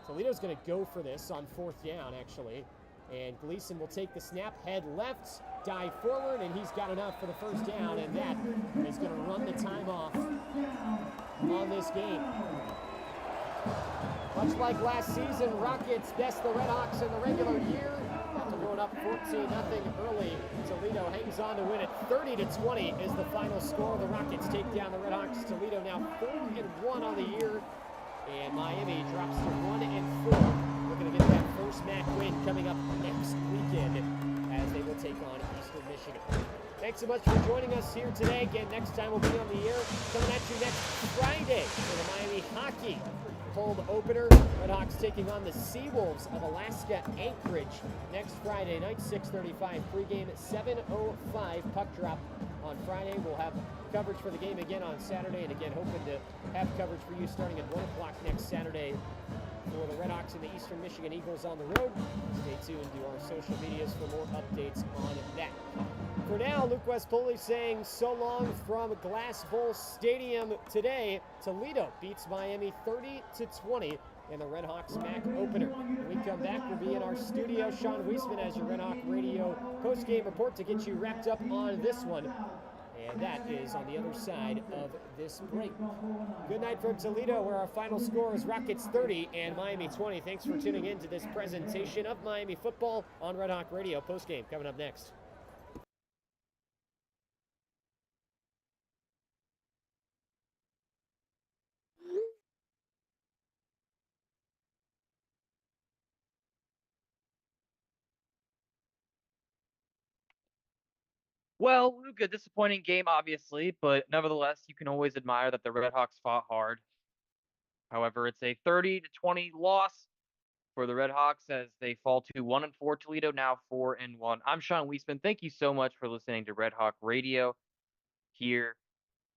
Toledo's going to go for this on 4th down, actually. And Gleason will take the snap, head left, dive forward, and he's got enough for the first down, and that is going to run the time off on this game. Much like last season, Rockets best the RedHawks in the regular year. After going up 14-0 early, Toledo hangs on to win it. 30-20 is the final score. The Rockets take down the RedHawks. Toledo now 4-1 on the year, and Miami drops to 1-4. We're going to get that first MAC win coming up next weekend as they will take on Eastern Michigan. Thanks so much for joining us here today. Again, next time we'll be on the air coming at you next Friday for the Miami Hockey home opener. RedHawks taking on the Seawolves of Alaska Anchorage next Friday night, 6:35 pregame, 7:05 puck drop on Friday. We'll have coverage for the game again on Saturday, and again hoping to have coverage for you starting at 1 o'clock next Saturday for the RedHawks and the Eastern Michigan Eagles on the road. Stay tuned to our social medias for more updates on that. For now, Luke West Poley saying so long from Glass Bowl Stadium today. Toledo beats Miami 30-20 in the RedHawks MAC opener. When we come back, we'll be in our studio. Sean Wiesemann has your RedHawk Radio post-game report to get you wrapped up on this one. And that is on the other side of this break. Good night from Toledo, where our final score is Rockets 30 and Miami 20. Thanks for tuning in to this presentation of Miami football on RedHawk Radio. Postgame coming up next. Well, a disappointing game, obviously, but nevertheless, you can always admire that the RedHawks fought hard. However, it's a 30-20 loss for the RedHawks as they fall to 1-4. Toledo now 4-1. I'm Sean Wiesemann. Thank you so much for listening to RedHawk Radio here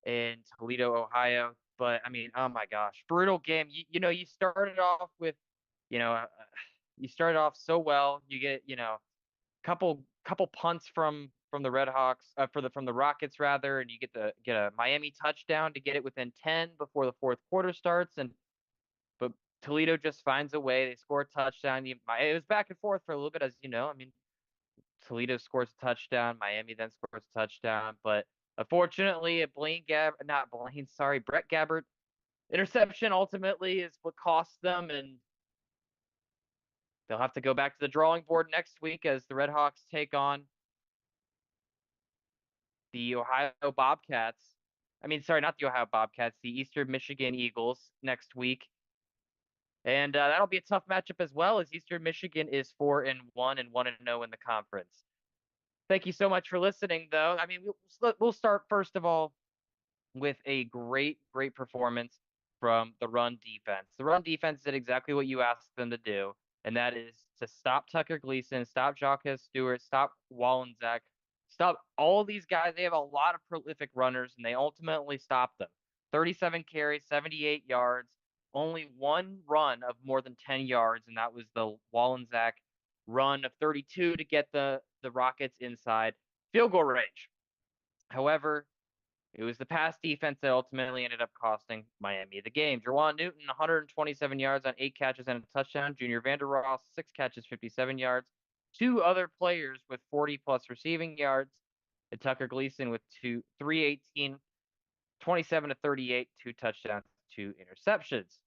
in Toledo, Ohio. But I mean, oh my gosh, brutal game. You started off with, you started off so well. You get, couple punts from the RedHawks, from the Rockets rather, and you get a Miami touchdown to get it within 10 before the fourth quarter starts, but Toledo just finds a way. They score a touchdown. It was back and forth for a little bit, as you know. I mean, Toledo scores a touchdown, Miami then scores a touchdown, but unfortunately, Brett Gabbert interception ultimately is what cost them, and they'll have to go back to the drawing board next week as the RedHawks take on the Ohio Bobcats. I mean, sorry, not the Ohio Bobcats, the Eastern Michigan Eagles next week. And that'll be a tough matchup as well, as Eastern Michigan is 4-1 and 1-0 in the conference. Thank you so much for listening, though. I mean, we'll start, first of all, with a great performance from the run defense. The run defense did exactly what you asked them to do, and that is to stop Tucker Gleason, stop Jacques Stewart, stop Wallenczak Stop all these guys. They have a lot of prolific runners, and they ultimately stopped them. 37 carries, 78 yards, only one run of more than 10 yards, and that was the Wallensack run of 32 to get the Rockets inside field goal range. However, it was the pass defense that ultimately ended up costing Miami the game. Jawan Newton, 127 yards on 8 catches and a touchdown. Junior Vander Ross, 6 catches, 57 yards. 2 other players with 40-plus receiving yards. And Tucker Gleason with 318, 27 to 38, 2 touchdowns, 2 interceptions.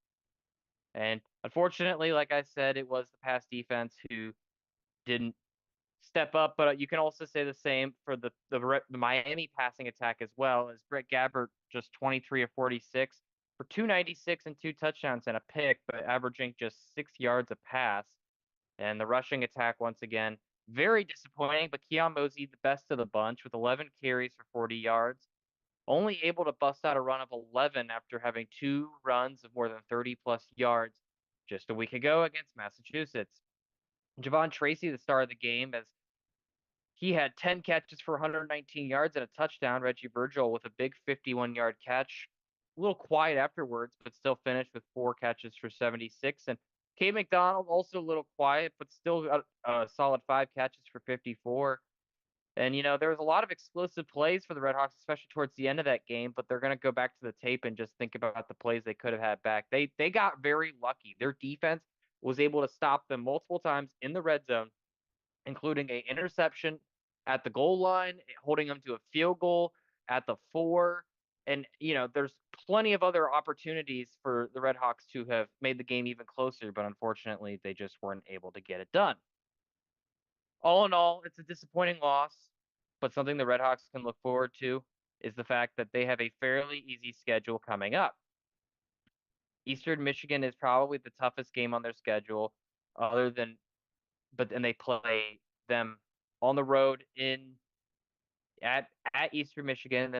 And unfortunately, like I said, it was the pass defense who didn't step up, but you can also say the same for the Miami passing attack as well, as Brett Gabbert just 23 of 46 for 296 and 2 touchdowns and a pick, but averaging just 6 yards a pass. And the rushing attack, once again, very disappointing, but Keon Mosey, the best of the bunch, with 11 carries for 40 yards, only able to bust out a run of 11 after having 2 runs of more than 30-plus yards just a week ago against Massachusetts. Javon Tracy, the star of the game, as he had 10 catches for 119 yards and a touchdown. Reggie Virgil with a big 51-yard catch. A little quiet afterwards, but still finished with 4 catches for 76. And K. McDonald, also a little quiet, but still got a solid 5 catches for 54. And, there was a lot of explosive plays for the RedHawks, especially towards the end of that game, but they're going to go back to the tape and just think about the plays they could have had back. They got very lucky. Their defense was able to stop them multiple times in the red zone, including an interception at the goal line, holding them to a field goal at the 4. And, there's plenty of other opportunities for the RedHawks to have made the game even closer, but unfortunately, they just weren't able to get it done. All in all, it's a disappointing loss, but something the RedHawks can look forward to is the fact that they have a fairly easy schedule coming up. Eastern Michigan is probably the toughest game on their schedule, and they play them on the road at Eastern Michigan, and